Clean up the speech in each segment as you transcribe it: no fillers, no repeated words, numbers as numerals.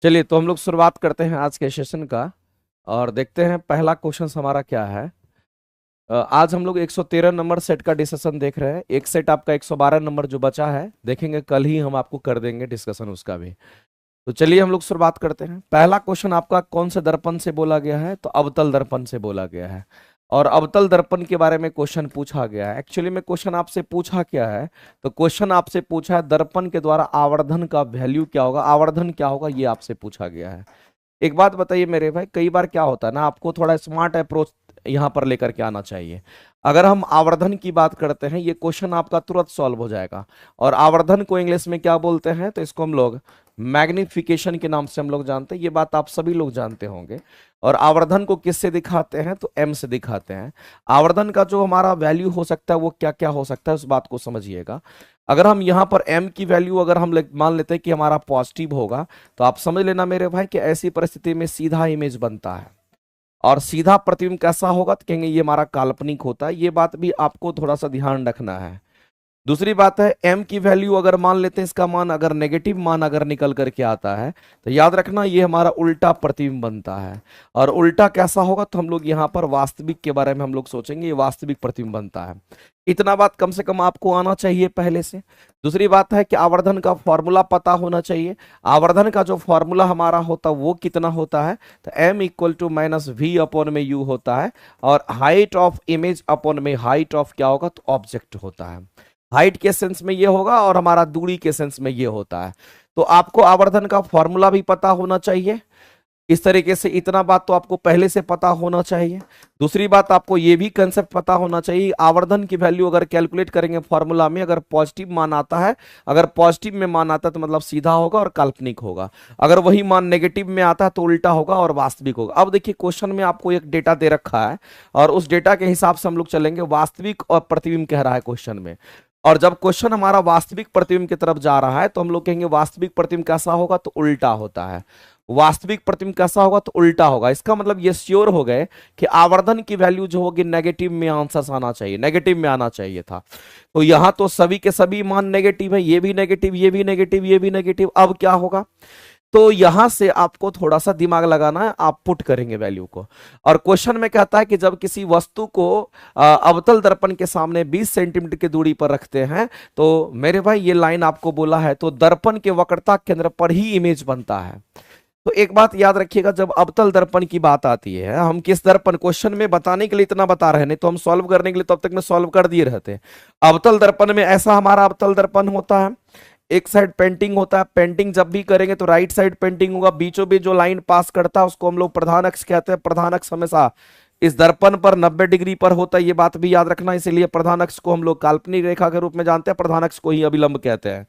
चलिए तो हम लोग शुरुआत करते हैं आज के सेशन का और देखते हैं पहला क्वेश्चन हमारा क्या है। आज हम लोग 113 नंबर सेट का डिस्कशन देख रहे हैं। एक सेट आपका 112 नंबर जो बचा है देखेंगे, कल ही हम आपको कर देंगे डिस्कशन उसका भी। तो चलिए हम लोग शुरुआत करते हैं। पहला क्वेश्चन आपका कौन से दर्पण से बोला गया है, तो अवतल दर्पण से बोला गया है। और अवतल दर्पण के बारे में क्वेश्चन पूछा गया है। एक्चुअली में क्वेश्चन आपसे पूछा क्या है, तो क्वेश्चन आपसे पूछा है दर्पण के द्वारा आवर्धन का वैल्यू क्या होगा, आवर्धन क्या होगा, ये आपसे पूछा गया है। एक बात बताइए मेरे भाई, कई बार क्या होता है ना, आपको थोड़ा स्मार्ट अप्रोच यहां पर लेकर के आना चाहिए। अगर हम आवर्धन की बात करते हैं, ये क्वेश्चन आपका तुरंत सॉल्व हो जाएगा। और आवर्धन को इंग्लिश में क्या बोलते हैं, तो इसको हम लोग मैग्निफिकेशन के नाम से हम लोग जानते हैं। ये बात आप सभी लोग जानते होंगे। और आवर्धन को किससे दिखाते हैं, तो एम से दिखाते हैं। आवर्धन का जो हमारा वैल्यू हो सकता है वो क्या क्या हो सकता है, उस बात को समझिएगा। अगर हम यहाँ पर एम की वैल्यू अगर हम मान लेते हैं कि हमारा पॉजिटिव होगा, तो आप समझ लेना मेरे भाई कि ऐसी परिस्थिति में सीधा इमेज बनता है। और सीधा प्रतिबिंब कैसा होगा, तो कहेंगे ये हमारा काल्पनिक होता है। ये बात भी आपको थोड़ा सा ध्यान रखना है। दूसरी बात है, m की वैल्यू अगर मान लेते हैं, इसका मान अगर नेगेटिव मान अगर निकल करके आता है, तो याद रखना ये हमारा उल्टा प्रतिबिंब बनता है। और उल्टा कैसा होगा, तो हम लोग यहाँ पर वास्तविक के बारे में हम लोग सोचेंगे, ये वास्तविक प्रतिबिंब बनता है। इतना बात कम से कम आपको आना चाहिए पहले से। दूसरी बात है कि आवर्धन का फॉर्मूला पता होना चाहिए। आवर्धन का जो फॉर्मूला हमारा होता है वो कितना होता है, तो m equal to minus v upon में u होता है। और हाइट ऑफ इमेज अपॉन में हाइट ऑफ क्या होगा, तो ऑब्जेक्ट होता है। हाइट के सेंस में ये होगा और हमारा दूरी के सेंस में ये होता है। तो आपको आवर्धन का फॉर्मूला भी पता होना चाहिए। इस तरीके से इतना बात तो आपको पहले से पता होना चाहिए। दूसरी बात, आपको ये भी कंसेप्ट पता होना चाहिए, आवर्धन की वैल्यू अगर कैलकुलेट करेंगे फॉर्मूला में, अगर पॉजिटिव मान आता है, अगर पॉजिटिव में मान आता है तो मतलब सीधा होगा और काल्पनिक होगा। अगर वही मान नेगेटिव में आता है तो उल्टा होगा और वास्तविक होगा। अब देखिए क्वेश्चन में आपको एक डेटा दे रखा है और उस डेटा के हिसाब से हम लोग चलेंगे। वास्तविक और प्रतिबिंब कह रहा है क्वेश्चन में। और जब क्वेश्चन हमारा वास्तविक प्रतिबिंब की तरफ जा रहा है, तो हम लोग कहेंगे वास्तविक प्रतिबिंब कैसा होगा, तो उल्टा होता है। वास्तविक प्रतिबिंब कैसा होगा, तो उल्टा होगा। इसका मतलब ये श्योर हो गए कि आवर्धन की वैल्यू जो होगी नेगेटिव में आंसर आना चाहिए, नेगेटिव में आना चाहिए था। तो यहां तो सभी के सभी मान नेगेटिव है, ये भी नेगेटिव, ये भी नेगेटिव, ये भी नेगेटिव। अब क्या होगा, तो यहां से आपको थोड़ा सा दिमाग लगाना है, आप पुट करेंगे वैल्यू को। और क्वेश्चन में कहता है कि जब किसी वस्तु को अवतल दर्पण के सामने 20 सेंटीमीटर की दूरी पर रखते हैं, तो मेरे भाई ये लाइन आपको बोला है, तो दर्पण के वक्रता केंद्र पर ही इमेज बनता है। तो एक बात याद रखिएगा, जब अवतल दर्पण की बात आती है, हम किस दर्पण, क्वेश्चन में बताने के लिए इतना बता रहे हैं, नहीं तो हम सॉल्व करने के लिए तब तक में सॉल्व कर दिए रहते। अवतल दर्पण में ऐसा हमारा अवतल दर्पण होता है, एक साइड पेंटिंग होता है। पेंटिंग जब भी करेंगे तो राइट साइड पेंटिंग होगा, बीचों बीच जो लाइन पास करता है उसको हम लोग प्रधान अक्ष कहते हैं। प्रधान अक्ष हमेशा इस दर्पण पर 90 डिग्री पर होता है, ये बात भी याद रखना। इसीलिए प्रधान अक्ष को हम लोग काल्पनिक रेखा के रूप में जानते हैं, प्रधान अक्ष को ही अभिलंब कहते हैं।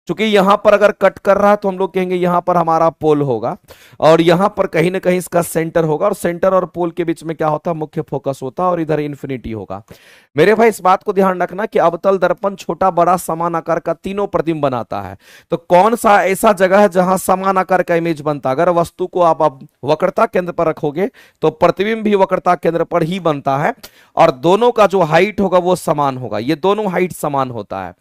क्योंकि यहां पर अगर कट कर रहा है तो हम लोग कहेंगे यहां पर हमारा पोल होगा और यहां पर कहीं ना कहीं इसका सेंटर होगा। और सेंटर और पोल के बीच में क्या होता है, मुख्य फोकस होता है और इधर इन्फिनिटी होगा। मेरे भाई इस बात को ध्यान रखना कि अवतल दर्पण छोटा बड़ा समान आकार का तीनों प्रतिबिंब बनाता है। तो कौन सा ऐसा जगह है जहां समान आकार का इमेज बनता है, अगर वस्तु को आप अब वक्रता केंद्र पर रखोगे तो प्रतिबिंब भी वक्रता केंद्र पर ही बनता है। और दोनों का जो हाइट होगा वो समान होगा, ये दोनों हाइट समान होता है।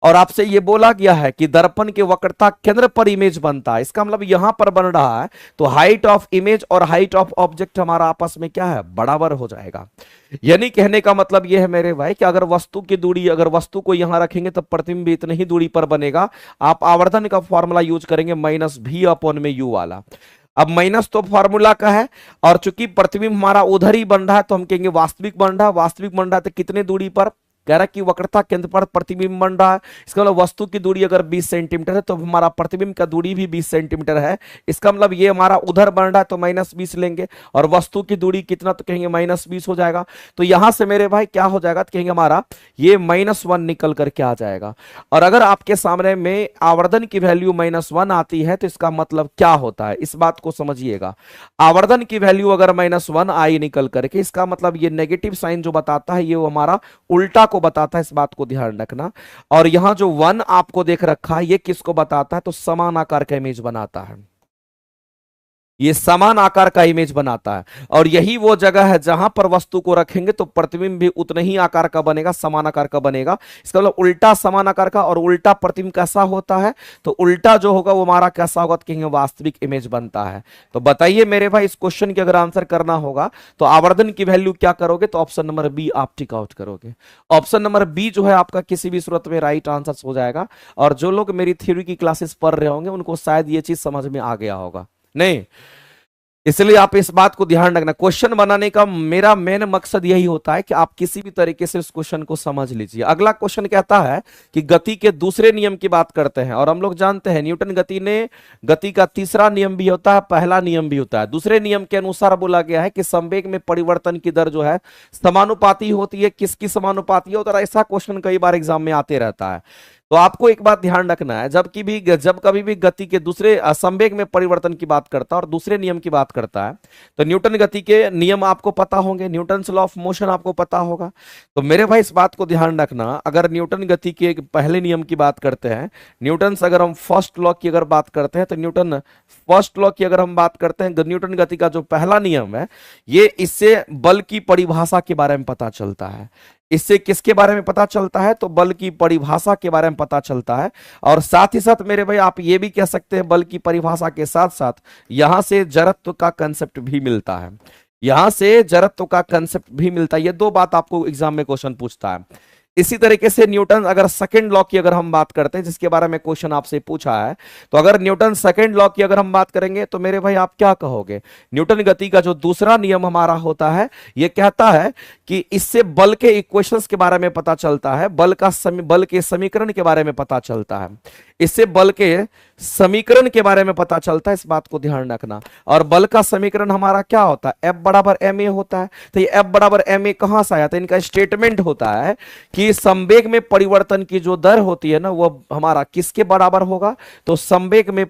और आपसे ये बोला गया है कि दर्पण के वक्रता केंद्र पर इमेज बनता है, इसका मतलब यहां पर बन रहा है। तो हाइट ऑफ इमेज और हाइट ऑफ ऑब्जेक्ट हमारा आपस में क्या है, बराबर हो जाएगा। यानी कहने का मतलब यह है मेरे भाई कि अगर वस्तु की दूरी, अगर वस्तु को यहां रखेंगे तो प्रतिबिंब भी इतनी ही दूरी पर बनेगा। आप आवर्धन का फॉर्मूला यूज करेंगे माइनस भी अपॉन में यू वाला। अब माइनस तो फॉर्मूला का है और चूंकि प्रतिबिंब हमारा उधर ही बन रहा है तो हम कहेंगे वास्तविक बन रहा है। वास्तविक बन रहा है तो कितने दूरी पर, कह रहा है कि वक्रता केंद्र पर प्रतिबिंब बन रहा है। इसका मतलब वस्तु की दूरी अगर 20 सेंटीमीटर है तो हमारा प्रतिबिंब का दूरी भी 20 सेंटीमीटर है। इसका मतलब ये हमारा उधर बन रहा है तो माइनस 20 लेंगे और वस्तु की दूरी कितना, तो कहेंगे माइनस 20 हो जाएगा। तो यहां से मेरे भाई क्या हो जाएगा, तो कहेंगे हमारा ये -1 निकल करके आ जाएगा। और अगर आपके सामने में आवर्धन की वैल्यू -1 आती है तो इसका मतलब क्या होता है, इस बात को समझिएगा। आवर्धन की वैल्यू अगर -1 आई निकल करके, इसका मतलब ये नेगेटिव साइन जो बताता है ये हमारा उल्टा को बताता है, इस बात को ध्यान रखना। और यहां जो 1 आपको देख रखा है ये किसको बताता है, तो समान आकार का इमेज बनाता है। ये समान आकार का इमेज बनाता है, और यही वो जगह है जहां पर वस्तु को रखेंगे तो प्रतिबिंब भी उतने ही आकार का बनेगा, समान आकार का बनेगा। इसका मतलब उल्टा समान आकार का और उल्टा प्रतिबिंब कैसा होता है, तो उल्टा जो होगा वो हमारा कैसा होगा, तो कहेंगे वास्तविक इमेज बनता है। तो बताइए मेरे भाई, इस क्वेश्चन की अगर आंसर करना होगा तो आवर्धन की वैल्यू क्या करोगे, तो ऑप्शन नंबर बी आप टिक आउट करोगे। ऑप्शन नंबर बी जो है आपका किसी भी सूरत में राइट आंसर हो जाएगा। और जो लोग मेरी थ्योरी की क्लासेस पढ़ रहे होंगे उनको शायद ये चीज समझ में आ गया होगा, नहीं, इसलिए आप इस बात को ध्यान रखना। क्वेश्चन बनाने का मेरा मेन मकसद यही होता है कि आप किसी भी तरीके से उस क्वेश्चन को समझ लीजिए। अगला क्वेश्चन कहता है कि गति के दूसरे नियम की बात करते हैं, और हम लोग जानते हैं न्यूटन गति का तीसरा नियम भी होता है, पहला नियम भी होता है। दूसरे नियम के अनुसार बोला गया है कि संवेग में परिवर्तन की दर जो है समानुपाती होती है। किसकी समानुपाती होता है, ऐसा क्वेश्चन कई बार एग्जाम में आते रहता है। तो आपको एक बात ध्यान रखना है, जब कभी भी गति के दूसरे संवेग में परिवर्तन की बात करता है और दूसरे नियम की बात करता है, तो न्यूटन गति के नियम आपको पता होंगे, न्यूटन्स लॉ ऑफ मोशन आपको पता होगा। तो मेरे भाई इस बात को ध्यान रखना, अगर न्यूटन गति के पहले नियम की बात करते हैं, न्यूटन्स अगर हम फर्स्ट लॉ की अगर बात करते हैं, तो न्यूटन फर्स्ट लॉ की अगर हम बात करते हैं, न्यूटन गति का जो पहला नियम है, ये इससे बल की परिभाषा के बारे में पता चलता है। इससे किसके बारे में पता चलता है, तो बल की परिभाषा के बारे में पता चलता है। और साथ ही साथ मेरे भाई आप ये भी कह सकते हैं, बल की परिभाषा के साथ साथ यहां से जड़त्व का कंसेप्ट भी मिलता है, यहां से जड़त्व का कंसेप्ट भी मिलता है। ये दो बात आपको एग्जाम में क्वेश्चन पूछता है। इसी तरीके से न्यूटन अगर सेकंड लॉ की अगर हम बात करते हैं, जिसके बारे में क्वेश्चन आपसे पूछा है, तो अगर न्यूटन सेकंड लॉ की अगर हम बात करेंगे तो मेरे भाई आप क्या कहोगे, न्यूटन गति का जो दूसरा नियम हमारा होता है, यह कहता है कि इससे बल के इक्वेशंस के बारे में पता चलता है, बल के समीकरण के बारे में पता चलता है, इससे बल के समीकरण के बारे में पता चलता है। इस बात को ध्यान रखना। और बल का समीकरण हमारा क्या होता है, F बराबर ma होता है। तो ये F बराबर ma कहां से आया था, इनका स्टेटमेंट होता है कि संवेग में परिवर्तन की जो दर होती है ना, वो हमारा किसके बराबर होगा, तो संवेग में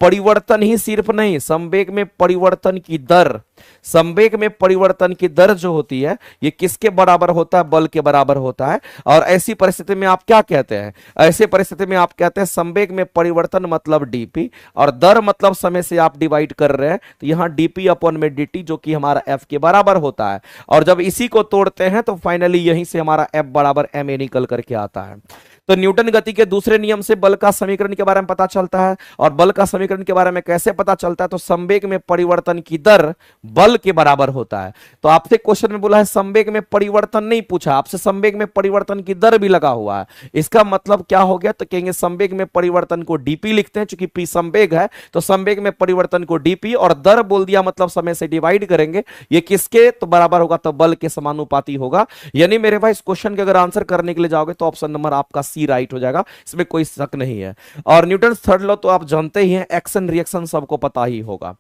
परिवर्तन ही सिर्फ नहीं, संवेग में परिवर्तन की दर, संवेग में परिवर्तन की दर जो होती है ये किसके बराबर होता है, बल के बराबर होता है। और ऐसी परिस्थिति में आप क्या कहते हैं, ऐसे परिस्थिति में आप कहते हैं संवेग में परिवर्तन मतलब डीपी, और दर मतलब समय से आप डिवाइड कर रहे हैं, तो यहां डीपी अपॉन में dt जो कि हमारा f के बराबर होता है। और जब इसी को तोड़ते हैं तो फाइनली यहीं से हमारा f बराबर ma निकल करके आता है। तो न्यूटन गति के दूसरे नियम से बल का समीकरण के बारे में पता चलता है। और बल का समीकरण के बारे में कैसे पता चलता है, तो संवेग में परिवर्तन की दर बल के बराबर होता है। तो आपसे क्वेश्चन में बोला है संवेग में परिवर्तन नहीं पूछा, आपसे संवेग में परिवर्तन की दर भी लगा हुआ है। इसका मतलब क्या हो गया, तो कहेंगे संवेग में परिवर्तन को डीपी लिखते हैं, चूंकि पी संवेग है तो संवेग में परिवर्तन को डीपी, और दर बोल दिया मतलब समय से डिवाइड करेंगे, ये किसके तो बराबर होगा, तो बल के समानुपाती होगा। यानी मेरे भाई इस क्वेश्चन के अगर आंसर करने के लिए जाओगे तो ऑप्शन नंबर आपका राइट हो जाएगा, इसमें कोई शक नहीं है। और न्यूटन थर्ड लॉ तो आप जानते ही हैं, एक्शन रिएक्शन सबको पता ही होगा।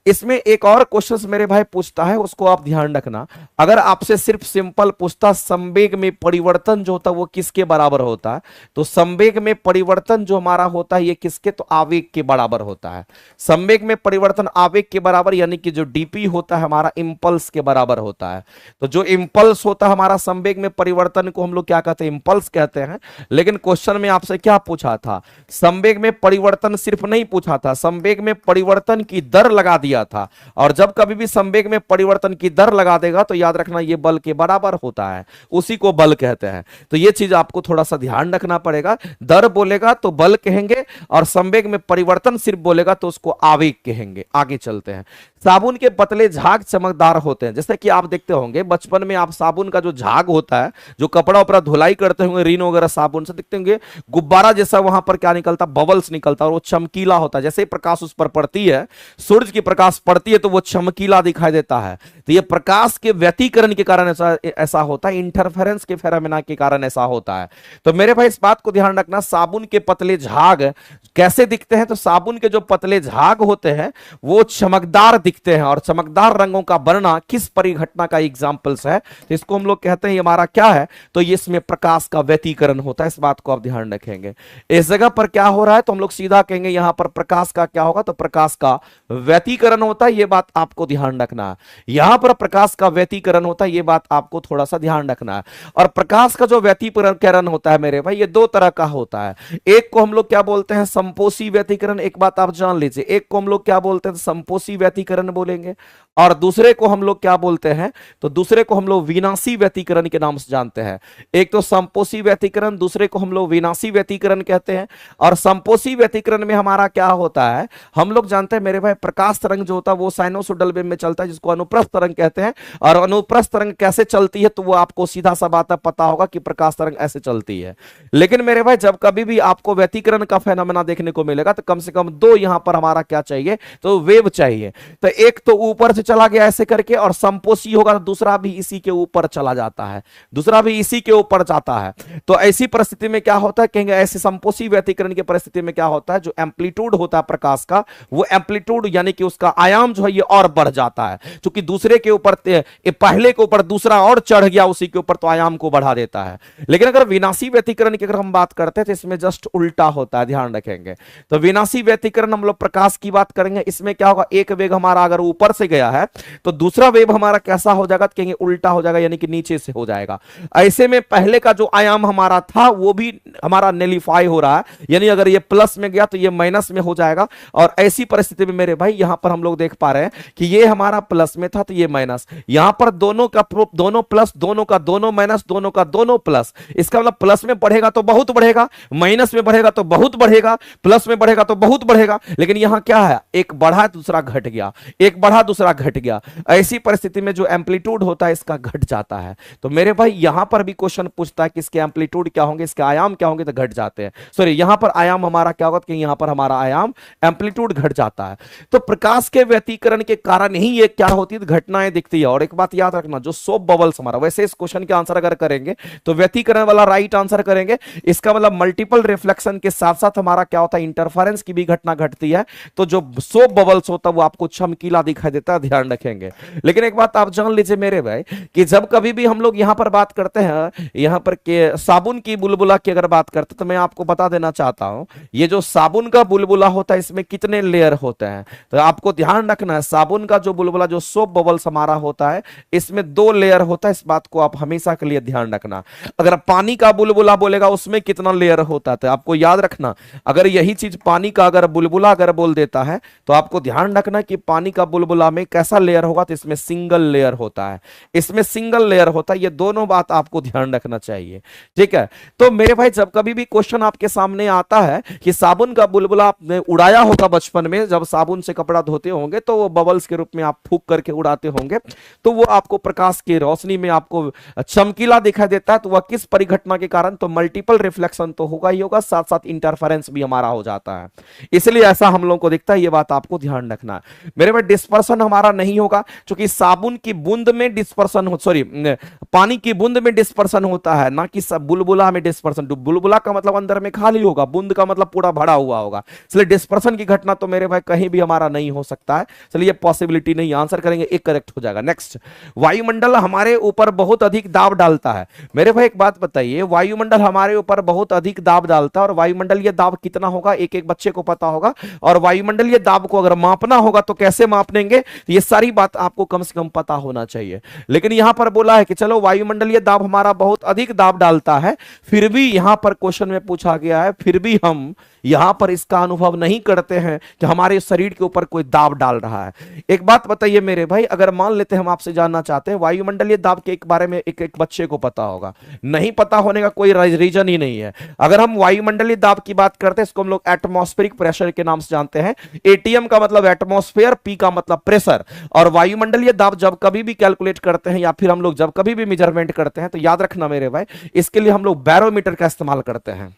इसमें एक और क्वेश्चन मेरे भाई पूछता है, उसको आप ध्यान रखना। अगर आपसे सिर्फ सिंपल पूछता संवेग में परिवर्तन जो होता है वो किसके बराबर होता है, तो संवेग में परिवर्तन जो हमारा होता है ये किसके, तो आवेग के बराबर होता है। संवेग में परिवर्तन आवेग के बराबर, यानी कि जो डीपी होता है हमारा इंपल्स के बराबर होता है। तो जो इंपल्स होता है हमारा संवेग में परिवर्तन को हम लोग क्या कहते हैं, इंपल्स कहते हैं। लेकिन क्वेश्चन में आपसे क्या पूछा था, संवेग में परिवर्तन सिर्फ नहीं पूछा था, संवेग में परिवर्तन की दर लगा दिया था। और जब कभी भी संवेग में परिवर्तन की दर लगा देगा तो याद रखना ये बल के बराबर होता है, उसी को बल कहते हैं। तो ये चीज आपको थोड़ा सा ध्यान रखना पड़ेगा, दर बोलेगा तो बल कहेंगे, और संवेग में परिवर्तन सिर्फ बोलेगा तो उसको आवेग कहेंगे। आगे चलते हैं। साबुन के पतले झाग चमकदार होते हैं, जैसे कि आप देखते होंगे बचपन में आप साबुन का जो झाग होता है, जो कपड़ा उपड़ा धुलाई करते होंगे रिन वगैरह साबुन से, देखते होंगे गुब्बारा जैसा वहां पर क्या निकलता, बबल्स निकलता, और वो चमकीला होता है। जैसे ही प्रकाश उस पर पड़ती है, सूरज की प्रकाश पड़ती है तो वो चमकीला दिखाई देता है। तो ये प्रकाश के व्यतिकरण के कारण ऐसा होता है, इंटरफेरेंस के फेनोमेना के कारण ऐसा होता है। तो मेरे भाई इस बात को ध्यान रखना, साबुन के पतले झाग कैसे दिखते हैं, तो साबुन के जो पतले झाग होते हैं वो चमकदार दिखते हैं। और चमकदार रंगों का बनना किस परिघटना का एग्जांपल्स है, तो इसको हम लोग कहते हैं हमारा क्या है, तो ये इसमें प्रकाश का व्यतिकरण होता है। इस बात को आप ध्यान रखेंगे। इस जगह पर क्या हो रहा है तो हम लोग सीधा कहेंगे यहां पर प्रकाश का क्या होगा, तो प्रकाश का व्यतीकरण होता है, ये बात आपको ध्यान रखना है। यहां पर प्रकाश का व्यतीकरण होता है, ये बात आपको थोड़ा सा ध्यान रखना है। और प्रकाश का जो व्यतीकरण होता है मेरे भाई, ये दो तरह का होता है। एक को हम लोग क्या बोलते हैं, संपोषी व्यतीकरण, एक बात आप जान लीजिए, एक को हम लोग क्या बोलते हैं, संपोषी व्यतीकरण बोलेंगे, और दूसरे को हम लोग क्या बोलते हैं, तो दूसरे को हम लोग विनाशी व्यतीकरण के नाम से जानते हैं। एक तो संपोषी व्यतीकरण, दूसरे को हम लोग विनाशी व्यतीकरण कहते हैं। और संपोषी व्यतीकरण में हमारा क्या होता है, हम लोग जानते हैं मेरे भाई, प्रकाश तरंग जो होता है वो साइनोसोइडल वेव में चलता है, जिसको अनुप्रस्थ तरंग कहते हैं। और अनुप्रस्थ तरंग कैसे चलती है, तो वो आपको सीधा सा बात पता होगा कि प्रकाश तरंग ऐसे चलती है। लेकिन मेरे भाई जब कभी भी आपको व्यतीकरण का फेनोमेना देखने को मिलेगा, तो कम से कम दो यहां पर हमारा क्या चाहिए, तो वेव चाहिए। तो एक तो ऊपर से चला गया ऐसे करके, और संपोषी होगा तो दूसरा भी इसी के ऊपर चला जाता है, दूसरा भी इसी के ऊपर जाता है। तो ऐसी परिस्थिति में क्या होता है, कहेंगे ऐसे संपोषी व्यतीकरण की परिस्थिति में क्या होता है, जो एम्पलीट्यूड होता है प्रकाश का, वो एम्पलीट्यूड यानी कि उसका आयाम जो है ये और बढ़ जाता है। क्योंकि दूसरे के ऊपर, पहले के ऊपर दूसरा और चढ़ गया उसी के ऊपर, तो आयाम को बढ़ा देता है। लेकिन अगर विनाशी व्यतीकरण की अगर हम बात करते हैं तो इसमें जस्ट उल्टा होता है, ध्यान रखेंगे। तो विनाशी व्यतीकरण हम लोग प्रकाश की बात करेंगे, इसमें क्या होगा, एक वेग हमारा अगर ऊपर से गया है तो दूसरा वेव हमारा कैसा हो जाएगा, तो कहेंगे उल्टा हो जाएगा, यानी कि नीचे से हो जाएगा। ऐसे में पहले का जो आयाम हमारा था वो भी हमारा नेलिफाई हो रहा है, यानी अगर ये प्लस में गया तो ये माइनस में हो जाएगा। और ऐसी परिस्थिति में मेरे भाई यहां पर हम लोग देख पा रहे हैं कि ये हमारा प्लस में था तो ये माइनस, यहां पर दोनों का दोनों प्लस, दोनों का दोनों माइनस, दोनों का दोनों प्लस। इसका मतलब प्लस में बढ़ेगा तो बहुत बढ़ेगा, माइनस में बढ़ेगा तो बहुत बढ़ेगा, प्लस में बढ़ेगा तो बहुत बढ़ेगा। लेकिन यहां क्या है, एक बढ़ा दूसरा घट गया, एक बढ़ा दूसरा घट गया। ऐसी परिस्थिति में जो एम्पलीट्यूड होता है इसका घट जाता है। तो मेरे भाई यहां पर भी क्वेश्चन पूछता है कि इसके एम्पलीट्यूड क्या होंगे, इसके आयाम क्या होंगे, तो घट जाते हैं। सॉरी, यहां पर आयाम हमारा क्या होगा, कि यहां पर हमारा आयाम एम्पलीट्यूड घट जाता है। तो प्रकाश के व्यतीकरण के कारण ही ये क्या होती है, घटनाएं दिखती है। और एक बात याद रखना, जो सोप बबल्स हमारा, वैसे इस क्वेश्चन के आंसर अगर करेंगे तो व्यतीकरण वाला राइट आंसर करेंगे, इसका मतलब मल्टीपल रिफ्लेक्शन के साथ साथ हमारा क्या होता है, इंटरफेरेंस की भी घटना घटती है। तो जो सोप बबल्स होता है वो आपको चमकीला दिखाई देता है, ध्यान रखेंगे। लेकिन एक बात आप जान लीजिए मेरे भाई, कि जब कभी भी हम लोग यहां पर बात करते हैं, यहां पर के साबुन की बुलबुला की अगर बात करते हैं, तो मैं आपको बता देना चाहता हूं, ये जो साबुन का बुलबुला होता है इसमें कितने लेयर होते हैं। तो आपको ध्यान रखना है, साबुन का जो बुलबुला, जो सोप बबल्स हमारा होता है, इसमें दो लेयर होता है, इस बात को आप हमेशा के लिए ध्यान रखना। अगर पानी का बुलबुला बोलेगा उसमें कितना लेयर होता है, तो आपको याद रखना, अगर यही चीज पानी का अगर बुलबुला अगर बोल देता है, तो आपको ध्यान रखना कि पानी का बुलबुला में कैसा लेयर होगा, तो इसमें सिंगल लेयर होता है, इसमें सिंगल लेयर होता है। ये दोनों बात आपको ध्यान रखना चाहिए, ठीक है। तो मेरे भाई जब कभी भी क्वेश्चन आपके सामने आता है कि साबुन का बुलबुला आपने उड़ाया होगा बचपन में, जब साबुन से कपड़ा धोते होंगे तो वो बबल्स के रूप में आप फूंक करके उड़ाते होंगे, तो वो आपको प्रकाश की रोशनी में आपको चमकीला दिखाई देता है। तो वह किस परिघटना के कारण, तो मल्टीपल रिफ्लेक्शन तो होगा ही होगा, साथ साथ इंटरफेरेंस भी हमारा हो जाता है, इसलिए ऐसा हम लोग को दिखता है। ये बात आपको ध्यान रखना है मेरे भाई। डिस्पर्सन हमारा नहीं होगा, क्योंकि साबुन की बूंद में डिस्पर्सन हो, सॉरी पानी की बूंद में डिस्पर्सन होता है, ना कि बुलबुला में डिस्पर्सन। बुलबुला का मतलब अंदर में खाली होगा, बूंद का मतलब पूरा भरा हुआ होगा, इसलिए डिस्पर्सन की घटना तो मेरे भाई कहीं भी हमारा नहीं हो सकता है। चलिए पॉसिबिलिटी नहीं, आंसर करेंगे, एक करेक्ट हो जाएगा। नेक्स्ट, वायुमंडल हमारे ऊपर बहुत अधिक दाब डालता है। मेरे भाई एक बात बताइए, वायुमंडल हमारे ऊपर बहुत अधिक दाब डालता है, और वायुमंडल ये दाब कितना होगा, एक एक बच्चे को पता होगा। और वायुमंडल ये दाब को अगर मापना होगा तो कैसे मापेंगे, ये सारी बात आपको कम से कम पता होना चाहिए। लेकिन यहां पर बोला है कि चलो वायुमंडलीय दाब हमारा बहुत अधिक दाब डालता है, फिर भी यहां पर क्वेश्चन में पूछा गया है, फिर भी हम यहां पर इसका अनुभव नहीं करते हैं कि हमारे शरीर के ऊपर कोई दाब डाल रहा है। एक बात बताइए मेरे भाई, अगर मान लेते हैं हम आपसे जानना चाहते हैं वायुमंडलीय दाब के एक बारे में, एक एक बच्चे को पता होगा, नहीं पता होने का कोई रीजन ही नहीं है। अगर हम वायुमंडलीय दाब की बात करते हैं, इसको हम लोग एटमॉस्फेरिक प्रेशर के नाम से जानते हैं। एटीएम का मतलब एटमॉस्फेयर, पी का मतलब प्रेशर। और वायुमंडलीय दाब जब कभी भी कैलकुलेट करते हैं, या फिर हम लोग जब कभी भी मेजरमेंट करते हैं, तो याद रखना मेरे भाई, इसके लिए हम लोग बैरोमीटर का इस्तेमाल करते हैं।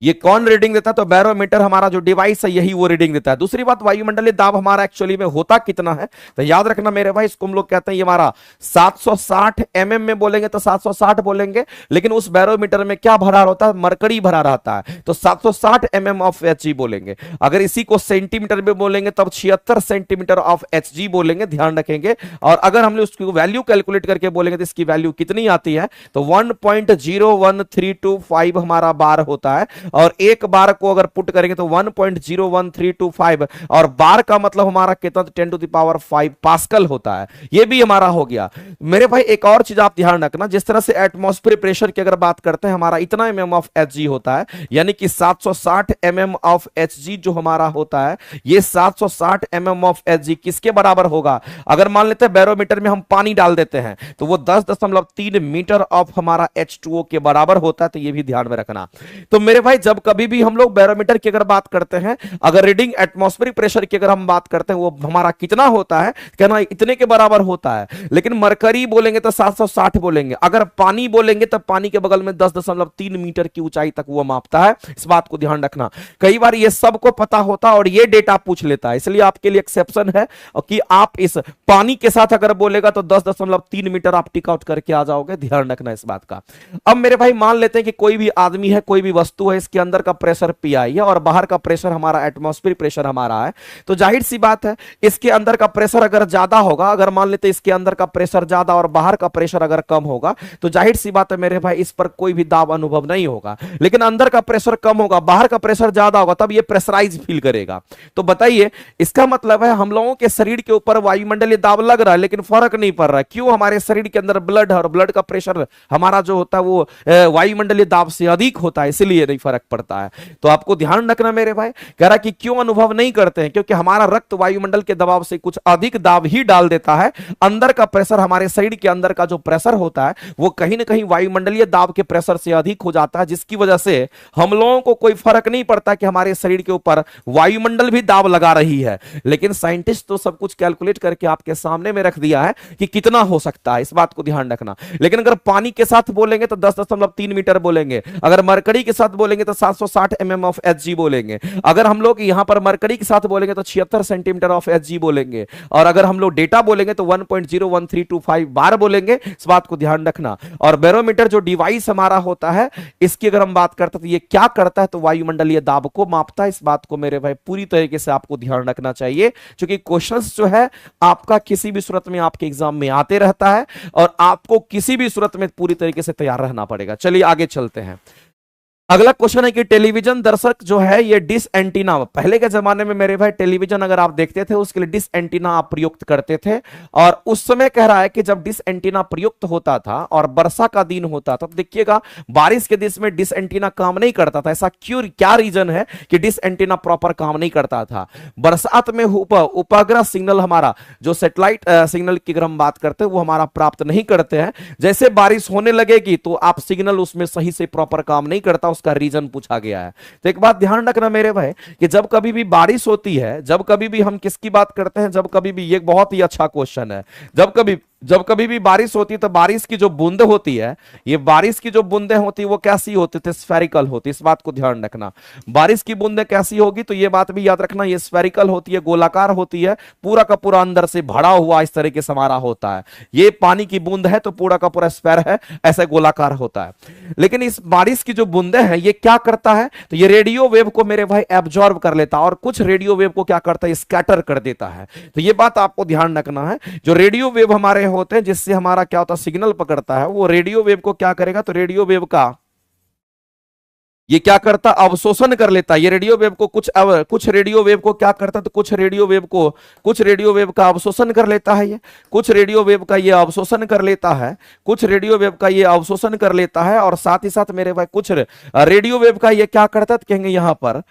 ये कौन रीडिंग देता है? तो बैरोमीटर हमारा जो डिवाइस है यही वो रीडिंग देता है। दूसरी बात, वायुमंडलीय दाब हमारा एक्चुअली में होता कितना है? तो याद रखना मेरे भाई, इसको हम लोग कहते हैं ये हमारा 760 mm में बोलेंगे तो 760 बोलेंगे, लेकिन उस बैरोमीटर में क्या भरा होता है? मरकरी भरा रहता है, तो 760 mm ऑफ Hg बोलेंगे। अगर इसी को सेंटीमीटर में बोलेंगे तब 76 सेंटीमीटर ऑफ Hg बोलेंगे, ध्यान रखेंगे। और अगर हम लोग उसकी वैल्यू कैलकुलेट करके बोलेंगे तो इसकी वैल्यू कितनी आती है? तो 1.01325 हमारा बार होता है, और एक बार को अगर पुट करेंगे तो 1.01325, और बार का मतलब हमारा कितना? 10 टू द पावर 5 पास्कल होता है। ये भी हमारा हो गया मेरे भाई। एक और चीज आप ध्यान रखना, जिस तरह से एटमॉस्फेरिक प्रेशर की अगर बात करते हैं, हमारा इतना mm ऑफ Hg होता है, यानी कि 760 mm ऑफ Hg जो हमारा होता है, ये 760 mm ऑफ Hg किसके बराबर होगा? अगर मान लेते हैं बैरोमीटर में हम पानी डाल देते हैं तो वो 10.3 मीटर ऑफ हमारा H2O के बराबर होता है, तो ये भी ध्यान में रखना। तो मेरे भाई, जब कभी भी हम लोग बैरोमीटर की अगर बात करते हैं, अगर रीडिंग एटमॉस्फेरिक प्रेशर की अगर हम बात करते हैं, वो हमारा कितना होता है? कहना इतने के बराबर होता है। लेकिन मरकरी बोलेंगे तो 760 बोलेंगे, अगर पानी बोलेंगे तो पानी के बगल में 10.3 मीटर की ऊंचाई तक वो मापता है। इस बात को ध्यान रखना। कई बार ये सबको पता होता और ये डेटा पूछ लेता है, इसलिए आपके लिए एक्सेप्शन है कि आप इस पानी के साथ अगर बोलेगा तो 10.3 मीटर आप टिक आउट करके आ जाओगे, ध्यान रखना इस बात का। अब मेरे भाई, मान लेते हैं कि कोई भी आदमी है, कोई भी वस्तु है, इसके अंदर का प्रेशर पीआई है और बाहर का प्रेशर हमारा एटमॉस्फेरिक प्रेशर हमारा है, तो जाहिर सी बात है इसके अंदर का प्रेशर अगर ज्यादा होगा, अगर मान लेते इसके अंदर का प्रेशर ज्यादा और बाहर का प्रेशर अगर कम होगा, तो जाहिर सी बात है मेरे भाई, इस पर कोई भी दाब अनुभव नहीं होगा। लेकिन अंदर का प्रेशर कम होगा, बाहर का प्रेशर ज्यादा होगा, तब ये प्रेशराइज फील करेगा। तो बताइए, इसका मतलब है हम लोगों के शरीर के ऊपर वायुमंडलीय दाब लग रहा है लेकिन फर्क नहीं पड़ रहा है। क्यों? हमारे शरीर के अंदर ब्लड है और ब्लड का प्रेशर हमारा जो होता है वो वायुमंडलीय दाब से अधिक होता है, इसलिए नहीं फर्क पड़ता है। तो आपको ध्यान रखना मेरे भाई। कह रहा कि क्यों अनुभव नहीं करते हैं? क्योंकि हमारा रक्त वायुमंडल के दबाव से कुछ अधिक दाब ही डाल देता है। अंदर का प्रेशर, हमारे शरीर के अंदर का जो प्रेशर होता है वो कहीं ना कहीं वायुमंडलीय दाब के प्रेशर से अधिक हो जाता है, जिसकी वजह से हम लोगों को कोई फर्क नहीं पड़ता कि हमारे शरीर के ऊपर वायुमंडल भी दाब लगा रही है। लेकिन साइंटिस्ट तो सब कुछ कैलकुलेट करके आपके सामने में रख दिया है कि कितना हो सकता है, इस बात को ध्यान रखना। लेकिन अगर पानी के साथ बोलेंगे तो 10.3 मीटर बोलेंगे, अगर मरकरी के साथ बोलेंगे तो 760 mm ऑफ Hg बोलेंगे, अगर हम लोग यहां पर मरकरी के साथ बोलेंगे तो 76 सेंटीमीटर ऑफ Hg बोलेंगे, और अगर हम लोग डेटा बोलेंगे तो 1.01325 बार बोलेंगे। इस बात को ध्यान रखना। और बैरोमीटर जो डिवाइस हमारा होता है, इसकी अगर हम बात करते हैं तो ये क्या करता है? तो वायुमंडलीय दाब को मापता है। इस बात को मेरे भाई पूरी तरीके से आपको ध्यान रखना चाहिए, क्योंकि क्वेश्चंस जो है आपका किसी भी सूरत में आपके एग्जाम में आते रहता है और आपको किसी भी सूरत में पूरी तरीके से तैयार रहना पड़ेगा। चलिए आगे चलते हैं। अगला क्वेश्चन है कि टेलीविजन दर्शक जो है ये डिश एंटीना, पहले के जमाने में मेरे भाई टेलीविजन अगर आप देखते थे उसके लिए डिश एंटीना आप प्रयुक्त करते थे, और उस समय कह रहा है कि जब डिश एंटीना प्रयुक्त होता था और वर्षा का दिन होता था, तो देखिएगा बारिश के दिन में डिश एंटीना काम नहीं करता था। ऐसा क्यों, क्या रीजन है कि डिश एंटीना प्रॉपर काम नहीं करता था? बरसात में उपग्रह सिग्नल, हमारा जो सैटेलाइट सिग्नल की अगर हम बात करते हैं वो हमारा प्राप्त नहीं करते हैं। जैसे बारिश होने लगेगी तो आप सिग्नल उसमें सही से प्रॉपर काम नहीं करता, उसका रीजन पूछा गया है। तो एक बात ध्यान रखना मेरे भाई कि जब कभी भी बारिश होती है, जब कभी भी हम किसकी बात करते हैं, जब कभी भी, ये बहुत ही अच्छा क्वेश्चन है, जब कभी भी बारिश होती है तो बारिश की जो बूंदे होती है, ये बारिश की जो बूंदे होती है वो कैसी होती थी? स्फेरिकल होती। इस बात को ध्यान रखना। बारिश की बूंदे कैसी होगी? तो ये बात भी याद रखना, ये स्फेरिकल होती है, गोलाकार होती है, पूरा का पूरा अंदर से भरा हुआ इस तरीके से हमारा होता है। ये पानी की बूंद है तो पूरा का पूरा स्फेयर है, ऐसे गोलाकार होता है। लेकिन इस बारिश की जो बूंदे हैं ये क्या करता है? तो ये रेडियो वेव को मेरे भाई एब्जॉर्ब कर लेता है, और कुछ रेडियो वेव को क्या करता है? स्कैटर कर देता है। तो ये बात आपको ध्यान रखना है। जो रेडियो वेव हमारे होते हैं जिससे हमारा क्या होता है? सिग्नल पकड़ता है, वो रेडियो वेव को क्या करेगा? तो रेडियो वेव का ये क्या करता? अवशोषण कर लेता है। ये रेडियो वेव को कुछ रेडियो वेव को क्या करता है? तो कुछ रेडियो वेव का अवशोषण कर लेता है। ये कुछ रेडियो वेव का ये अवशोषण कर लेता है, कुछ रेडियो वेव का ये अवशोषण कर लेता है, और साथ ही साथ मेरे भाई कुछ रेडियो वेव का ये क्या करता है? तो कहेंगे यहां पर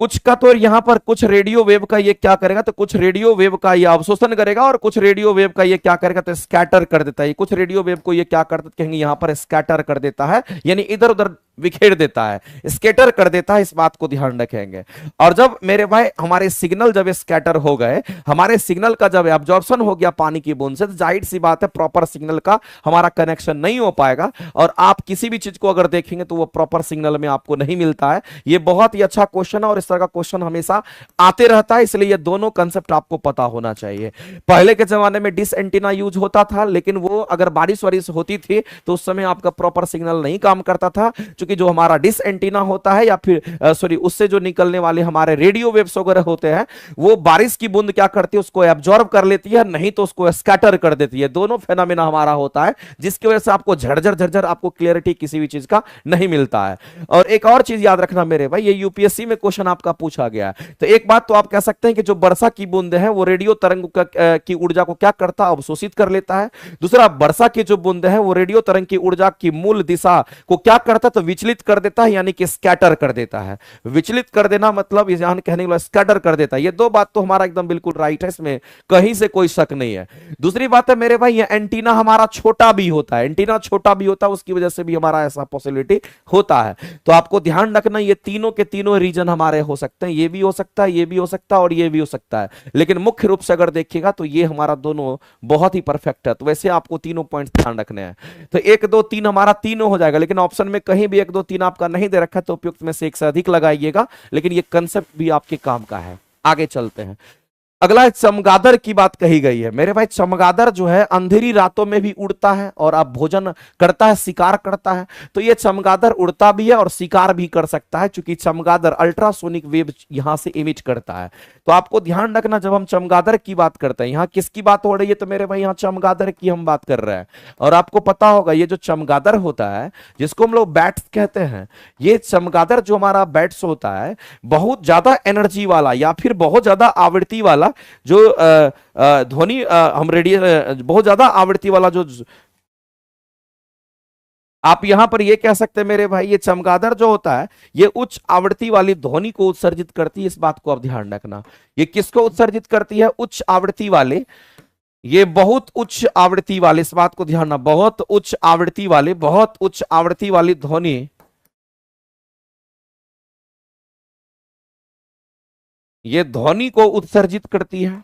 कुछ का तो यहाँ पर कुछ रेडियो वेव का ये क्या करेगा, तो कुछ रेडियो वेव का ये अवशोषण करेगा और कुछ रेडियो वेव का ये क्या करेगा, तो स्कैटर कर देता है। कुछ रेडियो वेव को ये क्या करता कहेंगे, यहाँ पर स्कैटर कर देता है, यानी इधर उधर बिखेर देता है, स्कैटर कर देता है। इस बात को ध्यान रखेंगे। और जब मेरे भाई हमारे सिग्नल जब स्कैटर हो गए, हमारे सिग्नल का जब एब्जॉर्प्शन हो गया पानी की बूंद से, तो जाहिर सी बात है प्रॉपर सिग्नल का हमारा कनेक्शन नहीं हो पाएगा और आप किसी भी चीज को अगर देखेंगे तो वो प्रॉपर सिग्नल में आपको नहीं मिलता है। ये बहुत ही अच्छा क्वेश्चन है और इस तरह का क्वेश्चन हमेशा आते रहता है, इसलिए ये दोनों कंसेप्ट आपको पता होना चाहिए। पहले के जमाने में डिश एंटीना यूज होता था, लेकिन वो अगर बारिश वारिश होती थी तो उस समय आपका प्रॉपर सिग्नल नहीं काम करता था, क्योंकि जो हमारा डिश एंटीना होता है या फिर सॉरी उससे जो निकलने वाले हमारे रेडियो वेव्स वगैरह होते हैं, वो बारिश की बूंद क्या करती है, उसको एब्जॉर्ब कर लेती है, नहीं तो उसको स्कैटर कर देती है। दोनों फेनोमेना हमारा होता है, जिसकी वजह से आपको झरझर झरझर आपको क्लियरिटी किसी भी चीज का नहीं मिलता है। और एक और चीज याद रखना मेरे भाई, ये यूपीएससी में क्वेश्चन आपका पूछा गया है। तो एक बात तो आप कह सकते हैं कि जो वर्षा की बूंदे हैं वो रेडियो तरंग की ऊर्जा को क्या करता है, अवशोषित कर लेता है। दूसरा, वर्षा की जो बूंदे हैं वो रेडियो तरंग की ऊर्जा की मूल दिशा को क्या करता है, तो विचलित कर देता है, यानी कि स्कैटर कर देता है। विचलित कर देना मतलब यहां कहने के लिए स्कैटर कर देता है। ये दो बात तो हमारा एकदम बिल्कुल राइट है, इसमें कहीं से कोई शक नहीं है। दूसरी बात है मेरे भाई, ये एंटीना हमारा छोटा भी होता है, एंटीना छोटा भी होता है, उसकी वजह से भी हमारा ऐसा पॉसिबिलिटी होता है। तो आपको ध्यान रखना, ये तीनों के तीनों रीजन हमारे हो सकते हैं, ये भी हो सकता है, ये भी हो सकता है और ये भी हो सकता है। लेकिन मुख्य रूप से अगर देखिएगा तो ये हमारा दोनों बहुत ही परफेक्ट है। तो वैसे आपको तीनों पॉइंट ध्यान रखने हैं। तो 1 2 3 हमारा तीनों हो जाएगा, लेकिन ऑप्शन में कहीं भी 1 2 3 आपका नहीं दे रखा है तो उपयुक्त में से एक से अधिक लगाइएगा, लेकिन ये कंसेप्ट भी आपके काम का है। आगे चलते हैं। अगला है चमगादड़ की बात कही गई है मेरे भाई। चमगादड़ जो है अंधेरी रातों में भी उड़ता है और आप भोजन करता है, शिकार करता है। तो ये चमगादड़ उड़ता भी है और शिकार भी कर सकता है, क्योंकि चमगादड़ अल्ट्रासोनिक वेव यहां से इमिट करता है। तो आपको ध्यान रखना, जब हम चमगादड़ की बात करते हैं, यहां किसकी बात हो रही है, तो मेरे भाई यहां चमगादड़ की हम बात कर रहे हैं। और आपको पता होगा ये जो चमगादड़ होता है, जिसको हम लोग बैट्स कहते हैं, ये चमगादड़ जो हमारा बैट्स होता है, बहुत ज्यादा एनर्जी वाला या फिर बहुत ज्यादा आवृत्ति वाला जो ध्वनि हम रेडियो बहुत ज्यादा आवृत्ति वाला जो आप यहां पर ये कह सकते हैं मेरे भाई, ये चमगादड़ जो होता है ये उच्च आवृत्ति वाली ध्वनि को उत्सर्जित करती है। इस बात को आप ध्यान रखना। ये किसको उत्सर्जित करती है, उच्च आवृत्ति वाले, ये बहुत उच्च आवृत्ति वाले, इस बात को ध्यान रखना, बहुत उच्च आवृत्ति वाले, बहुत उच्च आवृत्ति वाली ध्वनि ये ध्वनि को उत्सर्जित करती है।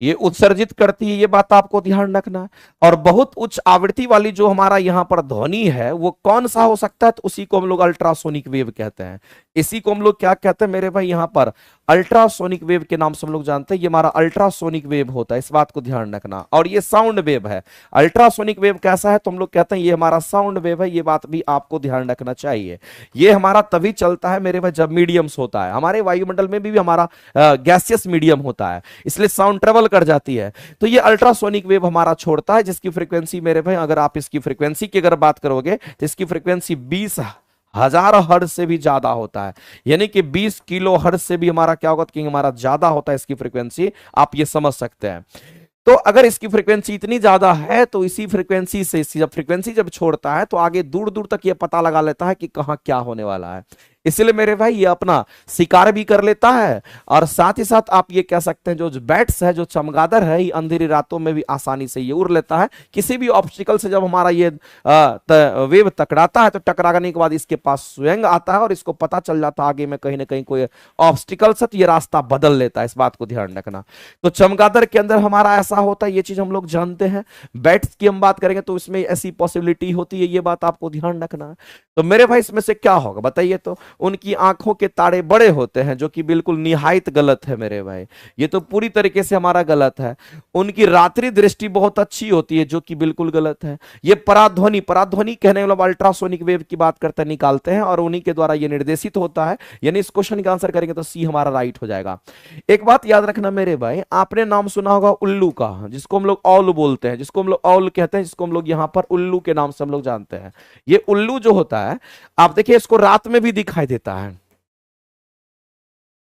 ये उत्सर्जित करती है, ये बात आपको ध्यान रखना है। और बहुत उच्च आवृत्ति वाली जो हमारा यहां पर ध्वनि है वो कौन सा हो सकता है, तो उसी को हम लोग अल्ट्रासोनिक वेव कहते हैं। इसी को हम लोग क्या कहते हैं मेरे भाई, यहां पर अल्ट्रासोनिक वेव के नाम से हम लोग जानते हैं। ये हमारा अल्ट्रासोनिक वेव होता है, इस बात को ध्यान रखना। और ये साउंड वेव है। अल्ट्रासोनिक वेव कैसा है, तो हम लोग कहते हैं ये हमारा साउंड वेव है। ये बात भी आपको ध्यान रखना चाहिए। ये हमारा तभी चलता है मेरे भाई जब मीडियम्स होता है। हमारे वायुमंडल में भी हमारा गैसियस मीडियम होता है, इसलिए साउंड ट्रेवल कर जाती है। तो ये अल्ट्रासोनिक वेव हमारा छोड़ता है, जिसकी फ्रीक्वेंसी मेरे भाई, अगर आप इसकी फ्रीक्वेंसी की अगर बात करोगे तो इसकी फ्रीक्वेंसी 20,000 हर्ट्ज से भी ज्यादा होता है, यानी कि 20 किलो हर्ट्ज से भी हमारा क्या होगा कि हमारा ज्यादा होता है इसकी फ्रीक्वेंसी। आप ये समझ सकते हैं। तो अगर इसकी फ्रीक्वेंसी इतनी ज्यादा है तो इसी फ्रीक्वेंसी से जब फ्रीक्वेंसी जब छोड़ता है तो आगे दूर दूर तक ये पता लगा लेता है कि कहां क्या होने वाला है। इसलिए मेरे भाई ये अपना शिकार भी कर लेता है और साथ ही साथ आप ये कह सकते हैं जो बैट्स है, जो चमगादड़ है, ये अंधेरी रातों में भी आसानी से ये उड़ लेता है। किसी भी ऑब्स्टिकल से जब हमारा ये वेव टकराता है तो टकराने के बाद इसके पास स्वयं आता है और इसको पता चल जाता है आगे में कहीं ना कहीं कोई ऑब्स्टिकल से, तो ये रास्ता बदल लेता है। इस बात को ध्यान रखना। तो चमगादड़ के अंदर हमारा ऐसा होता है, ये चीज हम लोग जानते हैं। बैट्स की हम बात करेंगे तो इसमें ऐसी पॉसिबिलिटी होती है, ये बात आपको ध्यान रखना है। तो मेरे भाई इसमें से क्या होगा बताइए। तो उनकी आंखों के तारे बड़े होते हैं, जो कि बिल्कुल निहायत गलत है मेरे भाई, ये तो पूरी तरीके से हमारा गलत है। उनकी रात्रि दृष्टि बहुत अच्छी होती है, जो कि बिल्कुल गलत है। ये पराध्वनि, पराध्वनि कहने वाला अल्ट्रासोनिक वेव की बात करते निकालते हैं और उन्हीं के द्वारा ये निर्देशित होता है। यानी इस क्वेश्चन का आंसर करेंगे तो सी हमारा राइट हो जाएगा। एक बात याद रखना मेरे भाई, आपने नाम सुना होगा उल्लू का, जिसको हम लोग औल बोलते हैं, जिसको हम लोग औल कहते हैं, जिसको हम लोग यहां पर उल्लू के नाम से हम लोग जानते हैं। ये उल्लू जो होता है, आप देखिए इसको रात में भी दिखाई देता है।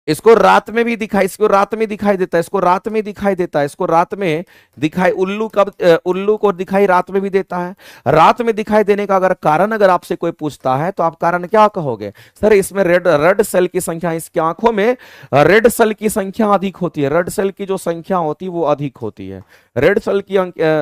इसको रात में भी दिखाई, इसको रात में दिखाई देता है, इसको रात में दिखाई देता है, इसको रात में दिखाई, उल्लू कब उल्लू को दिखाई रात में भी देता है। रात में दिखाई देने का अगर कारण अगर आपसे कोई पूछता है तो आप कारण क्या कहोगे? सर इसमें रेड रेड सेल की संख्या, इसकी आंखों में रेड सेल की संख्या अधिक होती है, रेड सेल की जो संख्या होती है वो अधिक होती है, रेड सेल की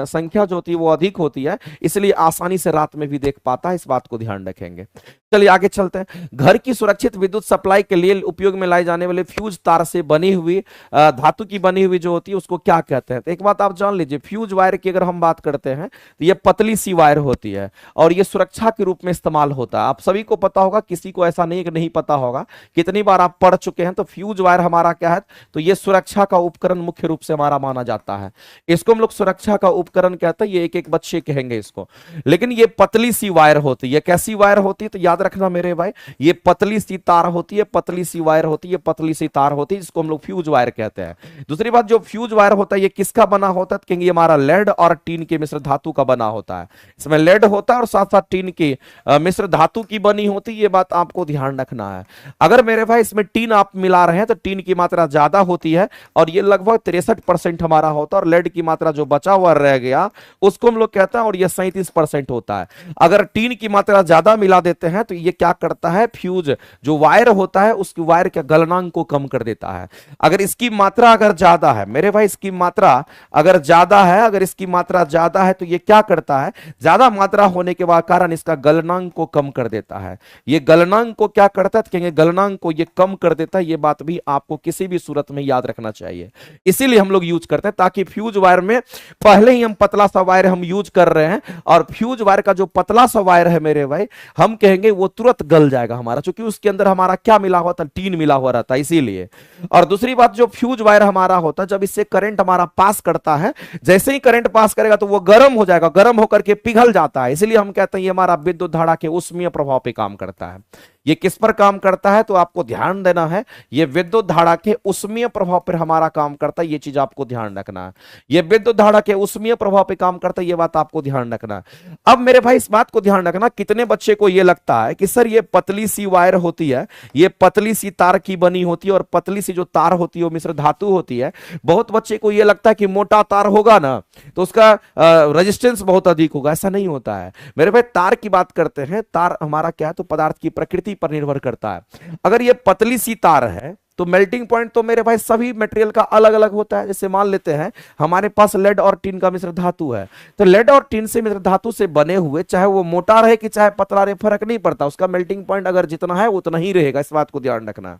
संख्या जो होती है वो अधिक होती है, इसलिए आसानी से रात में भी देख पाता है, इस बात को ध्यान रखेंगे। चलिए आगे चलते हैं। घर की सुरक्षित विद्युत सप्लाई के लिए उपयोग में लाई जाने वाले फ्यूज तार से बनी हुई धातु की बनी हुई जो होती है उसको क्या कहते हैं? तो एक बात आप जान लीजिए, फ्यूज वायर की अगर हम बात करते हैं तो ये पतली सी वायर होती है और ये सुरक्षा के रूप में इस्तेमाल होता है। आप सभी को पता होगा, किसी को ऐसा नहीं कि नहीं पता होगा, कितनी बार आप पढ़ चुके हैं। तो फ्यूज वायर हमारा क्या है? तो ये सुरक्षा का उपकरण मुख्य रूप से हमारा माना जाता है, इसको हम लोग सुरक्षा का उपकरण कहते हैं। ये एक एक बच्चे कहेंगे इसको, लेकिन ये पतली सी वायर होती है। कैसी वायर होती है? तो याद रखना मेरे भाई, ये पतली सी तार होती है, पतली सी वायर होती है, पतली सी तार होती है, जिसको हम लोग फ्यूज वायर कहते हैं। दूसरी बात, जो फ्यूज वायर होता है ये किसका बना होता है? क्योंकि ये हमारा लेड और टीन के मिश्र धातु का बना होता है। इसमें लेड होता है और साथ साथ टीन की मिश्र धातु की बनी होती है, ये बात आपको ध्यान रखना है। अगर मेरे भाई इसमें टीन आप मिला रहे हैं तो टीन की मात्रा ज्यादा होती है और ये लगभग 63% हमारा होता है, और लेड की मात्रा जो बचा हुआ रह गया उसको हम लोग कहते हैं, और ये 37% होता है। अगर टीन की मात्रा ज्यादा मिला देते हैं तो ये क्या करता है? फ्यूज जो वायर होता है उसकी वायर के गलनांक को कम कर देता है। अगर इसकी मात्रा अगर ज्यादा है मेरे भाई, इसकी मात्रा अगर ज्यादा है, अगर इसकी मात्रा ज्यादा है तो ये क्या करता है? ज्यादा मात्रा होने के कारण इसका गलनांक को कम कर देता है। ये गलनांक को क्या करता है? कहेंगे गलनांक को ये कम कर देता है। ये बात भी आपको किसी भी सूरत में याद रखना चाहिए, इसीलिए हम लोग यूज करते हैं, ताकि फ्यूज वायर में पहले ही हम पतला सा वायर हम यूज कर रहे हैं, और फ्यूज वायर का जो पतला सा वायर है मेरे भाई, हम कहेंगे वो तुरंत गल जाएगा हमारा, क्योंकि उसके अंदर हमारा क्या मिला हुआ था? टीन मिला हुआ रहता है, इसीलिए। और दूसरी बात, जो फ्यूज वायर हमारा होता है, जब इससे करंट हमारा पास करता है, जैसे ही करंट पास करेगा तो वो गर्म हो जाएगा, गर्म होकर के पिघल जाता है, इसलिए हम कहते हैं ये हमारा विद्युत धारा के उष्मीय प्रभाव पे काम करता है। ये किस पर काम करता है? तो आपको ध्यान देना है, ये विद्युत धारा के उष्मीय प्रभाव पर हमारा काम करता है, ये चीज आपको ध्यान रखना है। ये विद्युत धारा के उष्मीय प्रभाव पे काम करता है, ये बात आपको ध्यान रखना है। अब मेरे भाई इस बात को ध्यान रखना, कितने बच्चे को ये लगता है कि सर ये पतली सी वायर होती है, ये पतली सी तार की बनी होती है, और पतली सी जो तार होती है वो मिश्र धातु होती है। बहुत बच्चे को ये लगता है कि मोटा तार होगा ना तो उसका रेजिस्टेंस बहुत अधिक होगा, ऐसा नहीं होता है मेरे भाई। तार की बात करते हैं, तार हमारा क्या है? तो पदार्थ की प्रकृति पर निर्भर करता है। अगर ये पतली सी तार है तो मेल्टिंग पॉइंट तो मेरे भाई सभी मटेरियल का अलग अलग होता है। जैसे मान लेते हैं हमारे पास लेड और टीन का मिश्र धातु है, तो लेड और टीन से मिश्र धातु से बने हुए, चाहे वो मोटा रहे कि चाहे पतला रहे, फर्क नहीं पड़ता, उसका मेल्टिंग पॉइंट अगर जितना है उतना ही रहेगा, इस बात को ध्यान रखना।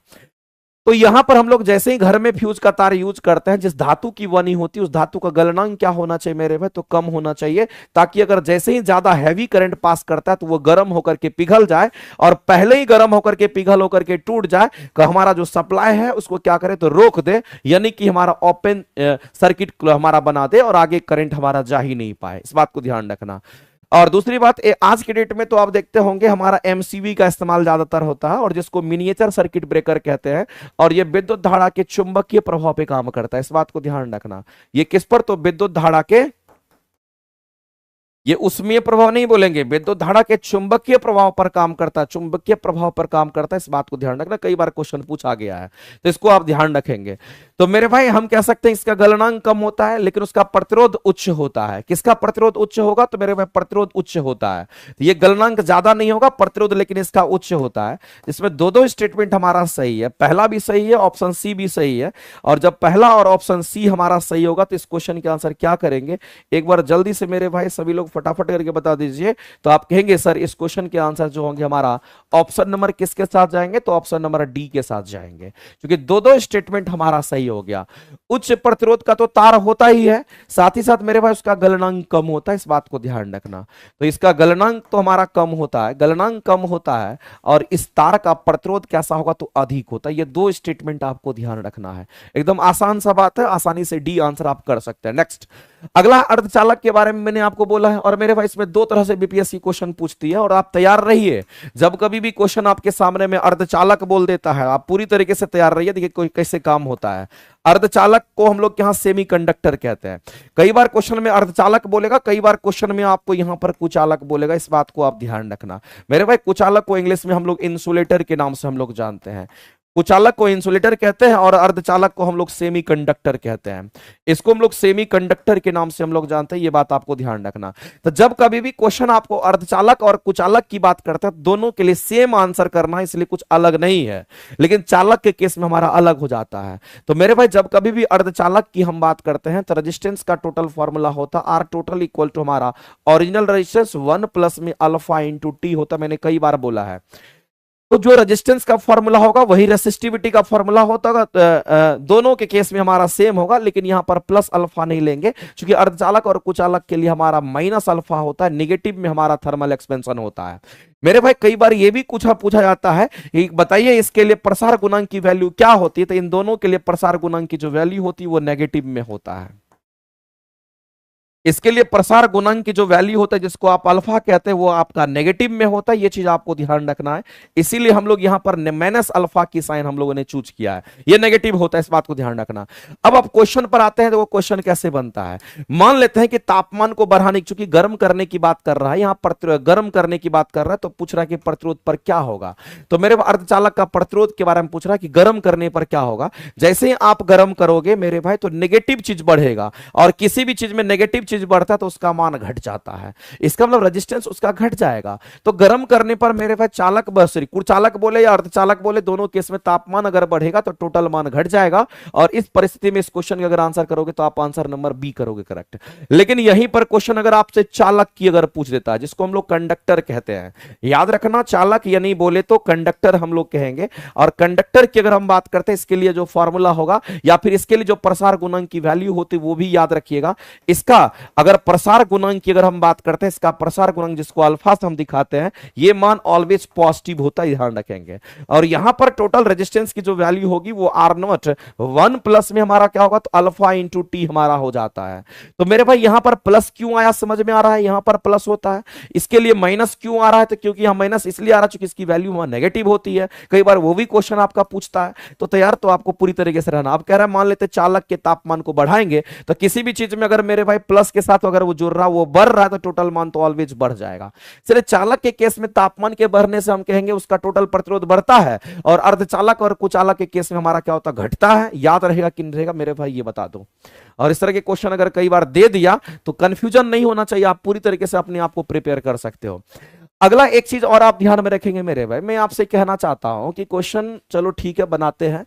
तो यहां पर हम लोग जैसे ही घर में फ्यूज का तार यूज करते हैं, जिस धातु की बनी होती है उस धातु का गलनांक क्या होना चाहिए मेरे भाई? तो कम होना चाहिए, ताकि अगर जैसे ही ज्यादा हैवी करंट पास करता है तो वो गर्म होकर के पिघल जाए, और पहले ही गर्म होकर के पिघल होकर के टूट जाए तो हमारा जो सप्लाई है उसको क्या करे? तो रोक दे, यानी कि हमारा ओपन सर्किट हमारा बना दे और आगे करंट हमारा जा ही नहीं पाए, इस बात को ध्यान रखना। और दूसरी बात, आज के डेट में तो आप देखते होंगे हमारा एमसीबी का इस्तेमाल ज्यादातर होता है, और जिसको मिनिएचर सर्किट ब्रेकर कहते हैं, और ये विद्युत धारा के चुंबकीय प्रभाव पे काम करता है, इस बात को ध्यान रखना। ये किस पर? तो विद्युत धारा के, ये उष्मीय प्रभाव नहीं बोलेंगे, विद्युत धारा के चुंबकीय प्रभाव पर काम करता है, चुंबकीय प्रभाव पर काम करता है, इस बात को ध्यान रखना। कई बार क्वेश्चन पूछा गया है तो इसको आप ध्यान रखेंगे। तो मेरे भाई हम कह सकते हैं इसका गलनांक कम होता है, लेकिन उसका प्रतिरोध उच्च होता है। किसका प्रतिरोध उच्च होगा? तो मेरे भाई प्रतिरोध उच्च होता है। तो ये गलनांक ज्यादा नहीं होगा, प्रतिरोध लेकिन इसका उच्च होता है। इसमें दो दो स्टेटमेंट हमारा सही है, पहला भी सही है, ऑप्शन सी भी सही है। और जब पहला और ऑप्शन सी हमारा सही होगा तो इस क्वेश्चन के आंसर क्या करेंगे? एक बार जल्दी से मेरे भाई सभी लोग फटाफट करके बता दीजिए। तो आप कहेंगे सर इस क्वेश्चन के आंसर जो होंगे हमारा ऑप्शन नंबर किसके साथ जाएंगे? तो ऑप्शन नंबर डी के साथ जाएंगे, क्योंकि दो दो स्टेटमेंट हमारा सही हो गया। उच्च प्रतिरोध का तो तार होता ही है, साथ ही साथ मेरे भाई उसका गलनांक कम होता है, इस बात को ध्यान रखना। तो इसका गलनांक तो हमारा कम होता है, गलनांक कम होता है, और इस तार का प्रतिरोध कैसा होगा? तो अधिक होता है। ये दो स्टेटमेंट आपको ध्यान रखना है, एकदम आसान सा बात है, आसानी से डी आंसर आप कर सकते हैं। नेक्स्ट, अगला अर्धचालक के बारे में मैंने आपको बोला है, और मेरे भाई इसमें दो तरह से बीपीएससी क्वेश्चन पूछती है, और आप तैयार रहिए। जब कभी भी क्वेश्चन आपके सामने में अर्धचालक बोल देता है, आप पूरी तरीके से तैयार रहिए। देखिए कोई कैसे काम होता है। अर्धचालक को हम लोग यहाँ सेमीकंडक्टर कहते हैं। कई बार क्वेश्चन में अर्धचालक बोलेगा, कई बार क्वेश्चन में आपको यहाँ पर कुचालक बोलेगा, इस बात को आप ध्यान रखना। मेरे भाई कुचालक को इंग्लिश में हम लोग इंसुलेटर के नाम से हम लोग जानते हैं। कुचालक को इंसुलेटर कहते हैं और अर्धचालक को हम लोग सेमीकंडक्टर कहते हैं। इसको हम लोग सेमीकंडक्टर के नाम से हम लोग जानते हैं, ये बात आपको ध्यान रखना। तो जब कभी भी क्वेश्चन आपको अर्धचालक और कुचालक की बात करता है, दोनों के लिए सेम आंसर करना है, इसलिए कुछ अलग नहीं है, लेकिन चालक के केस में हमारा अलग हो जाता है। तो मेरे भाई जब कभी भी अर्धचालक की हम बात करते हैं तो रेजिस्टेंस का टोटल फॉर्मूला होता है आर टोटल इक्वल टू हमारा ओरिजिनल रेजिस्टेंस 1 प्लस में अल्फा इंटू टी होता है, मैंने कई बार बोला है। तो जो रेजिस्टेंस का फॉर्मूला होगा वही रेसिस्टिविटी का फॉर्मूला होता होगा, दोनों के केस में हमारा सेम होगा, लेकिन यहां पर प्लस अल्फा नहीं लेंगे क्योंकि अर्धचालक और कुचालक के लिए हमारा माइनस अल्फा होता है, नेगेटिव में हमारा थर्मल एक्सपेंशन होता है। मेरे भाई कई बार यह भी पूछा जाता है कि बताइए इसके लिए प्रसार गुणांक की वैल्यू क्या होती है, तो इन दोनों के लिए प्रसार गुणांक की जो वैल्यू होती है वो नेगेटिव में होता है। इसके लिए प्रसार गुणांक की जो वैल्यू होता है जिसको आप अल्फा कहते हैं वो आपका नेगेटिव में होता है, ये चीज आपको ध्यान रखना है। इसीलिए हम लोग यहां पर माइनस अल्फा की साइन हम लोगों ने चूज किया है, ये नेगेटिव होता है, इस बात को ध्यान रखना। अब आप क्वेश्चन पर आते हैं तो वो क्वेश्चन कैसे बनता है। मान लेते हैं कि तापमान को बढ़ाने, चूंकि गर्म करने की बात कर रहा है यहां पर, गर्म करने की बात कर रहा है तो पूछ रहा है कि प्रतिरोध पर क्या होगा। तो मेरे अर्धचालक का प्रतिरोध के बारे में पूछ रहा है कि गर्म करने पर क्या होगा। जैसे ही आप गर्म करोगे मेरे भाई तो नेगेटिव चीज बढ़ेगा, और किसी भी चीज में नेगेटिव चीज बढ़ता है तो उसका मान घट जाता है, इसका मतलब रेजिस्टेंस उसका घट जाएगा। तो गर्म करने पर मेरे भाई चालक सॉरी कुचालक बोले या अर्धचालक बोले, दोनों केस में तापमान अगर बढ़ेगा तो टोटल मान घट जाएगा। और इस परिस्थिति में इस क्वेश्चन का अगर आंसर करोगे तो आप आंसर नंबर बी करोगे करेक्ट। लेकिन यहीं पर क्वेश्चन अगर आपसे चालक की अगर पूछ देता है, जिसको हम लोग कंडक्टर कहते हैं, याद रखना चालक या नहीं बोले तो कंडक्टर हम लोग कहेंगे। और कंडक्टर की अगर हम बात करते हैं इसके लिए जो फॉर्मूला होगा या फिर इसके लिए जो प्रसार गुणांक की वैल्यू होती है वो भी याद रखिएगा। इसका अगर प्रसार गुणांक की अगर हम बात करते हैं, इसका प्रसार गुणांक जिसको अल्फा से हम दिखाते हैं, ये मान ऑलवेज पॉजिटिव होता है, ध्यान रखेंगे। और यहां पर टोटल रेजिस्टेंस की जो वैल्यू होगी वो आर नॉट 1 प्लस में हमारा क्या होगा, तो अल्फा इंटू टी हमारा हो जाता है। तो मेरे भाई यहां पर प्लस क्यों आया समझ में आ रहा है, यहां पर प्लस होता है। इसके लिए माइनस क्यों आ रहा है, तो क्योंकि यहां माइनस इसलिए आ रहा है क्योंकि इसकी वैल्यू वहां नेगेटिव होती है। कई बार वो भी क्वेश्चन आपका पूछता है, तो तैयार तो आपको पूरी तरीके से रहना। आप कह रहे हैं मान लेते चालक के तापमान को बढ़ाएंगे तो किसी भी चीज में अगर मेरे भाई प्लस के साथ अगर वो जुड़ रहा वो बढ़ रहा है तो टोटल मान तो ऑलवेज बढ़ जाएगा। चलिए चालक के केस में तापमान के बढ़ने से हम कहेंगे उसका टोटल प्रतिरोध बढ़ता है, और अर्धचालक और कुचालक के केस में हमारा क्या होता है, घटता है। याद रहेगा कि नहीं रहेगा मेरे भाई ये बता दो। और इस तरह के क्वेश्चन अगर कई बार दे दिया तो कंफ्यूजन नहीं होना चाहिए, आप पूरी तरीके से अपने आप को प्रिपेयर कर सकते हो। अगला एक चीज और आप ध्यान में रखेंगे मेरे भाई, मैं आपसे कहना चाहता हूं कि क्वेश्चन चलो ठीक है बनाते हैं,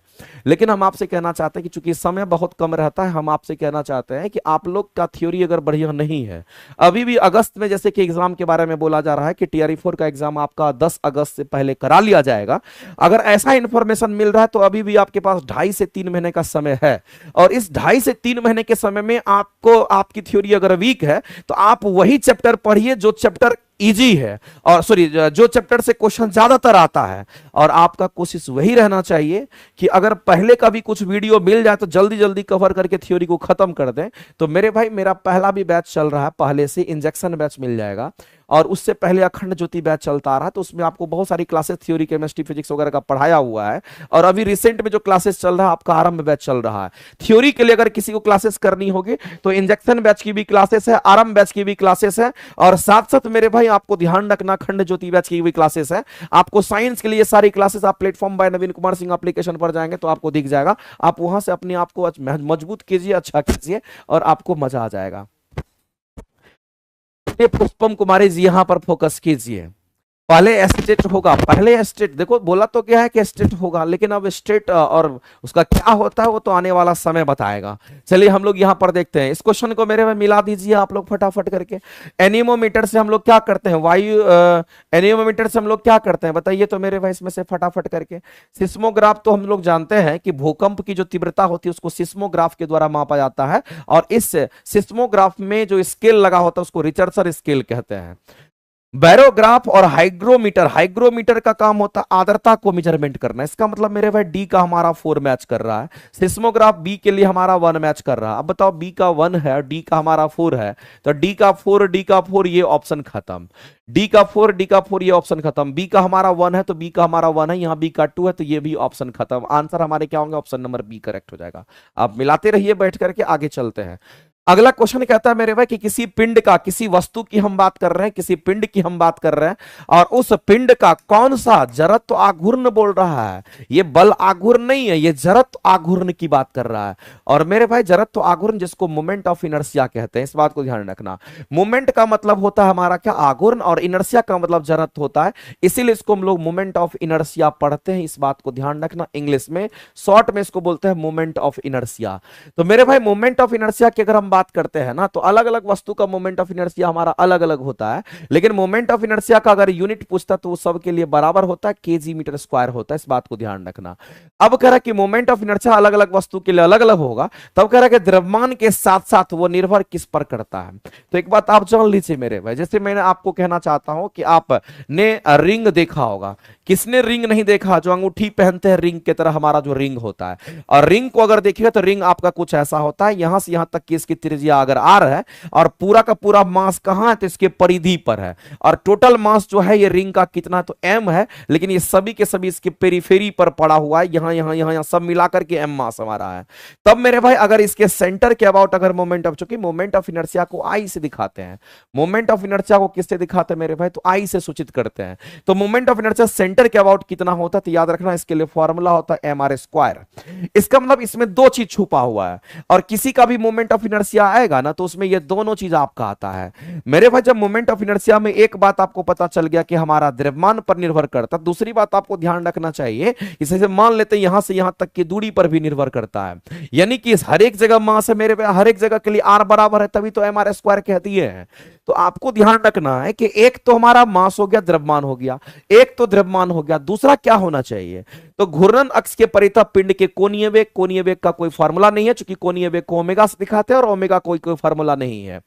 लेकिन हम आपसे कहना चाहते हैं कि चूंकि समय बहुत कम रहता है, हम आपसे कहना चाहते हैं कि आप लोग का थ्योरी अगर बढ़िया नहीं है, अभी भी अगस्त में जैसे कि एग्जाम के बारे में बोला जा रहा है कि टीआरई 4 का एग्जाम आपका 10 अगस्त से पहले करा लिया जाएगा। अगर ऐसा इंफॉर्मेशन मिल रहा है तो अभी भी आपके पास 2.5 से 3 महीने का समय है, और इस 2.5 से 3 महीने के समय में आपको आपकी थ्योरी अगर वीक है तो आप वही चैप्टर पढ़िए जो चैप्टर इजी है, और सॉरी जो चैप्टर से क्वेश्चन ज्यादातर आता है। और आपका कोशिश वही रहना चाहिए कि अगर पहले का भी कुछ वीडियो मिल जाए तो जल्दी जल्दी कवर करके थ्योरी को खत्म कर दें। तो मेरे भाई मेरा पहला भी बैच चल रहा है, पहले से इंजेक्शन बैच मिल जाएगा, और उससे पहले अखंड ज्योति बैच चलता आ रहा है, तो उसमें आपको बहुत सारी क्लासेस थ्योरी केमिस्ट्री फिजिक्स वगैरह का पढ़ाया हुआ है। और अभी रिसेंट में जो क्लासेस चल रहा है आपका आरंभ बैच चल रहा है। थ्योरी के लिए अगर किसी को क्लासेस करनी होगी तो इंजेक्शन बैच की भी क्लासेस है, आरंभ बैच की भी क्लासेस है, और साथ साथ मेरे भाई आपको ध्यान रखना अखंड ज्योति बैच की भी क्लासेस है। आपको साइंस के लिए सारी क्लासेस आप प्लेटफॉर्म बाय नवीन कुमार सिंह एप्लीकेशन पर जाएंगे तो आपको दिख जाएगा, आप वहां से अपने आप को मजबूत कीजिए, अच्छा कीजिए, और आपको मजा आ जाएगा। पुष्पम कुमारी जी यहां पर फोकस कीजिए। पहले एस्टेट होगा, पहले एस्टेट देखो बोला तो क्या है कि एस्टेट होगा, लेकिन अब एस्टेट और उसका क्या होता है वो तो आने वाला समय बताएगा। चलिए हम लोग यहां पर देखते हैं, इस क्वेश्चन को मेरे में मिला दीजिए आप लोग फटाफट करके। एनीमोमीटर से हम लोग क्या करते हैं, वायु एनीमोमीटर से हम लोग क्या करते हैं बताइए तो मेरे भाई इसमें से फटाफट करके। सिस्मोग्राफ तो हम लोग जानते हैं कि भूकंप की जो तीव्रता होती है उसको सिस्मोग्राफ के द्वारा मापा जाता है, और इस सिस्मोग्राफ में जो स्केल लगा होता है उसको रिचर्डसन स्केल कहते हैं। बैरोग्राफ और हाइग्रोमीटर, हाइग्रोमीटर का काम होता है आर्द्रता को मेजरमेंट करना, इसका मतलब मेरे भाई डी का हमारा 4 मैच कर रहा है, सिस्मोग्राफ बी के लिए हमारा 1 मैच कर रहा है। अब बताओ बी का 1 है, डी का हमारा 4 है, तो डी का 4 ये ऑप्शन खत्म, डी का 4 ये ऑप्शन खत्म। बी का हमारा 1 है तो बी का हमारा 1 है, यहां बी का 2 है तो ये भी ऑप्शन खत्म। आंसर हमारे क्या होंगे, ऑप्शन नंबर बी करेक्ट हो जाएगा। आप मिलाते रहिए बैठ करके, आगे चलते हैं। अगला क्वेश्चन कहता है मेरे भाई कि किसी पिंड का, किसी वस्तु की हम बात कर रहे हैं, किसी पिंड की हम बात कर रहे हैं, और उस पिंड का कौन सा जड़त्व आघूर्ण बोल रहा है। ये बल आघूर्ण नहीं है, ये जड़त्व आघूर्ण की बात कर रहा है। और मेरे भाई जड़त्व आघूर्ण जिसको मोमेंट ऑफ इनर्शिया कहते हैं, इस बात को ध्यान रखना। मोमेंट का मतलब होता है हमारा क्या, आघूर्ण, और इनर्शिया का मतलब जड़त्व होता है, इसीलिए इसको हम लोग मोमेंट ऑफ इनर्शिया पढ़ते हैं। इस बात को ध्यान रखना, इंग्लिश में शॉर्ट में इसको बोलते हैं मोमेंट ऑफ इनर्शिया। तो मेरे भाई मोमेंट ऑफ इनर्शिया की अगर हम बात करते हैं ना, तो अलग अलग वस्तु का मोमेंट ऑफ इनर्शिया हमारा अलग अलग होता है, लेकिन मोमेंट ऑफ इनर्शिया का अगर यूनिट पूछता तो वो सबके लिए बराबर होता है, केजी मीटर स्क्वायर होता है। इस बात को ध्यान रखना। अब कह रहा कि मोमेंट ऑफ इनर्शिया अलग अलग वस्तु के लिए अलग अलग होगा, तब कह रहा कि द्रव्यमान के साथ साथ वो निर्भर किस पर करता है। तो एक बात आप जान लीजिए मेरे भाई, जैसे मैंने आपको कहना चाहता हूं कि आपने रिंग देखा होगा, किसने रिंग नहीं देखा, जो अंगूठी पहनते हैं रिंग की तरह हमारा जो रिंग होता है, और रिंग को अगर देखिएगा तो रिंग आपका कुछ ऐसा होता है, यहां से यहां तक की इसकी त्रिज्या अगर आर है, और पूरा का पूरा मास कहां है, तो इसके परिधि पर है, और टोटल मास जो है ये रिंग का कितना, तो एम है, लेकिन ये सभी के सभी इसके पेरीफेरी पर पड़ा हुआ है, यहां यहां यहां सब मिलाकर के एम मास हमारा है। तब मेरे भाई अगर इसके सेंटर के अबाउट अगर मोमेंट ऑफ, चूंकि मोमेंट ऑफ इनर्शिया को आई से दिखाते हैं, मोमेंट ऑफ इनर्शिया को किससे दिखाते हैं मेरे भाई, तो आई से सूचित करते हैं। तो मोमेंट ऑफ इनर्शिया सेंटर के अबाउट कितना होता है, तो याद रखना इसके लिए फॉर्मूला होता है एम आर स्क्वायर। इसका मतलब इसमें दो चीज छुपा हुआ है, और किसी का भी मोमेंट ऑफ इनर्शिया आएगा ना, तो उसमें ये दोनों चीज आपका आता है मेरे भाई। जब मोमेंट ऑफ इनर्शिया में एक बात आपको पता चल गया कि हमारा द्रव्यमान पर निर्भर करता है, दूसरी बात आपको ध्यान रखना चाहिए, इसे मान लेते हैं यहां से यहां तक की दूरी पर भी निर्भर करता है, यानी कि हर एक जगह मास है मेरे भाई, हर एक जगह के लिए आर बराबर है, तभी तो एम आर स्क्वायर कह दिए हैं। तो आपको ध्यान रखना है कि एक तो हमारा मास हो गया, द्रव्यमान हो गया, एक तो द्रव्यमान हो गया, दूसरा क्या होना चाहिए, तो घूर्णन अक्ष के परितः पिंड के कोणीय वेग, कोणीय वेग का कोई फार्मूला नहीं है, क्योंकि कोणीय वेग को ओमेगा से दिखाते हैं और ओमेगा कोई फार्मूला नहीं है।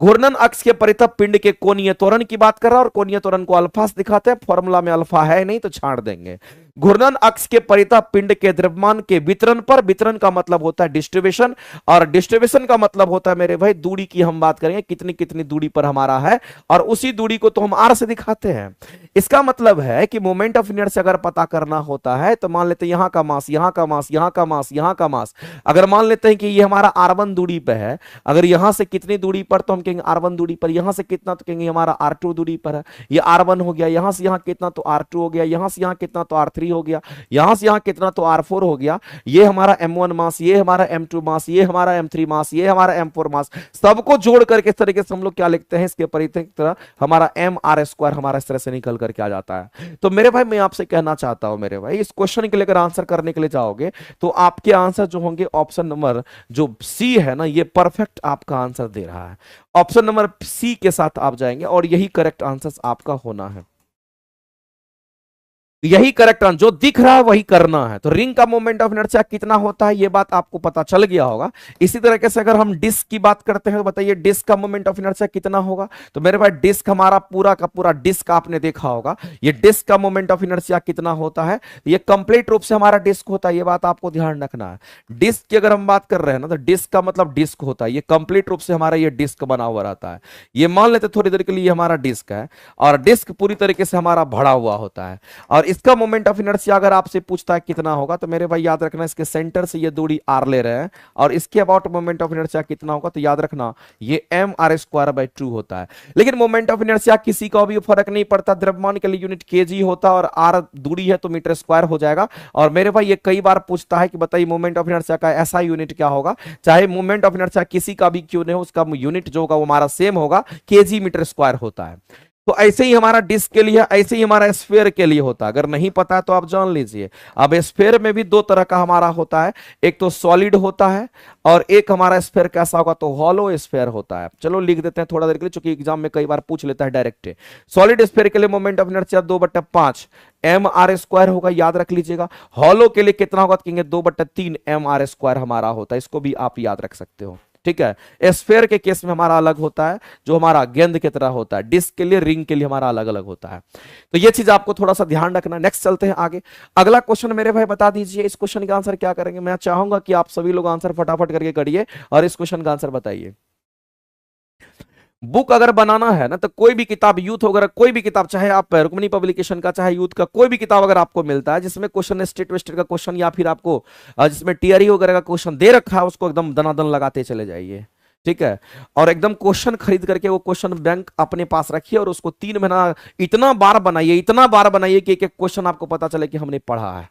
घूर्णन अक्ष के परितः पिंड के कोणीय त्वरण की बात कर रहा है, और कोणीय त्वरण को अल्फा से दिखाते हैं, फार्मूला में अल्फा है नहीं तो छाड़ देंगे। घूर्णन अक्ष के परितः पिंड के द्रव्यमान के वितरण पर, वितरण का मतलब होता है डिस्ट्रीब्यूशन, और डिस्ट्रीब्यूशन का मतलब होता है मेरे भाई दूरी की हम बात करेंगे, कितनी कितनी दूरी पर हमारा है, और उसी दूरी को तो हम आर से दिखाते हैं। इसका मतलब है कि मोमेंट ऑफ इनर्शिया अगर पता करना होता है, तो मान लेते हैं यहां का मास, यहां का मास, यहां का मास, यहां का मास, अगर मान लेते हैं कि ये हमारा r1 दूरी पे है, अगर यहां से कितनी दूरी पर, तो हम कहेंगे r1 दूरी पर, यहां से कितना, तो कहेंगे हमारा r2 दूरी पर है, ये r1 हो गया, यहां से यहां कितना तो r2 हो गया, यहां से यहां कितना तो r3 हो गया, यहां से यहां कितना तो r4 हो गया, ये हमारा m1 मास, ये हमारा m2 मास, ये हमारा m3 मास, ये हमारा m4 मास, सबको जोड़ करके इस तरीके से हम लोग क्या लिखते हैं, इसके परिधि की तरह हमारा एम आर स्क्वायर हमारा इस तरह से निकल करके आ जाता है। तो मेरे भाई मैं आपसे कहना चाहता हूं मेरे भाई, इस क्वेश्चन के लिए अगर आंसर करने के लिए जाओगे, तो आपके आंसर जो होंगे ऑप्शन नंबर जो सी है ना, ये परफेक्ट आपका आंसर दे रहा है, ऑप्शन नंबर सी के साथ आप जाएंगे, और यही करेक्ट आंसर आपका होना है, यही करेक्ट आंसर, जो दिख रहा है वही करना है। तो रिंग का मोमेंट ऑफ इनर्शिया कितना होता है, ये बात आपको पता चल गया होगा। इसी तरीके से अगर हम डिस्क की बात करते हैं, तो बताइए डिस्क का मोमेंट ऑफ इनर्शिया कितना होगा, तो मेरे भाई डिस्क हमारा पूरा का पूरा डिस्क आपने देखा होगा, ये डिस्क का मोमेंट ऑफ इनर्शिया कितना होता है, ये कंप्लीट रूप से हमारा डिस्क होता है, ये बात आपको ध्यान रखना है। डिस्क की अगर हम बात कर रहे हैं ना, तो डिस्क का मतलब डिस्क होता है, ये कंप्लीट रूप से हमारा ये डिस्क बना हुआ रहता है, ये मान लेते थोड़ी देर के लिए हमारा डिस्क है, और डिस्क पूरी तरीके से हमारा भरा हुआ होता है, और इसका मोमेंट ऑफ इनर्शिया अगर आपसे पूछता है कितना होगा, तो मेरे भाई याद रखना इसके सेंटर से ये दूरी r ले रहे हैं, और इसके अबाउट मोमेंट ऑफ इनर्शिया कितना होगा, तो याद रखना ये एम आर स्क्वायर बाई 2 होता है। लेकिन मोमेंट ऑफ इनर्शिया किसी का भी फर्क नहीं पड़ता, द्रव्यमान के लिए यूनिट केजी होता है, और r दूरी है तो मीटर स्क्वायर हो जाएगा। और मेरे भाई ये कई बार पूछता है कि बताइए मोमेंट ऑफ इनर्शिया का ऐसा यूनिट क्या होगा, चाहे मोमेंट ऑफ इनर्शिया किसी का भी क्यों नहीं हो, उसका यूनिट जो होगा वो हमारा सेम होगा, केजी मीटर स्क्वायर होता है। तो ऐसे ही हमारा डिस्क के लिए, ऐसे ही हमारा स्फीयर के लिए होता है। अगर नहीं पता है तो आप जान लीजिए। अब स्फीयर में भी दो तरह का हमारा होता है, एक तो सॉलिड होता है, और एक हमारा स्फीयर कैसा होगा, तो हॉलो स्फीयर होता है। चलो लिख देते हैं थोड़ा देर के लिए, चूंकि एग्जाम में कई बार पूछ लेता है डायरेक्ट। सॉलिड स्फीयर के लिए moment of inertia 2/5 m r square होगा, याद रख लीजिएगा। हॉलो के लिए कितना होगा, तो कहेंगे 2/3 एम आर स्क्वायर हमारा होता है, इसको भी आप याद रख सकते हो। ठीक है, स्फीयर के केस में हमारा अलग होता है, जो हमारा गेंद की तरह होता है। डिस्क के लिए, रिंग के लिए हमारा अलग अलग होता है। तो ये चीज आपको थोड़ा सा ध्यान रखना। नेक्स्ट चलते हैं आगे। अगला क्वेश्चन मेरे भाई बता दीजिए, इस क्वेश्चन का आंसर क्या करेंगे। मैं चाहूंगा कि आप सभी लोग आंसर फटाफट करके करिए और इस क्वेश्चन का आंसर बताइए। बुक अगर बनाना है ना, तो कोई भी किताब यूथ वगैरह, कोई भी किताब, चाहे आप रुक्मिणी पब्लिकेशन का, चाहे यूथ का, कोई भी किताब अगर आपको मिलता है जिसमें क्वेश्चन स्टेट वेस्टेट का क्वेश्चन, या फिर आपको जिसमें टीआरई वगैरह का क्वेश्चन दे रखा है, उसको एकदम दनादन लगाते चले जाइए। ठीक है। और एकदम क्वेश्चन खरीद करके वो क्वेश्चन बैंक अपने पास रखिए और उसको 3 महीना इतना बार बनाइए कि एक एक क्वेश्चन आपको पता चले कि हमने पढ़ा है।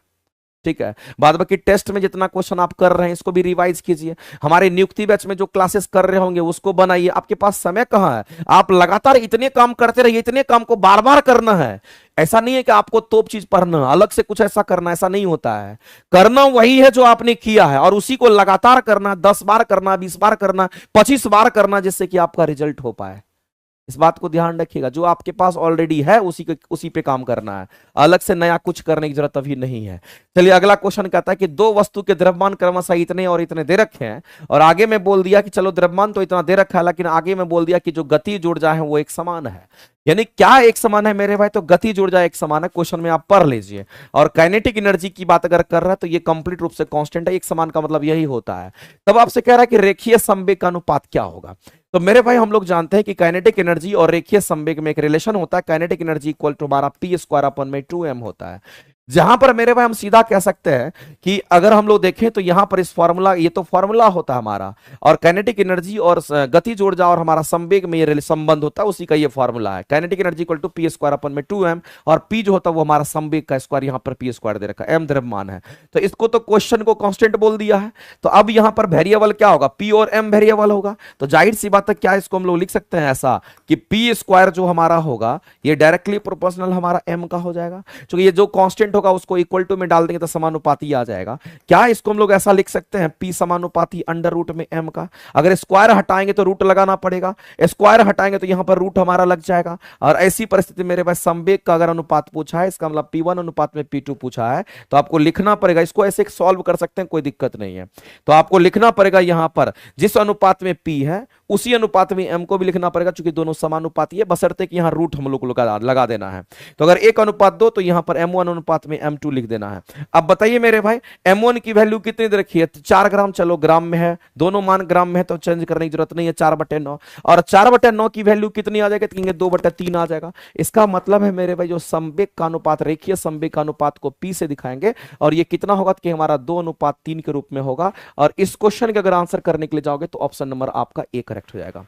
ठीक है। बाद बाकी टेस्ट में जितना क्वेश्चन आप कर रहे हैं इसको भी रिवाइज कीजिए। हमारे नियुक्ति बैच में जो क्लासेस कर रहे होंगे उसको बनाइए। आपके पास समय कहाँ है, आप लगातार इतने काम करते रहिए, इतने काम को बार बार करना है। ऐसा नहीं है कि आपको तोप चीज पढ़ना अलग से कुछ ऐसा करना, ऐसा नहीं होता है। करना वही है जो आपने किया है और उसी को लगातार करना, 10 बार करना, 20 बार करना, 25 बार करना, जिससे कि आपका रिजल्ट हो पाए। इस बात को ध्यान रखिएगा, जो आपके पास ऑलरेडी है उसी पे काम करना है, अलग से नया कुछ करने की जरूरत अभी नहीं है। चलिए अगला क्वेश्चन कहता है कि दो वस्तु के द्रव्यमान क्रमशः इतने और इतने दे रखे हैं, और आगे में बोल दिया कि चलो द्रव्यमान तो इतना दे रखा है, लेकिन आगे में बोल दिया कि जो गति ऊर्जा है वो एक समान है। यानी क्या एक समान है मेरे भाई, तो गति ऊर्जा एक समान है, क्वेश्चन में आप पढ़ लीजिए। और काइनेटिक एनर्जी की बात अगर कर रहा है तो ये कंप्लीट रूप से कांस्टेंट है, एक समान का मतलब यही होता है। तब आपसे कह रहा है कि रेखीय संवेग का अनुपात क्या होगा। तो मेरे भाई हम लोग जानते हैं कि काइनेटिक एनर्जी और रेखीय संवेग में एक रिलेशन होता है, काइनेटिक एनर्जी इक्वल टू हमारा p² होता है। जहां पर मेरे भाई हम सीधा कह सकते हैं कि अगर हम लोग देखें तो यहां पर इस फॉर्मूला, ये तो फॉर्मूला होता है हमारा, और काइनेटिक एनर्जी और गति ऊर्जा और हमारा संवेग में ये संबंध होता है, उसी का ये फॉर्मूला है। Kinetic energy equal to p²/2m, और p जो होता है वो हमारा संवेग का स्क्वायर, यहां पर p² दे रखा है, m द्रव्यमान है। तो इसको तो क्वेश्चन को कांस्टेंट बोल दिया है, तो अब यहां पर वेरिएबल क्या होगा, p और m वेरिएबल होगा। तो जाहिर सी बात है क्या इसको हम लोग लिख सकते हैं ऐसा कि p² जो हमारा होगा ये डायरेक्टली प्रोपोर्शनल हमारा m का हो जाएगा, क्योंकि ये जो कांस्टेंट होगा उसको इक्वल टू में डाल देंगे तो समानुपाती आ जाएगा। क्या इसको हम लोग ऐसा लिख सकते हैं, p समानुपाती अंडर रूट में m का। अगर स्क्वायर हटाएंगे तो रूट लगाना पड़ेगा, स्क्वायर हटाएंगे तो यहां पर रूट हमारा लग जाएगा। और ऐसी परिस्थिति मेरे पास संवेग का अगर अनुपात पूछा है, इसका मतलब p1 अनुपात में p2 पूछा है, तो आपको लिखना पड़ेगा, इसको ऐसे सॉल्व कर सकते हैं, कोई दिक्कत नहीं है। तो आपको लिखना पड़ेगा यहां पर जिस अनुपात में p है उसी अनुपात में m को भी लिखना पड़ेगा, क्योंकि दोनों समानुपाती है, बशर्ते कि यहां रूट हम लोग लगा देना है। तो अगर 1:2 तो यहां पर m1 अनुपात में m2 लिख देना है। अब बताइए मेरे भाई m1 की वैल्यू कितनी दे रखी है, 4 ग्राम, चलो ग्राम में है, दोनों मान ग्राम में है तो चेंज करने की जरूरत नहीं है, 4/9। और 4/9 की वैल्यू कितनी आ जाएगी, तो 2/3 आ जाएगा। इसका मतलब है मेरे भाई जो संवेग का अनुपात, रेखीय संवेग का अनुपात को p से दिखाएंगे, और ये कितना होगा कि हमारा 2:3 के रूप में होगा। और इस क्वेश्चन के अगर आंसर करने के लिए जाओगे तो ऑप्शन नंबर आपका ए करेक्ट हो जाएगा।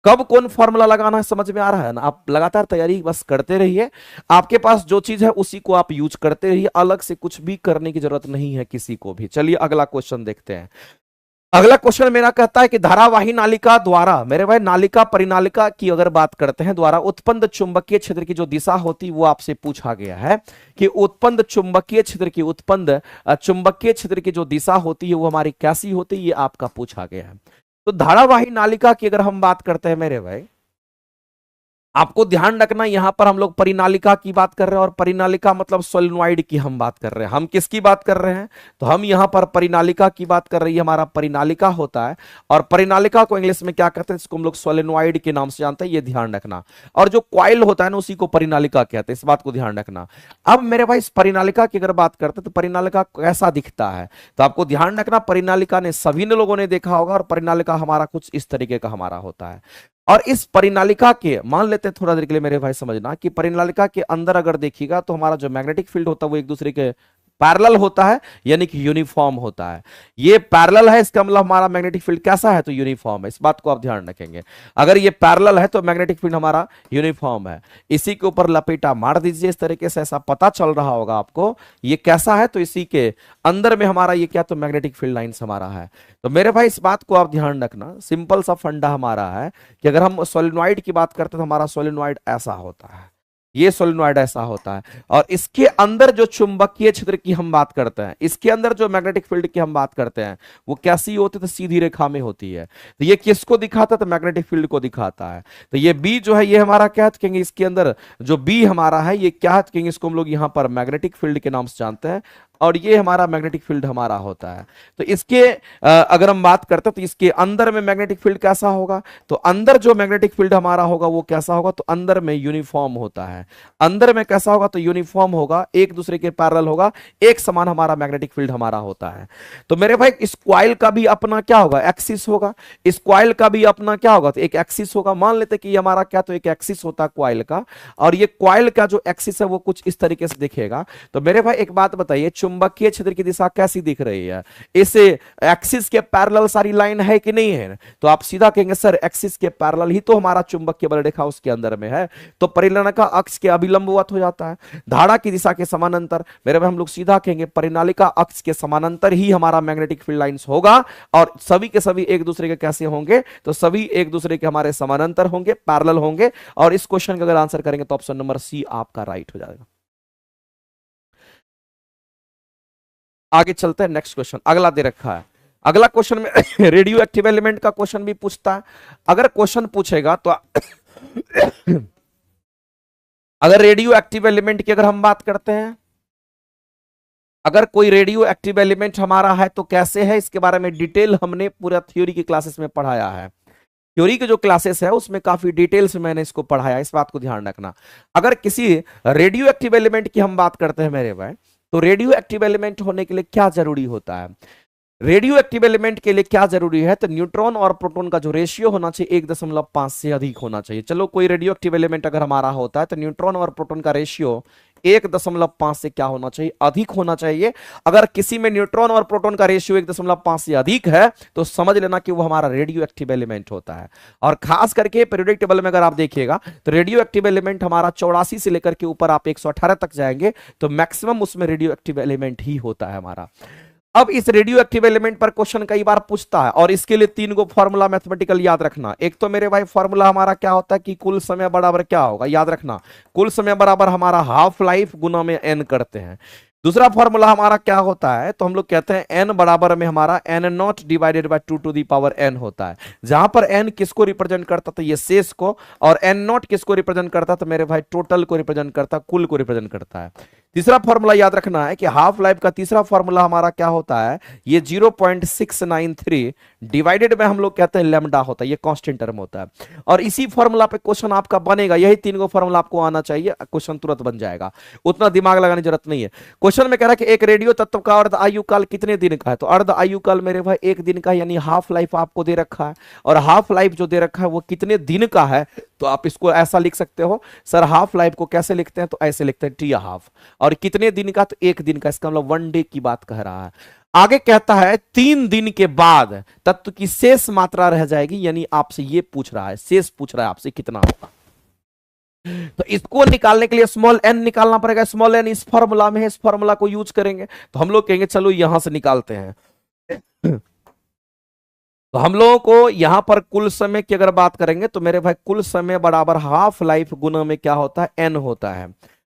कब कौन फॉर्मूला लगाना है समझ में आ रहा है ना, आप लगातार तैयारी बस करते रहिए, आपके पास जो चीज है उसी को आप यूज करते रहिए, अलग से कुछ भी करने की जरूरत नहीं है किसी को भी। चलिए अगला क्वेश्चन देखते हैं। अगला क्वेश्चन मेरा कहता है कि धारावाही नालिका द्वारा, मेरे भाई नालिका परिनालिका की अगर बात करते हैं, द्वारा उत्पन्न चुंबकीय क्षेत्र की जो दिशा होती वो आपसे पूछा गया है कि उत्पन्न चुंबकीय क्षेत्र की जो दिशा होती है वो हमारी कैसी होती है, ये आपका पूछा गया है। तो धारावाही नालिका की अगर हम बात करते हैं मेरे भाई, आपको ध्यान रखना यहां पर हम लोग परिनालिका की बात कर रहे हैं, और परिनालिका मतलब सोलेनॉइड की हम बात कर रहे हैं। हम किसकी बात कर रहे हैं, तो हम यहां पर परिनालिका की बात कर रहे हैं, हमारा परिनालिका होता है। और परिनालिका को इंग्लिश में क्या कहते हैं, इसको हम लोग सोलेनॉइड के नाम से जानते हैं, ये ध्यान रखना। और जो कॉइल होता है ना उसी को परिनालिका कहते हैं, इस बात को ध्यान रखना। अब मेरे भाई इस परिनालिका की अगर बात करते हैं तो परिनालिका कैसा दिखता है, तो आपको ध्यान रखना, परिनालिका ने सभी ने लोगों ने देखा होगा, और परिनालिका हमारा कुछ इस तरीके का हमारा होता है। और इस परिनालिका के, मान लेते हैं थोड़ा देर के लिए मेरे भाई समझना, कि परिनालिका के अंदर अगर देखिएगा तो हमारा जो मैग्नेटिक फील्ड होता है वो एक दूसरे के पैरेलल होता है, यानी कि यूनिफॉर्म होता है। ये पैरेलल है, इसका मतलब हमारा मैग्नेटिक फील्ड कैसा है, तो यूनिफॉर्म है। इस बात को आप ध्यान रखेंगे, अगर ये पैरेलल है तो मैग्नेटिक फील्ड हमारा यूनिफॉर्म है। इसी के ऊपर लपेटा मार दीजिए इस तरीके से, ऐसा पता चल रहा होगा आपको ये कैसा है, तो इसी के अंदर में हमारा ये क्या, तो मैग्नेटिक फील्ड लाइंस हमारा है। तो मेरे भाई इस बात को आप ध्यान रखना, सिंपल सा फंडा हमारा है कि अगर हम सोलेनॉइड की बात करते हैं तो हमारा सोलेनॉइड ऐसा होता है, ये सोलेनॉइड ऐसा होता है। और इसके अंदर जो चुंबकीय क्षेत्र की हम बात करते हैं, इसके अंदर जो मैग्नेटिक फील्ड की हम बात करते हैं, वो कैसी होती है, तो सीधी रेखा में होती है। तो ये किसको दिखाता है, तो मैग्नेटिक फील्ड को दिखाता है। तो ये बी जो है ये हमारा क्या है, कहेंगे इसके अंदर जो बी हमारा है ये क्या है, कहेंगे इसको हम लोग यहां पर मैग्नेटिक फील्ड के नाम से जानते हैं, और ये हमारा मैग्नेटिक फील्ड हमारा होता है। तो इसके अगर हम बात करते हैं तो इसके अंदर में मैग्नेटिक फील्ड कैसा होगा, तो अंदर जो मैग्नेटिक फील्ड हमारा होगा वो कैसा होगा, तो अंदर में यूनिफॉर्म होता है। अंदर में कैसा होगा, तो यूनिफॉर्म होगा, एक दूसरे के पैरेलल होगा, एक समान हमारा मैग्नेटिक फील्ड हमारा होता है। तो मेरे भाई इस कॉइल का भी अपना क्या होगा, एक्सिस होगा। इस कॉइल का भी अपना क्या होगा, तो एक एक्सिस होगा। मान लेते कि हमारा क्या, तो एक एक्सिस होता है कॉइल का, और ये कॉइल का जो एक्सिस है वो कुछ इस तरीके से दिखेगा। तो मेरे भाई एक बात बताइए, चुंबकीय क्षेत्र की दिशा कैसी दिख रही है, इसे एक्सिस के पैरेलल सारी लाइन है कि नहीं है, तो आप सीधा कहेंगे सर एक्सिस के पैरेलल ही तो हमारा चुंबकीय बल रेखा उसके अंदर में है, तो परिनालिका अक्ष के अभिलंबवत हो जाता है। धारा की दिशा के समानांतर मेरे भाई हम लोग सीधा कहेंगे परिनालिका अक्ष के समानांतर ही हमारा मैग्नेटिक फील्ड लाइंस होगा, और सभी के सभी एक दूसरे के कैसे होंगे, तो सभी एक दूसरे के हमारे समानांतर होंगे, पैरेलल होंगे, और इस क्वेश्चन का अगर आंसर करेंगे तो ऑप्शन नंबर सी आपका राइट हो जाएगा। आगे चलते हैं, नेक्स्ट क्वेश्चन अगला दे रखा है। अगला क्वेश्चन में रेडियो एक्टिव एलिमेंट का क्वेश्चन भी पूछता है। अगर क्वेश्चन पूछेगा तो अगर रेडियो एक्टिव एलिमेंट की अगर हम बात करते हैं, अगर कोई रेडियो एक्टिव एलिमेंट हमारा है तो कैसे है, इसके बारे में डिटेल हमने पूरा थ्योरी की क्लासेस में पढ़ाया है। थ्योरी के जो क्लासेस है उसमें काफी डिटेल्स में मैंने इसको पढ़ाया, इस बात को ध्यान रखना। अगर किसी रेडियो एक्टिव एलिमेंट की हम बात करते हैं मेरे भाई, तो रेडियो एक्टिव एलिमेंट होने के लिए क्या जरूरी होता है, रेडियो एक्टिव एलिमेंट के लिए क्या जरूरी है, तो न्यूट्रॉन और प्रोटॉन का जो रेशियो होना चाहिए 1.5 से अधिक होना चाहिए। चलो कोई रेडियो एक्टिव एलिमेंट अगर हमारा होता है तो न्यूट्रॉन और प्रोटॉन का रेशियो 1.5 से क्या होना चाहिए, अधिक होना चाहिए। अगर किसी में न्यूट्रॉन और प्रोटॉन का रेशियो 1.5 से अधिक है तो समझ लेना कि वो हमारा रेडियो एक्टिव एलिमेंट होता है। और खास करके पीरियोडिक टेबल में अगर आप देखिएगा तो रेडियो एक्टिव एलिमेंट हमारा 84 से लेकर के ऊपर आप 118 तक जाएंगे तो मैक्सिमम उसमें रेडियो एक्टिव एलिमेंट ही होता है हमारा। अब इस रेडियो एक्टिव एलिमेंट पर क्वेश्चन कई बार पूछता है, और इसके लिए 3 गो फॉर्मूला मैथमेटिकल याद रखना। एक तो मेरे भाई फॉर्मूला हमारा क्या होता है कि कुल समय बराबर क्या होगा, याद रखना, कुल समय बराबर हमारा हाफ लाइफ गुना में एन करते हैं। दूसरा फॉर्मूला हमारा क्या होता है, तो हम लोग कहते हैं एन बराबर में हमारा n naught divided by 2 to the power n होता है, जहां पर एन किसको रिप्रेजेंट करता तो ये शेष को, और एन नॉट किसको रिप्रेजेंट करता तो मेरे भाई टोटल को रिप्रेजेंट करता, कुल को रिप्रेजेंट करता है। तीसरा फॉर्मूला याद रखना है कि हाफ लाइफ का तीसरा फॉर्मूला हमारा क्या होता है, ये 0.693 डिवाइडेड में हम लोग कहते हैं लैम्डा होता है, ये कांस्टेंट टर्म होता है। और इसी फॉर्मूला पे क्वेश्चन आपका बनेगा, यही 3 गो फॉर्मूला आपको आना चाहिए, क्वेश्चन तुरंत बन जाएगा, उतना दिमाग लगाने की जरूरत नहीं है। क्वेश्चन में कह रहा है कि एक रेडियो तत्व का अर्ध आयु काल कितने दिन का है, तो अर्ध आयु काल मेरे भाई 1 दिन का, यानी हाफ लाइफ आपको दे रखा है, और हाफ लाइफ जो दे रखा है वो कितने दिन का है, तो आप इसको ऐसा लिख सकते हो, सर हाफ लाइफ को कैसे लिखते हैं, तो ऐसे लिखते हैं टी हाफ, और कितने दिन का, तो 1 दिन का, इसका मतलब 1 डे की बात कह रहा है। आगे कहता है 3 दिन के बाद तत्व की शेष मात्रा रह जाएगी, यानी आपसे ये पूछ रहा है, शेष पूछ रहा है आपसे कितना होगा, तो इसको निकालने के लिए स्मॉल एन निकालना पड़ेगा। स्मॉल एन इस फॉर्मूला में है, इस फॉर्मूला को यूज करेंगे, तो हम लोग कहेंगे चलो यहां से निकालते हैं। तो हम लोगों को यहां पर कुल समय की अगर बात करेंगे तो मेरे भाई कुल समय बराबर हाफ लाइफ गुना में क्या होता है, एन होता है,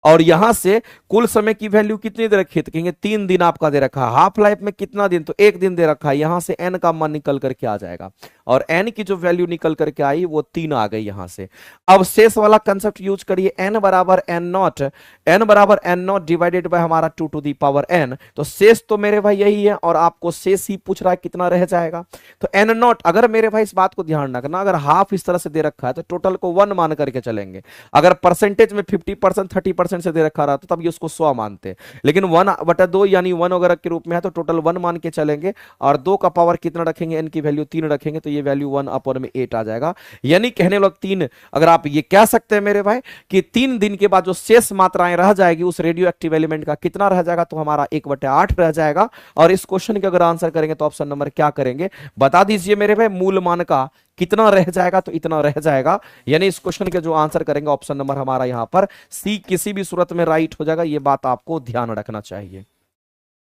और यहां से कुल समय की वैल्यू कितनी दे रखी है, तो कहेंगे 3 दिन आपका दे रखा है, हाफ लाइफ में कितना दिन, तो 1 दिन दे रखा है, यहां से एन का मान निकल करके आ जाएगा, और एन की जो वैल्यू निकल करके आई वो 3 आ गई यहां से। अब शेष वाला कंसेप्ट यूज करिए, एन बराबर एन नॉट, एन बराबर एन नॉट डिवाइडेड बाय हमारा 2 टू दी पावर एन, तो शेष तो मेरे भाई यही है, और आपको शेष ही पूछ रहा है कितना रह जाएगा, तो एन नॉट, अगर मेरे भाई इस बात को ध्यान रखना, अगर हाफ इस तरह से दे रखा है तो टोटल को 1 मान करके चलेंगे, अगर परसेंटेज में 50% 30% से दे रखा रहा तब ये उसको 100 मानते हैं, लेकिन 1/2 यानी 1 वगैरह के रूप में है तो टोटल 1 मान के चलेंगे, और 2 का पावर कितना रखेंगे, n की वैल्यू 3 रखेंगे, तो ये वैल्यू 1/8 आ जाएगा। यानी कहने लोग 3, अगर आप ये कह सकते हैं मेरे भाई कि 3 दिन के बाद जो शेष मात्राएं रह जाएगी उस रेडियो एक्टिव एलिमेंट का कितना रह जाएगा, तो हमारा 1/8 रह जाएगा। और इस क्वेश्चन के अगर आंसर करेंगे तो ऑप्शन नंबर क्या करेंगे, बता दीजिए मेरे भाई, मूल मान का कितना रह जाएगा, तो इतना रह जाएगा। यानी इस क्वेश्चन के जो आंसर करेंगे ऑप्शन नंबर हमारा यहां पर सी किसी भी सूरत में राइट हो जाएगा, ये बात आपको ध्यान रखना चाहिए।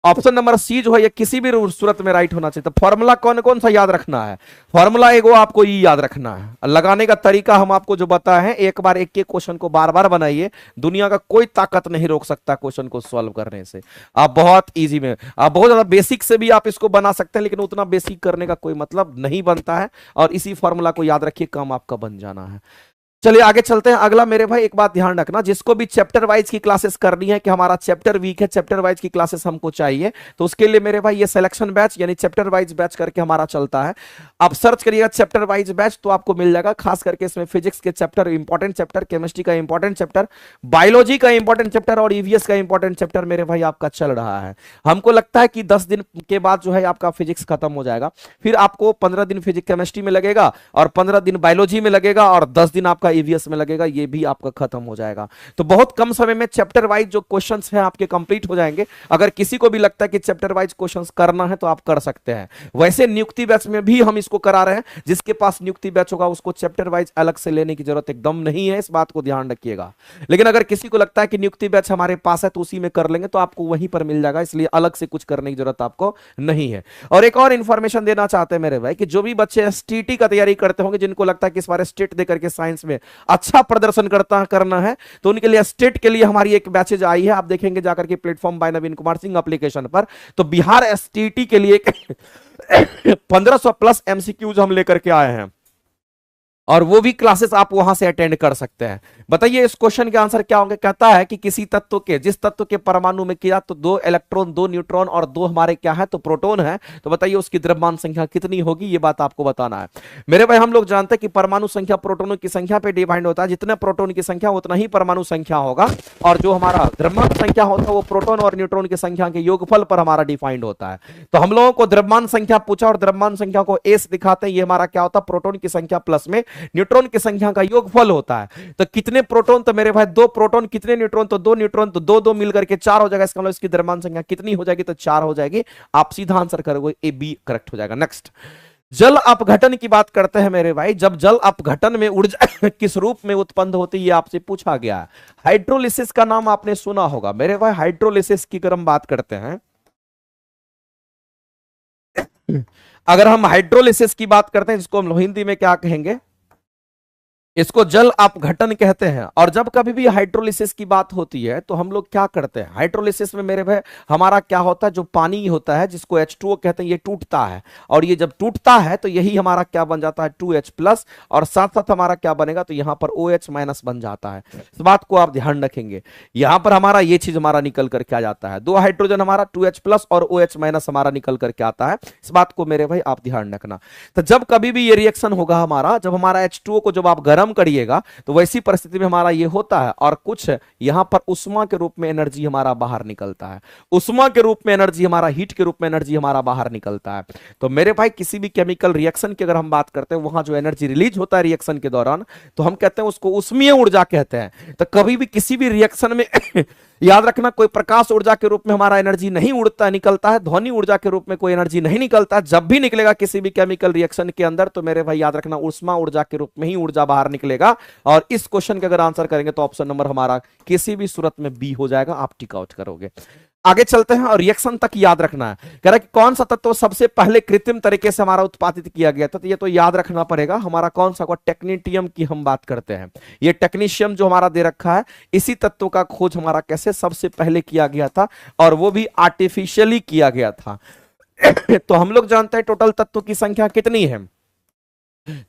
ऑप्शन नंबर सी जो है ये किसी भी सूरत में राइट होना चाहिए। तो फॉर्मूला कौन कौन सा याद रखना है, फॉर्मूला एगो आपको ये याद रखना है, लगाने का तरीका हम आपको जो बताए हैं, एक बार एक एक क्वेश्चन को बार बार बनाइए, दुनिया का कोई ताकत नहीं रोक सकता क्वेश्चन को सॉल्व करने से। आप बहुत इजी में, आप बहुत ज्यादा बेसिक से भी आप इसको बना सकते हैं, लेकिन उतना बेसिक करने का कोई मतलब नहीं बनता है, और इसी फॉर्मूला को याद रखिए, काम आपका बन जाना है। चलिए आगे चलते हैं। अगला मेरे भाई एक बात ध्यान रखना, जिसको भी चैप्टर वाइज की क्लासेस करनी है, कि हमारा चैप्टर वीक है, चैप्टर वाइज की क्लासेस हमको चाहिए, तो उसके लिए मेरे भाई ये सिलेक्शन बैच यानी चैप्टर वाइज बैच करके हमारा चलता है। आप सर्च करिएगा चैप्टर वाइज बैच तो आपको मिल जाएगा। खास करके इसमें फिजिक्स के चैप्टर इंपॉर्टेंट चैप्टर, केमिस्ट्री का इंपॉर्टेंट चैप्टर, बायोलॉजी का इंपॉर्टेंट चैप्टर और ईवीएस का इंपॉर्टेंट चैप्टर मेरे भाई आपका चल रहा है। हमको लगता है कि 10 दिन के बाद जो है आपका फिजिक्स खत्म हो जाएगा, फिर आपको 15 दिन फिजिक्स केमिस्ट्री में लगेगा, और 15 दिन बायोलॉजी में लगेगा, और 10 दिन आपका आपका ईवीएस में लगेगा, ये भी आपका खत्म हो जाएगा। तो बहुत कम समय में चैप्टर वाइज जो क्वेश्चंस हैं आपके कंप्लीट हो जाएंगे। अगर किसी को भी लगता है कि चैप्टर वाइज क्वेश्चंस करना है तो आप कर सकते हैं। वैसे नियुक्ति बैच में भी हम इसको करा रहे हैं, जिसके पास नियुक्ति बैच होगा उसको चैप्टर वाइज अलग से लेने की जरूरत एकदम नहीं है, इस बात को ध्यान रखिएगा। लेकिन अगर किसी को लगता है कि नियुक्ति बैच हमारे पास है तो उसी में कर लेंगे, तो आपको वहीं पर मिल जाएगा, इसलिए अलग से कुछ करने की जरूरत आपको नहीं है। और एक और इंफॉर्मेशन देना चाहते हैं मेरे भाई कि जो भी बच्चे एसटीटी का तैयारी करते होंगे, जिनको लगता है कि इस बार स्टेट देकर के साइंस में अच्छा प्रदर्शन करना है, तो उनके लिए स्टेट के लिए हमारी एक बैचेज आई है। आप देखेंगे जाकर के प्लेटफॉर्म बाय नवीन कुमार सिंह एप्लीकेशन पर, तो बिहार एसटीटी के लिए 1500 प्लस एमसीक्यूज हम लेकर के आए हैं, और वो भी क्लासेस आप वहां से अटेंड कर सकते हैं। बताइए इस क्वेश्चन के आंसर क्या होंगे। कहता है कि किसी तत्व के, जिस तत्व के परमाणु में किया तो 2 इलेक्ट्रॉन 2 न्यूट्रॉन और 2 हमारे क्या है तो प्रोटॉन है, तो बताइए उसकी द्रव्यमान संख्या कितनी होगी, ये बात आपको बताना है मेरे भाई। हम लोग जानते हैं कि परमाणु संख्या प्रोटोनों की संख्या पे डिवाइड होता है, जितने प्रोटॉन की संख्या उतना ही परमाणु संख्या होगा, और जो हमारा द्रव्यमान संख्या होता है वो प्रोटॉन और न्यूट्रॉन की संख्या के योगफल पर हमारा डिफाइंड होता है। तो हम लोगों को द्रव्यमान संख्या पूछा और द्रव्यमान संख्या को एस दिखाते हैं, ये हमारा क्या होता है प्रोटॉन की संख्या प्लस में न्यूट्रॉन की संख्या का योगफल होता है। तो कितने प्रोटॉन, तो मेरे भाई 2 प्रोटॉन, कितने न्यूट्रॉन, तो 2 न्यूट्रॉन, तो 2 2 मिलकर के 4 हो जाएगा। इसका मतलब इसकी द्रव्यमान संख्या कितनी हो जाएगी, तो 4 हो जाएगी। आप सीधा आंसर करोगे ए बी करेक्ट हो जाएगा। नेक्स्ट, जल अपघटन की बात करते हैं मेरे भाई। जब जल अपघटन में ऊर्जा किस रूप में उत्पन्न होती है, ये आपसे पूछा गया है। हाइड्रोलिसिस का नाम आपने सुना होगा मेरे भाई। हाइड्रोलिसिस की अगर हम बात करते हैं, अगर हम हाइड्रोलिसिस की बात करते हैं, जिसको हम हिंदी में क्या कहेंगे, इसको जल अपघटन कहते हैं। और जब कभी भी हाइड्रोलिसिस की बात होती है तो हम लोग क्या करते हैं, हाइड्रोलिसिस में मेरे भाई हमारा क्या होता है, जो पानी होता है जिसको H2O कहते हैं, ये टूटता है, और ये जब टूटता है तो यही हमारा क्या बन जाता है 2H प्लस, और साथ साथ हमारा क्या बनेगा, तो यहां पर OH माइनस बन जाता है। इस बात को आप ध्यान रखेंगे। यहां पर हमारा ये चीज हमारा निकल करके आ जाता है, 2 हाइड्रोजन हमारा 2H प्लस और OH माइनस हमारा निकल करके आता है। इस बात को मेरे भाई आप ध्यान रखना। तो जब कभी भी ये रिएक्शन होगा हमारा, जब हमारा H2O को जब आप गर्म करिएगा तो वैसी परिस्थिति में हमारा ये होता है, और कुछ यहां पर उष्मा के रूप में एनर्जी हमारा बाहर निकलता है। उष्मा के रूप में एनर्जी हमारा, हीट के रूप में एनर्जी हमारा बाहर निकलता है। तो मेरे भाई किसी भी केमिकल रिएक्शन की अगर हम बात करते हैं, वहां जो एनर्जी रिलीज होता है रिएक्शन के दौरान, तो हम कहते हैं उसको उष्मीय ऊर्जा कहते हैं। तो कभी भी किसी भी रिएक्शन में याद रखना, कोई प्रकाश ऊर्जा के रूप में हमारा एनर्जी नहीं उड़ता निकलता है, ध्वनि ऊर्जा के रूप में कोई एनर्जी नहीं निकलता। जब भी निकलेगा किसी भी केमिकल रिएक्शन के अंदर, तो मेरे भाई याद रखना उष्मा ऊर्जा के रूप में ही ऊर्जा बाहर निकलेगा। और इस क्वेश्चन के अगर आंसर करेंगे तो ऑप्शन नंबर हमारा किसी भी सूरत में बी हो जाएगा, आप टिक आउट करोगे। आगे चलते हैं, और रिएक्शन तक याद रखना है। कह रहा है कि कौन सा तत्व सबसे पहले कृत्रिम तरीके से हमारा उत्पादित किया गया था, तो ये तो याद रखना पड़ेगा। हमारा कौन सा होगा, टेक्नीटियम की हम बात करते हैं। ये टेक्नीशियम जो हमारा दे रखा है, इसी तत्व का खोज हमारा कैसे सबसे पहले किया गया था, और वो भी आर्टिफिशियली किया गया था। तो हम लोग जानते हैं टोटल तत्व की संख्या कितनी है,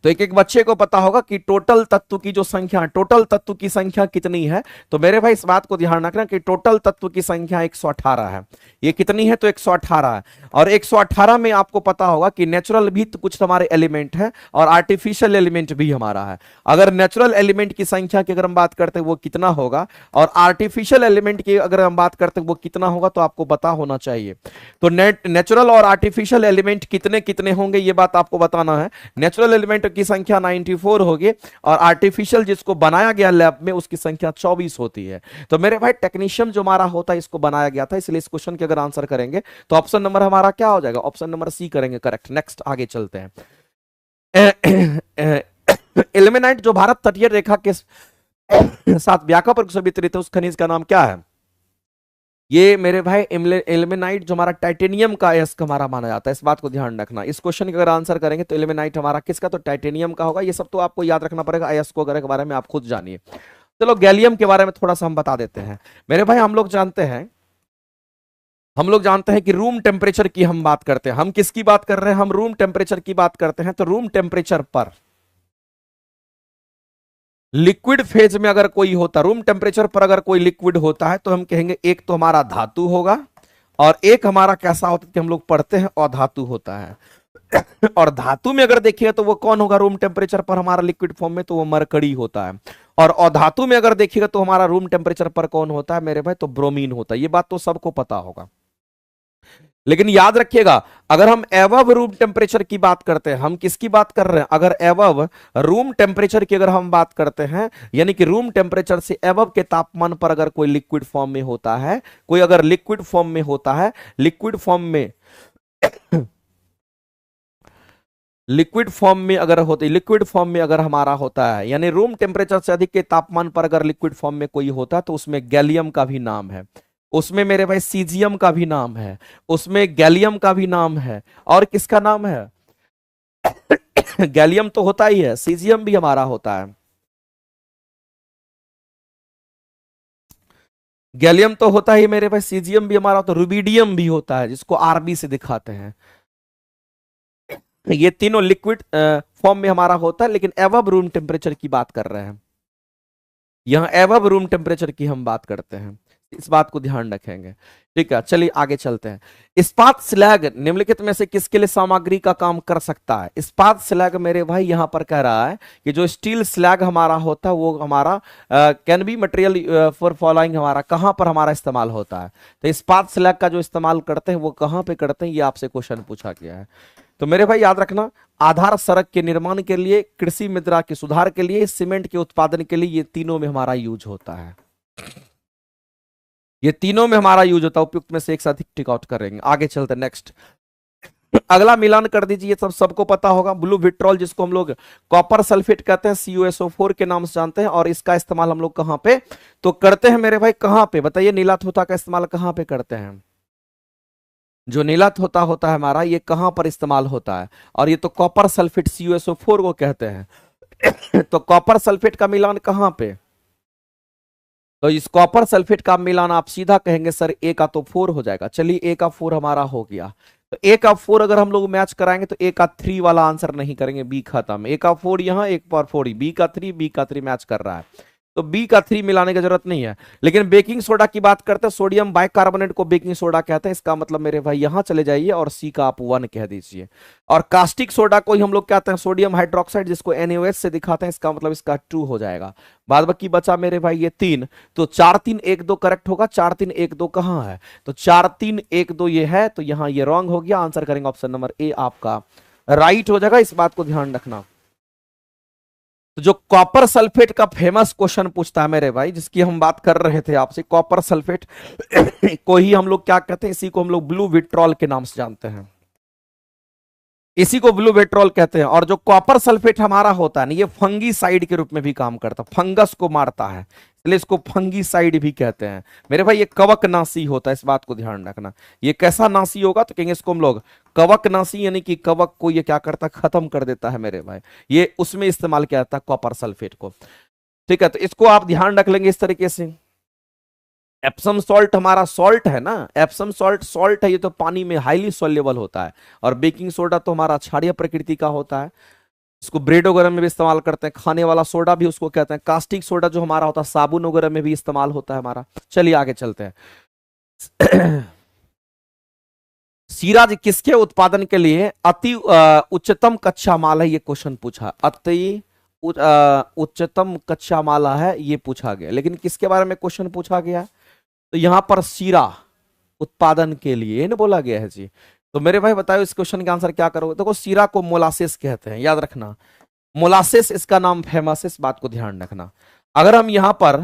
तो एक एक बच्चे को पता होगा कि टोटल तत्व की जो संख्या, टोटल तत्व की संख्या कितनी है। तो मेरे भाई इस बात को ध्यान रखना कि टोटल तत्व की संख्या 118 है। ये कितनी है, तो 118 है। और 118 में आपको पता होगा कि नेचुरल भी तो कुछ हमारे एलिमेंट है, और आर्टिफिशियल एलिमेंट भी हमारा है। अगर नेचुरल एलिमेंट की संख्या की अगर हम बात करते हैं वो कितना होगा, और आर्टिफिशियल एलिमेंट की अगर हम बात करते हैं वो कितना होगा, तो आपको पता होना चाहिए। तो नेचुरल और आर्टिफिशियल एलिमेंट कितने कितने होंगे, ये बात आपको बताना है। नेचुरल एलिमेंट की संख्या 94 होगी, और आर्टिफिशियल जिसको बनाया गया लैब में उसकी संख्या 24 होती है। तो मेरे भाई टेक्नीशियम जो हमारा होता है इसको बनाया गया था, इसलिए इस क्वेश्चन के अगर आंसर करेंगे तो ऑप्शन नंबर हमारा क्या हो जाएगा, ऑप्शन नंबर सी करेंगे करेक्ट। नेक्स्ट आगे चलते हैं। इल्मेनाइट जो भारत तटीय रेखा के साथ व्यापक रूप से वितरित है, उस खनिज का नाम क्या है। ये मेरे भाई इल्मेनाइट जो हमारा टाइटेनियम का अयस्क हमारा माना जाता है, इस बात को ध्यान रखना। इस क्वेश्चन का अगर आंसर करेंगे तो इल्मेनाइट हमारा किसका, तो टाइटेनियम का होगा। ये सब तो आपको याद रखना पड़ेगा, अयस्क वगैरह के बारे में आप खुद जानिए। चलो गैलियम के बारे में थोड़ा सा हम बता देते हैं मेरे भाई। हम लोग जानते हैं कि रूम टेम्परेचर की हम बात करते हैं। हम किसकी बात कर रहे हैं, हम रूम टेम्परेचर की बात करते हैं। तो रूम टेम्परेचर पर लिक्विड फेज में अगर कोई होता, रूम टेम्परेचर पर अगर कोई लिक्विड होता है, तो हम कहेंगे एक तो हमारा धातु होगा, और एक हमारा कैसा होता है कि हम लोग पढ़ते हैं अधातु होता है। और धातु में अगर देखिए तो वो कौन होगा रूम टेम्परेचर पर हमारा लिक्विड फॉर्म में, तो वो मरकरी होता है। और अधातु में अगर देखिएगा तो हमारा रूम टेम्परेचर पर कौन होता है मेरे भाई, तो ब्रोमीन होता है। ये बात तो सबको पता होगा। लेकिन याद रखिएगा, अगर हम एवब रूम टेम्परेचर की बात करते हैं, हम किसकी बात कर रहे हैं, अगर एवब रूम टेम्परेचर की अगर हम बात करते हैं, यानी कि रूम टेम्परेचर से एवब के तापमान पर अगर कोई लिक्विड फॉर्म में होता है, कोई अगर लिक्विड फॉर्म में होता है, लिक्विड फॉर्म में लिक्विड फॉर्म में अगर होती, लिक्विड फॉर्म में अगर हमारा होता है, यानी रूम टेम्परेचर से अधिक के तापमान पर अगर लिक्विड फॉर्म में कोई होता है, तो उसमें गैलियम का भी नाम है, उसमें मेरे भाई सीजियम का भी नाम है, उसमें गैलियम का भी नाम है, और किसका नाम है गैलियम तो होता ही है, सीजियम भी हमारा होता है, गैलियम तो होता ही मेरे भाई, सीजियम भी हमारा, तो रुबिडियम भी होता है, जिसको आरबी से दिखाते हैं। ये तीनों लिक्विड फॉर्म में हमारा होता है, लेकिन एवब रूम टेम्परेचर की बात कर रहे हैं, यहां एवब रूम टेम्परेचर की हम बात करते हैं, इस बात को ध्यान रखेंगे। ठीक है, चलिए आगे चलते हैं। इस्पात स्लैग निम्नलिखित में से किसके लिए सामग्री का काम कर सकता है? इस्पात स्लैग मेरे भाई यहां पर कह रहा है कि जो स्टील स्लैग हमारा होता है वो हमारा can be material for following, हमारा कहां पर हमारा इस्तेमाल होता है? तो इस्पात स्लैग का जो इस्तेमाल करते हैं वो कहां पे करते हैं, ये आपसे क्वेश्चन पूछा गया है। तो मेरे भाई याद रखना, आधार सड़क के निर्माण के लिए, कृषि मृदा के सुधार के लिए, सीमेंट के उत्पादन के लिए, ये तीनों में हमारा यूज होता है, ये तीनों में हमारा यूज होता है। उपयुक्त में से एक साथ टिक आउट करेंगे। आगे चलते नेक्स्ट, अगला मिलान कर दीजिए, सब सबको पता होगा, ब्लू विट्रॉल, जिसको हम लोग कॉपर सल्फेट कहते हैं, CuSO4 के नाम से जानते हैं, और इसका इस्तेमाल हम लोग कहां पे तो करते हैं मेरे भाई, कहां पे बताइए? नीला थोथा का इस्तेमाल कहां पे करते हैं? जो नीला थोथा होता है हमारा, ये कहां पर इस्तेमाल होता है? और ये तो कॉपर सल्फेट CuSO4 को कहते हैं तो कॉपर सल्फेट का मिलान कहां पे? तो इस कॉपर सल्फेट का मिलान आप सीधा कहेंगे सर ए का तो 4 हो जाएगा। चलिए ए का 4 हमारा हो गया, तो ए का 4 अगर हम लोग मैच कराएंगे तो ए का 3 वाला आंसर नहीं करेंगे, बी खत्म। ए का 4 यहां, एक पर 4, बी का 3, बी का 3 मैच कर रहा है, तो बी का 3 मिलाने की जरूरत नहीं है। लेकिन बेकिंग सोडा की बात करते हैं, सोडियम बाइकार्बोनेट को बेकिंग सोडा कहते हैं, इसका मतलब मेरे भाई यहां चले जाइए और सी का आप 1 कह दीजिए। और कास्टिक सोडा को ही हम लोग कहते हैं सोडियम हाइड्रोक्साइड, जिसको NaOH से दिखाते हैं, इसका मतलब इसका 2 हो जाएगा। बाद बाकी बचा मेरे भाई ये 3, तो 4 3 1 2 करेक्ट होगा। 4 3 1 2 कहां है? तो 4 3 1 2 ये है, तो यहां ये रॉन्ग हो गया। आंसर करेंगे ऑप्शन नंबर ए आपका राइट हो जाएगा, इस बात को ध्यान रखना। तो जो कॉपर सल्फेट का फेमस क्वेश्चन पूछता है मेरे भाई, जिसकी हम बात कर रहे थे आपसे, कॉपर सल्फेट को ही हम लोग क्या कहते हैं? इसी को हम लोग ब्लू विट्रॉल के नाम से जानते हैं, इसी को ब्लू विट्रॉल कहते हैं। और जो कॉपर सल्फेट हमारा होता है ना, ये फंगीसाइड के रूप में भी काम करता है, फंगस को मारता है, इसलिए इसको फंगीसाइड भी कहते हैं मेरे भाई। ये कवकनाशी होता है, इस बात को ध्यान रखना। ये कैसा नाशी होगा? तो कहेंगे इसको हम लोग कवकनाशी, यानी कि कवक को ये क्या करता है? खत्म कर देता है मेरे भाई। ये उसमें इस्तेमाल किया जाता है कॉपर सल्फेट को। ठीक है, तो इसको आप ध्यान रख लेंगे इस तरीके से। एप्सम सॉल्ट हमारा सॉल्ट है ना, एप्सम सॉल्ट सॉल्ट है, ये तो पानी में हाईली सॉल्युबल होता है। और बेकिंग सोडा तो हमारा क्षारीय प्रकृति का होता है, इसको ब्रेड वगैरह में भी इस्तेमाल करते हैं। खाने वाला सोडा भी उसको कहते हैं। कास्टिक सोडा जो हमारा होता है साबुन वगैरह में भी इस्तेमाल होता है हमारा। चलिए आगे चलते हैं सीराज किसके उत्पादन के लिए अति उच्चतम कच्चा माल है? ये क्वेश्चन पूछा, अति उच्चतम कच्चा माल है ये पूछा गया, लेकिन किसके बारे में क्वेश्चन पूछा गया? तो यहां पर सीरा उत्पादन के लिए ना बोला गया है जी। तो मेरे भाई बताओ इस क्वेश्चन का आंसर क्या करोगे? देखो सीरा को मोलासिस कहते हैं, याद रखना, मोलासिस इसका नाम फेमस है, इस बात को ध्यान रखना। अगर हम यहां पर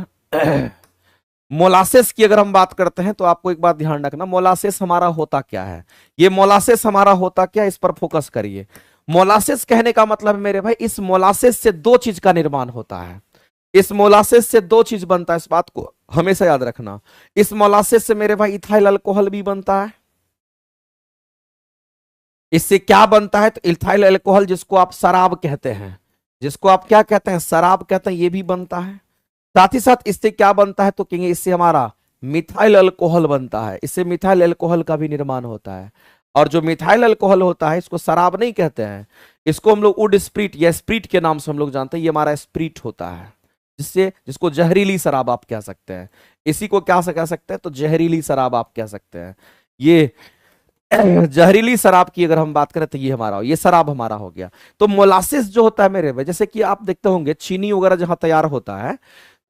मोलासिस की अगर हम बात करते हैं तो आपको एक बात ध्यान रखना, मोलासिस हमारा होता क्या है? ये मोलासिस हमारा होता क्या है, इस पर फोकस करिए। मोलासिस कहने का मतलब है मेरे भाई, इस मोलासिस से दो चीज का निर्माण होता है, इस मोलासिस से दो चीज बनता है, इस बात को हमेशा याद रखना। इस मोलासिस से मेरे भाई इथाइल अल्कोहल भी बनता है। इससे क्या बनता है? तो इथाइल अल्कोहल, जिसको आप शराब कहते हैं, जिसको आप क्या कहते हैं? शराब कहते हैं, ये भी बनता है। साथ ही साथ इससे क्या बनता है? तो कहेंगे इससे हमारा मिथाइल अल्कोहल बनता है, इससे मिथाइल अल्कोहल का भी निर्माण होता है। और जो मिथाइल अल्कोहल होता है इसको शराब नहीं कहते हैं, इसको हम लोग वुड स्प्रिट या स्प्रिट के नाम से हम लोग जानते हैं। ये हमारा स्प्रिट होता है, जिसको जहरीली शराब आप कह सकते हैं। इसी को क्या कह सकते हैं? तो जहरीली शराब आप कह सकते हैं। ये जहरीली शराब की अगर हम बात करें तो ये हमारा, ये शराब हमारा हो गया। तो मोलासिस जो होता है मेरे भाई, जैसे कि आप देखते होंगे चीनी वगैरह जहां तैयार होता है,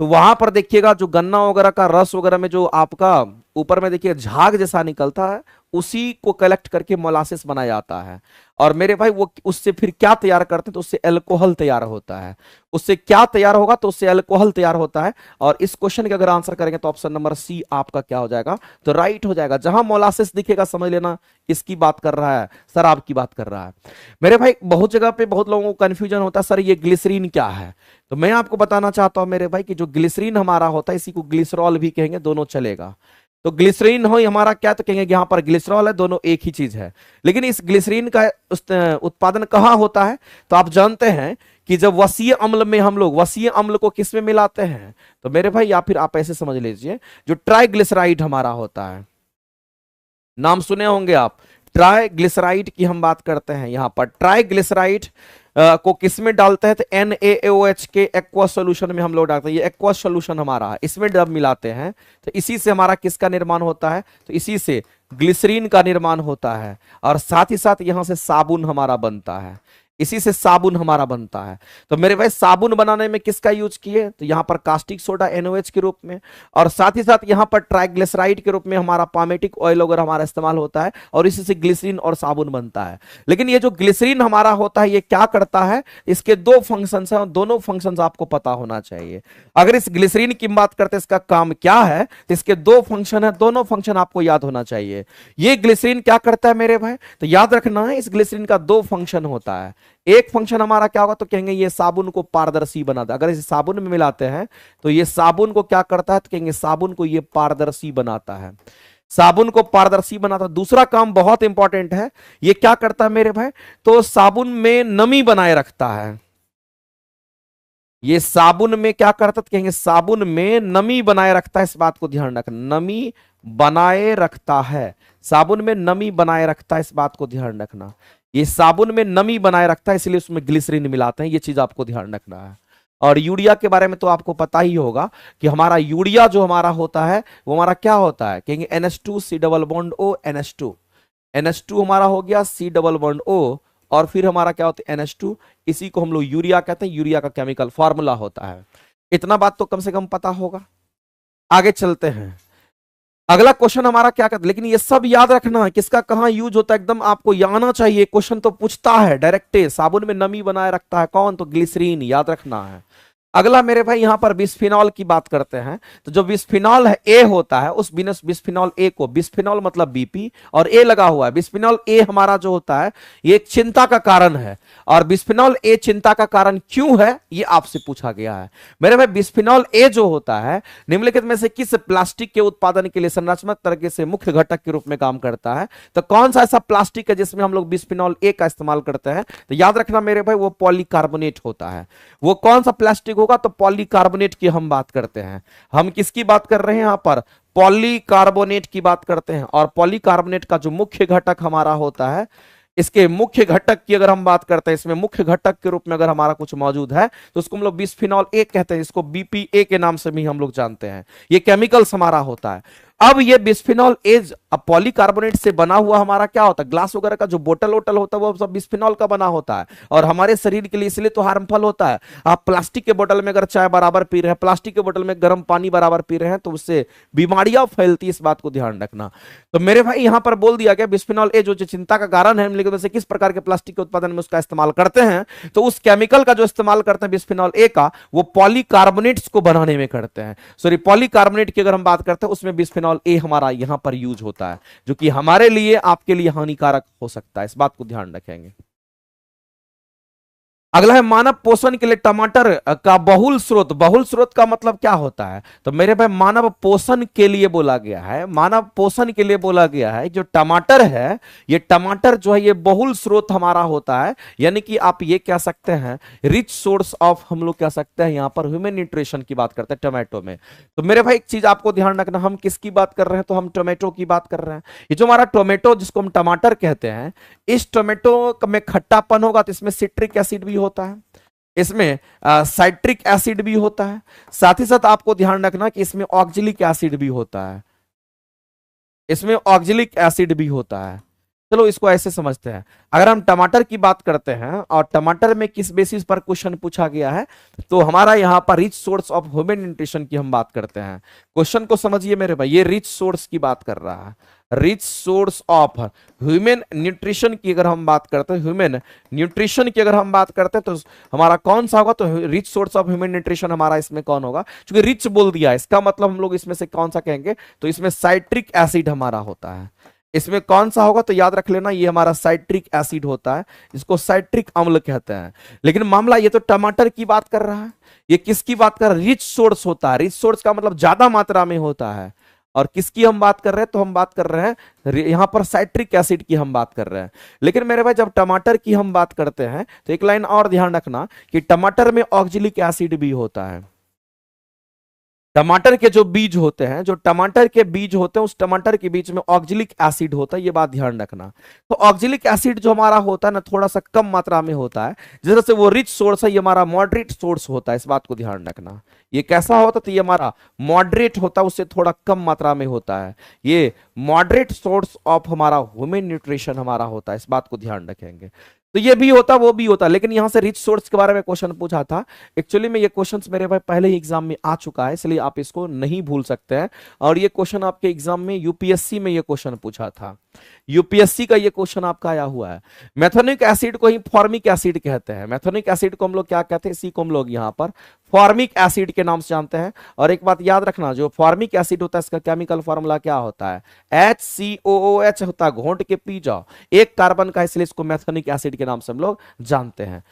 तो वहां पर देखिएगा जो गन्ना वगैरह का रस वगैरह में जो आपका ऊपर में देखिए झाग जैसा निकलता है, उसी को कलेक्ट करके मोलासिस बनाया जाता है। और मेरे भाई वो उससे फिर क्या तैयार करते हैं, तो उससे अल्कोहल तैयार होता है। उससे क्या तैयार होगा, तो उससे अल्कोहल तैयार होता है। और इस क्वेश्चन के अगर आंसर करेंगे तो ऑप्शन नंबर सी आपका क्या हो जाएगा, तो राइट हो जाएगा। जहां मोलासिस दिखेगा समझ लेना इसकी बात कर रहा है, शराब की बात कर रहा है। मेरे भाई बहुत जगह पे बहुत लोगों को कंफ्यूजन होता है, सर ये ग्लिसरीन क्या है। तो मैं आपको बताना चाहता हूं मेरे भाई कि जो ग्लिसरीन हमारा होता है, इसी को ग्लिसरॉल भी कहेंगे, दोनों चलेगा। तो ग्लिसरीन हो हमारा क्या, तो कहेंगे यहाँ पर ग्लिसरॉल है, दोनों एक ही चीज है। लेकिन इस ग्लिसरीन का उत्पादन कहाँ होता है, तो आप जानते हैं कि जब वसीय अम्ल में हम लोग वसीय अम्ल को किस में मिलाते हैं, तो मेरे भाई या फिर आप ऐसे समझ लीजिए, जो ट्राइग्लिसराइड हमारा होता है, नाम सुने होंगे आप, ट्राइग्लिसराइड की हम बात करते हैं। यहां पर ट्राइग्लिसराइड को किसमें डालते हैं, तो NaOH के एक्वा सोल्यूशन में हम लोग डालते हैं। ये एक्वा सोल्यूशन हमारा है, इसमें जब मिलाते हैं तो इसी से हमारा किसका निर्माण होता है, तो इसी से ग्लिसरीन का निर्माण होता है। और साथ ही साथ यहां से साबुन हमारा बनता है, इसी से साबुन हमारा बनता है। तो मेरे भाई साबुन बनाने में किसका यूज किए, तो यहां पर कास्टिक सोडा NaOH के रूप में, और साथ ही साथ यहां पर ट्राइग्लिसराइड के रूप में हमारा पामेटिक ऑयल वगैरह हमारा इस्तेमाल होता है, और इसी से ग्लिसरीन और साबुन बनता है। लेकिन ये जो ग्लिसरीन हमारा होता है, ये क्या करता है, इसके दो फंक्शन है, दोनों फंक्शन आपको पता होना चाहिए। अगर इस ग्लिसरीन की बात करते हैं इसका काम क्या है, तो इसके दो फंक्शन है, दोनों फंक्शन आपको याद होना चाहिए। ये ग्लिसरीन क्या करता है मेरे भाई, तो याद रखना है, इस ग्लिसरीन का दो फंक्शन होता है। एक फंक्शन हमारा क्या होगा, तो कहेंगे ये साबुन को पारदर्शी बनाता है। अगर इसे साबुन में मिलाते हैं तो ये साबुन को क्या करता है, तो कहेंगे साबुन को ये पारदर्शी बनाता है, साबुन को पारदर्शी बनाता है। दूसरा काम बहुत इंपॉर्टेंट है, ये क्या करता है मेरे भाई, तो साबुन में नमी बनाए रखता है। ये साबुन में क्या करता है, तो कहेंगे साबुन में नमी बनाए रखता है। इस बात को ध्यान रखना, नमी बनाए रखता है, साबुन में नमी बनाए रखता है, इस बात को ध्यान रखना। ये साबुन में नमी बनाए रखता है, इसलिए उसमें ग्लिसरीन मिलाते हैं, ये चीज आपको ध्यान रखना है। और यूरिया के बारे में तो आपको पता ही होगा कि हमारा यूरिया जो हमारा होता है वो हमारा क्या होता है, कहेंगे NH2 C double bond O NH2, NH2 हमारा हो गया C डबल बॉन्ड O, और फिर हमारा क्या होता है NH2, इसी को हम लोग यूरिया कहते हैं, यूरिया का केमिकल फॉर्मूला होता है। इतना बात तो कम से कम पता होगा। आगे चलते हैं, अगला क्वेश्चन हमारा क्या कहता है, लेकिन ये सब याद रखना है किसका कहां यूज होता है, एकदम आपको आना चाहिए। क्वेश्चन तो पूछता है डायरेक्ट, साबुन में नमी बनाए रखता है कौन, तो ग्लिसरीन, याद रखना है। अगला मेरे भाई यहां पर बिस्फिनॉल की बात करते हैं। तो जो बिस्फिनॉल है ए होता है, उस बिस्फिनॉल ए को, बिस्फिनॉल मतलब बीपी और ए लगा हुआ है, बिस्फिनॉल ए हमारा जो होता है ये एक चिंता का कारण है। और बिस्फिनॉल ए चिंता का कारण क्यों है, ये आपसे पूछा गया है। मेरे भाई बिस्फिनॉल ए जो होता है निम्नलिखित में से किस प्लास्टिक के उत्पादन के लिए संरचनात्मक तरीके से मुख्य घटक के रूप में काम करता है, तो कौन सा ऐसा प्लास्टिक है जिसमें हम लोग बिस्फिनॉल ए का इस्तेमाल करते हैं, तो याद रखना मेरे भाई वो पॉलीकार्बोनेट होता है। वो कौन सा प्लास्टिक होगा, तो पॉलीकार्बोनेट की हम बात करते हैं। हम किसकी बात कर रहे हैं यहां पर, पॉलीकार्बोनेट की बात करते हैं। और पॉलीकार्बोनेट का जो मुख्य घटक हमारा होता है, इसके मुख्य घटक की अगर हम बात करते हैं, इसमें मुख्य घटक के रूप में अगर हमारा कुछ मौजूद है तो उसको हम लोग बिस्फिनॉल ए कहते हैं, इसको BPA के नाम से भी हम लोग जानते हैं। ये केमिकल्स हमारा होता है। अब ये बिस्फिनॉल ए पॉलीकार्बोनेट से बना हुआ हमारा क्या होता है, ग्लास वगैरह का जो बोतल वोटल होता है वो सब बिस्फिनॉल का बना होता है, और हमारे शरीर के लिए इसलिए तो हार्मफुल होता है। आप प्लास्टिक के बोतल में अगर चाय बराबर पी रहे हैं, प्लास्टिक के बोतल में गर्म पानी बराबर पी रहे हैं, तो उससे बीमारियां फैलती है, इस बात को ध्यान रखना। तो मेरे भाई यहां पर बोल दिया गया बिस्फिनॉल ए जो चिंता का कारण है, लेकिन वैसे किस प्रकार के प्लास्टिक के उत्पादन में उसका इस्तेमाल करते हैं, तो उस केमिकल का जो इस्तेमाल करते हैं बिस्फिनॉल ए का, वो पॉलीकार्बोनेट्स को बनाने में करते हैं। सॉरी, पॉलीकार्बोनेट की अगर हम बात करते हैं उसमें बिस्फिनॉल ए हमारा यहां पर यूज होता है, जो कि हमारे लिए आपके लिए हानिकारक हो सकता है, इस बात को ध्यान रखेंगे। अगला है मानव पोषण के लिए टमाटर का बहुल स्रोत। बहुल स्रोत का मतलब क्या होता है, तो मेरे भाई मानव पोषण के लिए बोला गया है, मानव पोषण के लिए बोला गया है। जो टमाटर है, ये टमाटर जो है ये बहुल स्रोत हमारा होता है, यानी कि आप ये कह सकते हैं रिच सोर्स ऑफ, हम लोग कह सकते हैं यहां पर ह्यूमन न्यूट्रिशन की बात करते हैं टोमेटो में। तो मेरे भाई एक चीज आपको ध्यान रखना, हम किसकी बात कर रहे हैं, तो हम टोमेटो की बात कर रहे हैं। ये जो हमारा टोमेटो जिसको हम टमाटर कहते हैं, इस टोमेटो में खट्टापन होगा तो इसमें सिट्रिक एसिड भी होता है, इसमें साइट्रिक एसिड भी होता है, साथ ही साथ आपको ध्यान रखना कि इसमें ऑक्जेलिक एसिड भी होता है, इसमें ऑक्जेलिक एसिड भी होता है। चलो इसको ऐसे समझते हैं, अगर हम टमाटर की बात करते हैं और टमाटर में किस बेसिस पर क्वेश्चन पूछा गया है, तो हमारा यहाँ पर rich source of human nutrition की हम बात करते हैं। क्वेश्चन को समझिए मेरे भाई, ये रिच सोर्स की बात कर रहा है, rich source of human nutrition की अगर हम बात करते हैं, ह्यूमन न्यूट्रिशन की अगर हम बात करते हैं, तो हमारा कौन सा होगा, तो rich source of human nutrition हमारा इसमें कौन होगा, क्योंकि रिच बोल दिया, इसका मतलब हम लोग इसमें से कौन सा कहेंगे, तो इसमें साइट्रिक एसिड हमारा होता है। इसमें कौन सा होगा, तो याद रख लेना, ये हमारा साइट्रिक एसिड होता है, इसको साइट्रिक अम्ल कहते हैं। लेकिन मामला ये तो टमाटर की बात कर रहा है, ये किसकी बात कर रहा है, रिच सोर्स होता है, रिच सोर्स का मतलब ज्यादा मात्रा में होता है। और किसकी हम बात कर रहे हैं, तो हम बात कर रहे हैं यहां पर साइट्रिक एसिड की हम बात कर रहे हैं। लेकिन मेरे भाई जब टमाटर की हम बात करते हैं, तो एक लाइन और ध्यान रखना कि टमाटर में ऑक्जेलिक एसिड भी होता है। टमाटर के जो बीज होते हैं, जो टमाटर के बीज होते हैं, उस टमाटर के बीच में ऑक्जेलिक एसिड होता है, ये बात ध्यान रखना। तो ऑक्जेलिक एसिड जो हमारा होता है ना, थोड़ा सा कम मात्रा में होता है, जिस तरह से वो रिच सोर्स है, ये हमारा मॉडरेट सोर्स होता है, इस बात को ध्यान रखना। ये कैसा होता है, तो ये हमारा मॉडरेट होता है, उससे थोड़ा कम मात्रा में होता है, ये मॉडरेट सोर्स ऑफ हमारा ह्यूमन न्यूट्रिशन हमारा होता है, इस बात को ध्यान रखेंगे। तो ये भी होता, वो भी होता, लेकिन यहां से रिच सोर्स के बारे में क्वेश्चन पूछा था। एक्चुअली में ये क्वेश्चंस मेरे भाई पहले ही एग्जाम में आ चुका है, इसलिए आप इसको नहीं भूल सकते हैं। और ये क्वेश्चन आपके एग्जाम में यूपीएससी में ये क्वेश्चन पूछा था, यूपीएससी का ये क्वेश्चन आपका आया हुआ है। मेथोनिक एसिड को ही फॉर्मिक एसिड कहते हैं, मेथोनिक एसिड को हम लोग क्या कहते हैं, इसी को हम लोग यहाँ पर फॉर्मिक एसिड के नाम से जानते हैं। और एक बात याद रखना, जो फॉर्मिक एसिड होता है, इसका केमिकल फॉर्मूला क्या होता है, HCOOH होता है, घोंट के पी जाओ, एक कार्बन का, इसलिए इसको मेथोनिक एसिड के नाम से हम लोग जानते हैं।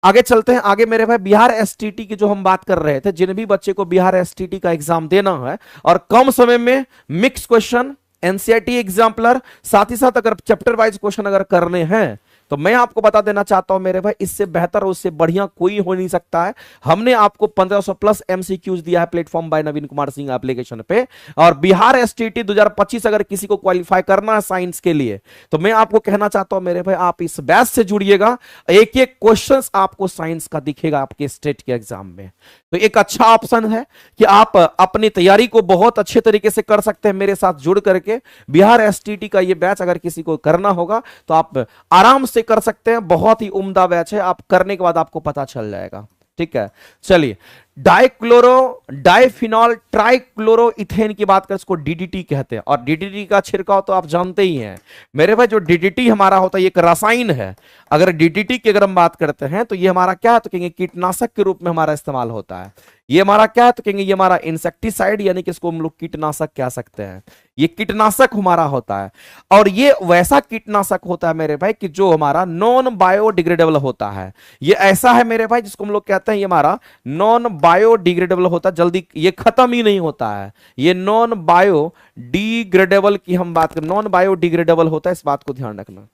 आगे चलते हैं, आगे मेरे भाई बिहार एसटीटी की जो हम बात कर रहे थे, जिन भी बच्चे को बिहार एसटीटी का एग्जाम देना है और कम समय में मिक्स क्वेश्चन, एनसीईआरटी एग्जाम्पलर, साथ ही साथ अगर चैप्टर वाइज क्वेश्चन अगर करने हैं, तो मैं आपको बता देना चाहता हूं मेरे भाई, इससे बेहतर और उससे बढ़िया कोई हो नहीं सकता है। हमने आपको 1500 प्लस एमसीक्यूज दिया है प्लेटफॉर्म बाय नवीन कुमार सिंह एप्लीकेशन पे। और बिहार एसटीटी 2025 अगर किसी को क्वालिफाई करना है साइंस के लिए, तो मैं आपको कहना चाहता हूं मेरे भाई, आप इस बैच से जुड़िएगा, एक एक क्वेश्चन आपको साइंस का दिखेगा आपके स्टेट के एग्जाम में। तो एक अच्छा ऑप्शन है कि आप अपनी तैयारी को बहुत अच्छे तरीके से कर सकते हैं मेरे साथ जुड़ करके। बिहार एसटीटी का ये बैच अगर किसी को करना होगा, तो आप आराम से कर सकते हैं, बहुत ही उम्दा बैच है, आप करने के बाद आपको पता चल जाएगा। ठीक है, चलिए, डाइक्लोरो डाइफिनॉल ट्राइक्लोरो इथेन की बात करें, इसको डीडीटी कहते हैं। और डीडीटी का छिड़काव तो आप जानते ही हैं मेरे भाई, जो डीडीटी हमारा होता है, ये एक रसायन है। अगर डीडीटी की अगर हम बात करते हैं, तो ये हमारा क्या है, तो कहेंगे कीटनाशक के रूप में हमारा इस्तेमाल होता है। ये हमारा क्या है, तो कहेंगे ये हमारा इंसेक्टिसाइड, यानी कि इसको हम लोग कीटनाशक कह सकते हैं, ये कीटनाशक हमारा होता है। और ये वैसा कीटनाशक होता है मेरे भाई कि जो हमारा नॉन बायोडिग्रेडेबल होता है। ये ऐसा है मेरे भाई जिसको हम लोग कहते हैं ये हमारा नॉन बायोडिग्रेडेबल होता है, जल्दी ये खत्म ही नहीं होता है। ये नॉन बायोडिग्रेडेबल की हम बात करें, नॉन बायोडिग्रेडेबल होता है, इस बात को ध्यान रखना।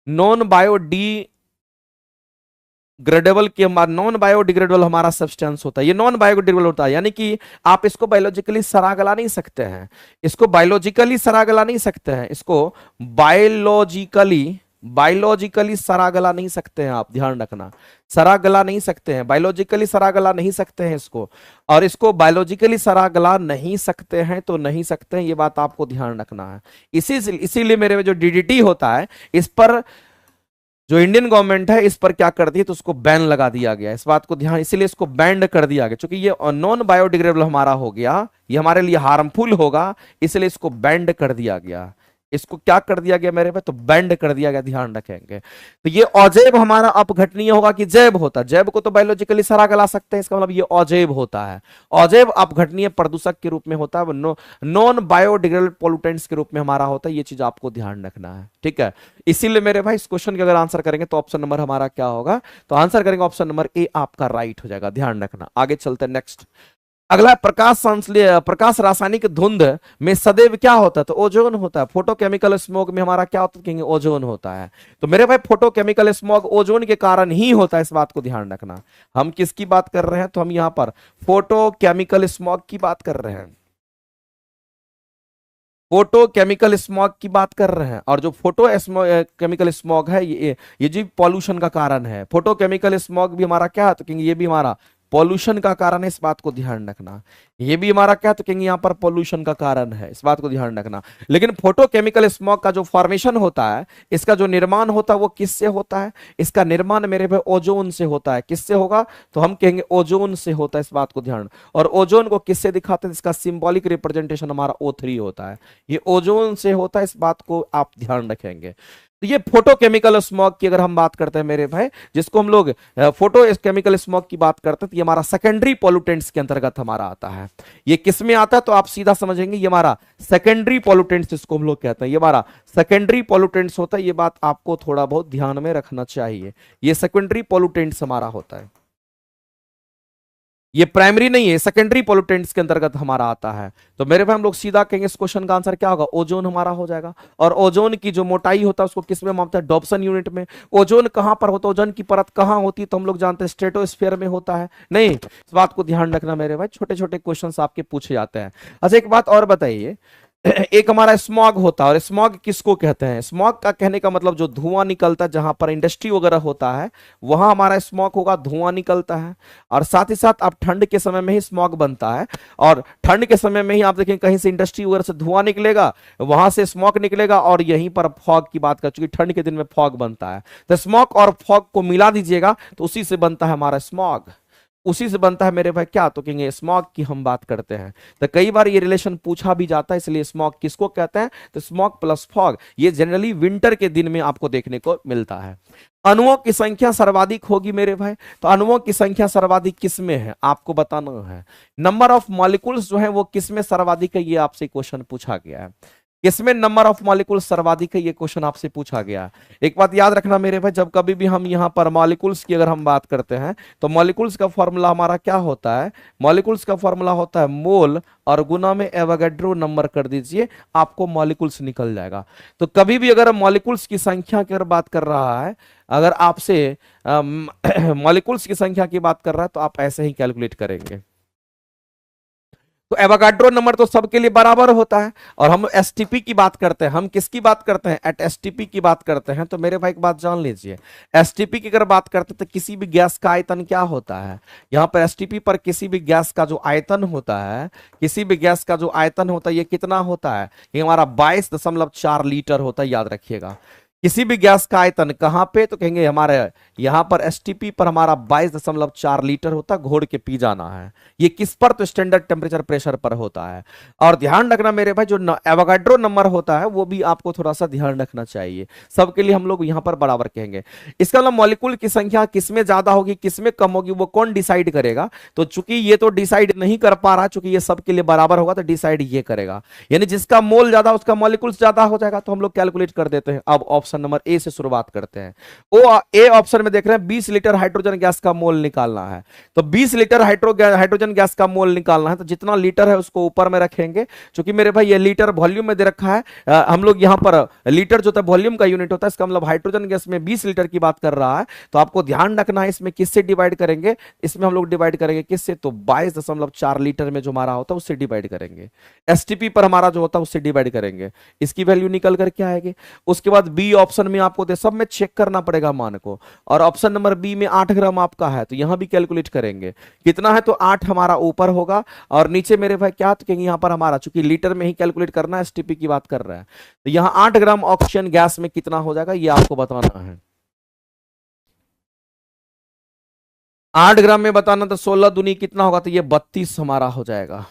नॉन बायोडिग्रेडेबल की हम नॉन बायोडिग्रेडेबल हमारा सब्सटेंस होता है, ये नॉन बायोडिग्रेडेबल होता है, यानी कि आप इसको बायोलॉजिकली सड़ा गला नहीं सकते हैं, इसको बायोलॉजिकली सड़ा गला नहीं सकते हैं, इसको बायोलॉजिकली सरा गला नहीं सकते हैं, आप ध्यान रखना, सरा गला नहीं सकते हैं, बायोलॉजिकली सरा गला नहीं सकते हैं इसको। और इसको बायोलॉजिकली सरा गला नहीं सकते हैं, तो नहीं सकते हैं, ये बात आपको ध्यान रखना है। इसीलिए मेरे में जो डीडीटी होता है, इस पर जो इंडियन गवर्नमेंट है इस पर क्या कर दी है, तो उसको बैन लगा दिया गया, इस बात को ध्यान, इसीलिए इसको बैंड कर दिया गया, क्योंकि ये नॉन बायोडिग्रेडेबल हमारा हो गया, ये हमारे लिए हार्मफुल होगा, इसलिए इसको बैंड कर दिया गया। इसको क्या कर दिया गया मेरे पे, तो बैंड कर दिया गया, ध्यान रखेंगे। तो ये अजैब हमारा अपघटनीय होगा कि जैब होता है, जैब को तो बायोलॉजिकली सरा गला सकते हैं, इसका मतलब ये अजैब होता है, अजैब अपघटनीय प्रदूषक के रूप में होता है, नॉन बायोडिग्रेडेबल पोल्यूटेंट्स के रूप में हमारा होता है, ये चीज आपको ध्यान रखना है। ठीक है, इसीलिए मेरे भाई इस क्वेश्चन के अगर आंसर करेंगे तो ऑप्शन नंबर हमारा क्या होगा, तो आंसर करेंगे ऑप्शन नंबर ए आपका राइट हो जाएगा, ध्यान रखना। आगे चलते हैं नेक्स्ट, अगला प्रकाश रासायनिक धुंध में सदैव क्या होता है, तो ओजोन होता है। फोटोकेमिकल स्मोक में हमारा क्या होता है, कहेंगे ओजोन होता है। तो मेरे भाई फोटोकेमिकल स्मोक ओजोन के कारण ही होता है, इस बात को ध्यान रखना। हम किसकी बात कर रहे हैं, तो हम यहां पर फोटोकेमिकल स्मोक की बात कर रहे हैं, फोटोकेमिकल स्मॉग की बात कर रहे हैं। और जो केमिकल स्मॉग है, ये जो पॉल्यूशन का कारण है। फोटोकेमिकल स्मॉग भी हमारा क्या है, तो कहेंगे ये भी हमारा पॉल्यूशन का कारण है, इस बात को ध्यान रखना। ये भी हमारा क्या, तो कहेंगे यहाँ पर पॉल्यूशन का कारण है, इस बात को ध्यान रखना। लेकिन फोटोकेमिकल स्मॉग का जो फॉर्मेशन होता है, इसका जो निर्माण होता है वो किससे होता है? इसका निर्माण मेरे भाई ओजोन से होता है। किससे होगा? तो हम कहेंगे ओजोन से होता है, इस बात को ध्यान। और ओजोन को किससे दिखाते हैं? इसका सिंबॉलिक रिप्रेजेंटेशन हमारा O3 होता है, ये ओजोन से होता है, इस बात को आप ध्यान रखेंगे। तो ये फोटोकेमिकल स्मॉग की अगर हम बात करते हैं मेरे भाई, जिसको हम लोग फोटो केमिकल स्मॉग की बात करते हैं, तो ये हमारा सेकेंडरी पॉल्यूटेंट्स के अंतर्गत हमारा आता है। ये किस में आता है? तो आप सीधा समझेंगे, ये हमारा सेकेंडरी पॉल्यूटेंट्स जिसको हम लोग कहते हैं, ये हमारा सेकेंडरी पॉल्यूटेंट्स होता है। ये बात आपको थोड़ा बहुत ध्यान में रखना चाहिए, ये सेकेंडरी पॉल्यूटेंट्स हमारा होता है, ये प्राइमरी नहीं है, सेकेंडरी पॉल्यूटेंट्स के अंतर्गत हमारा आता है। तो मेरे भाई हम लोग सीधा कहेंगे इस क्वेश्चन का आंसर क्या होगा? ओजोन हमारा हो जाएगा। और ओजोन की जो मोटाई होता है उसको किस में मापते हैं? डॉप्सन यूनिट में। ओजोन कहां पर होता है? ओजोन की परत कहां होती है? तो हम लोग जानते हैं स्ट्रेटोस्फीयर में होता है। नहीं, इस बात को ध्यान रखना मेरे भाई, छोटे छोटे क्वेश्चन आपके पूछे जाते हैं। अच्छा एक बात और बताइए, एक हमारा स्मॉग होता है, और स्मॉग किसको कहते हैं? स्मॉग का कहने का मतलब जो धुआं निकलता है, जहां पर इंडस्ट्री वगैरह होता है वहां हमारा स्मॉग होगा, धुआं निकलता है। और साथ ही साथ आप ठंड के समय में ही स्मॉग बनता है, और ठंड के समय में ही आप देखें कहीं से इंडस्ट्री वगैरह से धुआं निकलेगा, वहां से स्मॉग निकलेगा, और यहीं पर फॉग की बात कर चुकी, ठंड के दिन में फॉग बनता है। तो स्मॉग और फॉग को मिला दीजिएगा तो उसी से बनता है हमारा स्मॉग, उसी से बनता है मेरे भाई क्या, तो कहेंगे स्मॉग की हम बात करते हैं। तो कई बार ये रिलेशन पूछा भी जाता है, इसलिए स्मॉग किसको कहते हैं? तो स्मॉग प्लस फॉग, ये जनरली विंटर के दिन में आपको देखने को मिलता है। अणुओं की संख्या सर्वाधिक होगी मेरे भाई, तो अणुओं की संख्या सर्वाधिक किसमें है आपको बताना है। नंबर ऑफ मॉलिक्यूल्स जो है वो किसमें सर्वाधिक है, ये आपसे क्वेश्चन पूछा गया है। किसमें नंबर ऑफ मॉलिक्यूल्स सर्वाधिक है, ये क्वेश्चन आपसे पूछा गया है। एक बात याद रखना मेरे भाई, जब कभी भी हम यहां पर मॉलिक्यूल्स की अगर हम बात करते हैं, तो मॉलिक्यूल्स का फॉर्मूला हमारा क्या होता है? मॉलिक्यूल्स का फॉर्मूला होता है मोल और गुना में एवोगैड्रो नंबर कर दीजिए, आपको मॉलिक्यूल्स निकल जाएगा। तो कभी भी अगर मॉलिक्यूल्स की संख्या की अगर बात कर रहा है, अगर आपसे मॉलिक्यूल्स की संख्या की बात कर रहा है, तो आप ऐसे ही कैलकुलेट करेंगे। तो एवोगाड्रो नंबर तो सबके लिए बराबर होता है। और हम एसटीपी की बात करते हैं, हम किसकी बात करते हैं? एट एसटीपी की बात करते हैं। तो मेरे भाई एक बात जान लीजिए, एसटीपी की अगर बात करते हैं तो किसी भी गैस का आयतन क्या होता है? यहां पर एसटीपी पर किसी भी गैस का जो आयतन होता है, किसी भी गैस का जो आयतन होता है, ये कितना होता है? ये हमारा 22.4 लीटर होता है, याद रखिएगा। किसी भी गैस का आयतन कहां पे, तो कहेंगे हमारे यहां पर एसटीपी पर हमारा 22.4 लीटर होता है, घोड़ के पी जाना है। ये किस पर? तो स्टैंडर्ड टेम्परेचर प्रेशर पर होता है। और ध्यान रखना मेरे भाई, जो एवोगाड्रो नंबर होता है वो भी आपको थोड़ा सा ध्यान रखना चाहिए, सबके लिए हम लोग यहां पर बराबर कहेंगे। इसका मतलब मॉलिक्यूल की संख्या किसमें ज्यादा होगी किसमें कम होगी, वो कौन डिसाइड करेगा? तो चूंकि ये तो डिसाइड नहीं कर पा रहा, चूंकि ये सबके लिए बराबर होगा, तो डिसाइड ये करेगा, यानी जिसका मोल ज्यादा उसका मॉलिक्यूल ज्यादा हो जाएगा। तो हम लोग कैलकुलेट कर देते हैं। अब ऑप्शन नंबर ए से शुरुआत करते हैं। ओ ए ऑप्शन में देख रहे हैं 20 लीटर हाइड्रोजन गैस का मोल निकालना है। तो 20 लीटर हाइड्रोजन गैस का मोल निकालना है, तो जितना लीटर है उसको ऊपर में रखेंगे। क्योंकि मेरे भाई ये लीटर वॉल्यूम में दे रखा है, हम लोग यहां पर लीटर जो है वॉल्यूम का यूनिट होता है, इसका मतलब हाइड्रोजन गैस में 20 लीटर की बात कर रहा है। तो आपको ध्यान रखना है इसमें किससे डिवाइड करेंगे, इसमें हम लोग डिवाइड करेंगे किससे? तो 22.4 लीटर में जो हमारा होता है उससे डिवाइड करेंगे। एसटीपी पर हमारा जो होता है उससे डिवाइड करेंगे, इसकी वैल्यू निकल कर क्या आएगी। उसके बाद बी ऑप्शन में आपको दे, सब में चेक करना पड़ेगा मान को। और ऑप्शन नंबर बी में 8 ग्राम आपका है, तो यहां भी कैलकुलेट करेंगे कितना है, तो 8 हमारा ऊपर होगा और नीचे मेरे भाई क्या, तो कहेंगे यहां पर हमारा चूंकि लीटर में ही कैलकुलेट करना है, एसटीपी की बात कर रहा है, तो यहां 8 ग्राम ऑक्सीजन गैस में कितना हो जाएगा ये आपको बताना है। 8 ग्राम में बताना, तो 16 दूनी कितना होगा, तो ये 32 हमारा हो जाएगा।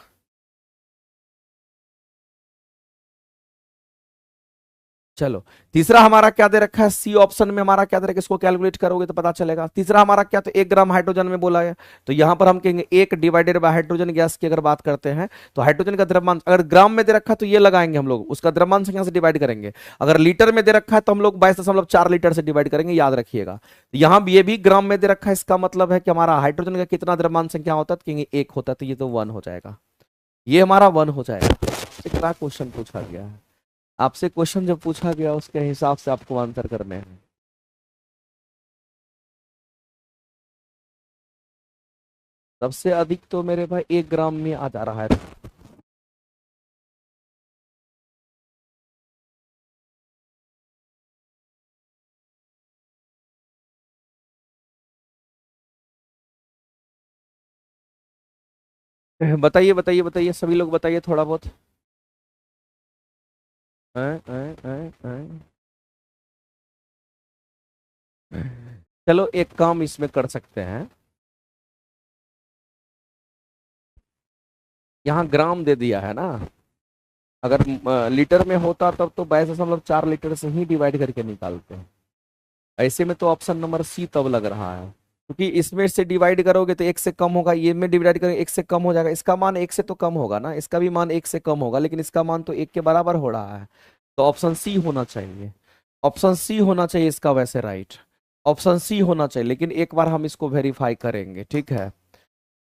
चलो, तीसरा हमारा क्या दे रखा है? सी ऑप्शन में हमारा क्या दे रखा है, इसको कैलकुलेट करोगे तो पता चलेगा। तीसरा हमारा क्या, तो 1 ग्राम हाइड्रोजन में बोला है, तो यहां पर हम कहेंगे 1 डिवाइडेड बाय हाइड्रोजन गैस की अगर बात करते हैं, तो हाइड्रोजन का द्रव्यमान अगर ग्राम में दे रखा है तो ये लगाएंगे हम लोग, उसका द्रव्यमान संख्या से डिवाइड करेंगे। अगर लीटर में दे रखा है तो हम लोग 22.4 लीटर से डिवाइड करेंगे, याद रखिएगा। यहां भी ये भी ग्राम में दे रखा है, इसका मतलब है कि हमारा हाइड्रोजन का कितना द्रव्यमान संख्या होता है, तो कहेंगे 1 होता है, तो ये तो 1 हो जाएगा, ये हमारा 1 हो जाएगा। कितना क्वेश्चन पूछा गया है आपसे, क्वेश्चन जब पूछा गया उसके हिसाब से आपको आंसर करने हैं। सबसे अधिक तो मेरे भाई 1 ग्राम में आ जा रहा है। बताइए बताइए बताइए, सभी लोग बताइए थोड़ा बहुत। चलो एक काम इसमें कर सकते हैं, यहाँ ग्राम दे दिया है ना, अगर लीटर में होता तब तो 22.4 लीटर से ही डिवाइड करके निकालते हैं। ऐसे में तो ऑप्शन नंबर सी तब लग रहा है, क्योंकि इसमें से डिवाइड करोगे तो एक से कम होगा, ये में डिवाइड करोगे एक से कम हो जाएगा, इसका मान एक से तो कम होगा ना, इसका भी मान एक से कम होगा, लेकिन इसका मान तो एक के बराबर हो रहा है। तो ऑप्शन सी होना चाहिए, ऑप्शन सी होना चाहिए इसका वैसे राइट, ऑप्शन सी होना चाहिए, लेकिन एक बार हम इसको वेरीफाई करेंगे, ठीक है,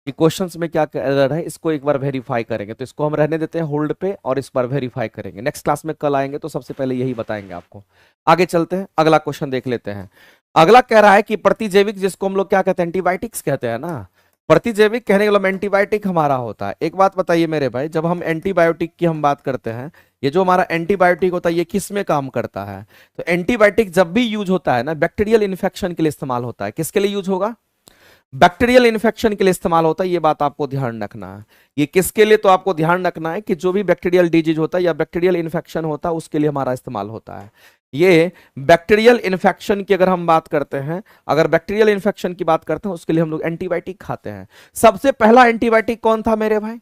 कि क्वेश्चंस में क्या एरर है, इसको एक बार वेरीफाई करेंगे। तो इसको हम रहने देते हैं होल्ड पे और इस बार वेरीफाई करेंगे, नेक्स्ट क्लास में कल आएंगे तो सबसे पहले यही बताएंगे आपको। आगे चलते हैं, अगला क्वेश्चन देख लेते हैं। अगला कह रहा है कि प्रतिजैविक, जिसको हम लोग क्या कहते हैं, एंटीबायोटिक्स कहते हैं ना, प्रतिजैविक कहने के मतलब एंटीबायोटिक हमारा होता है। एक बात बताइए मेरे भाई, जब हम एंटीबायोटिक की हम बात करते हैं, ये जो हमारा एंटीबायोटिक होता है ये किस में काम करता है? तो एंटीबायोटिक जब भी यूज होता है ना, बैक्टीरियल इन्फेक्शन के लिए इस्तेमाल होता है। किसके लिए यूज होगा? बैक्टीरियल इन्फेक्शन के लिए इस्तेमाल होता है, ये बात आपको ध्यान रखना है। ये किसके लिए? तो आपको ध्यान रखना है कि जो भी बैक्टीरियल डिजीज होता है या बैक्टीरियल इन्फेक्शन होता है उसके लिए हमारा इस्तेमाल होता है। ये बैक्टीरियल इन्फेक्शन की अगर हम बात करते हैं, अगर बैक्टीरियल इन्फेक्शन की बात करते हैं उसके लिए हम लोग एंटीबायोटिक खाते हैं। सबसे पहला एंटीबायोटिक कौन था मेरे भाई?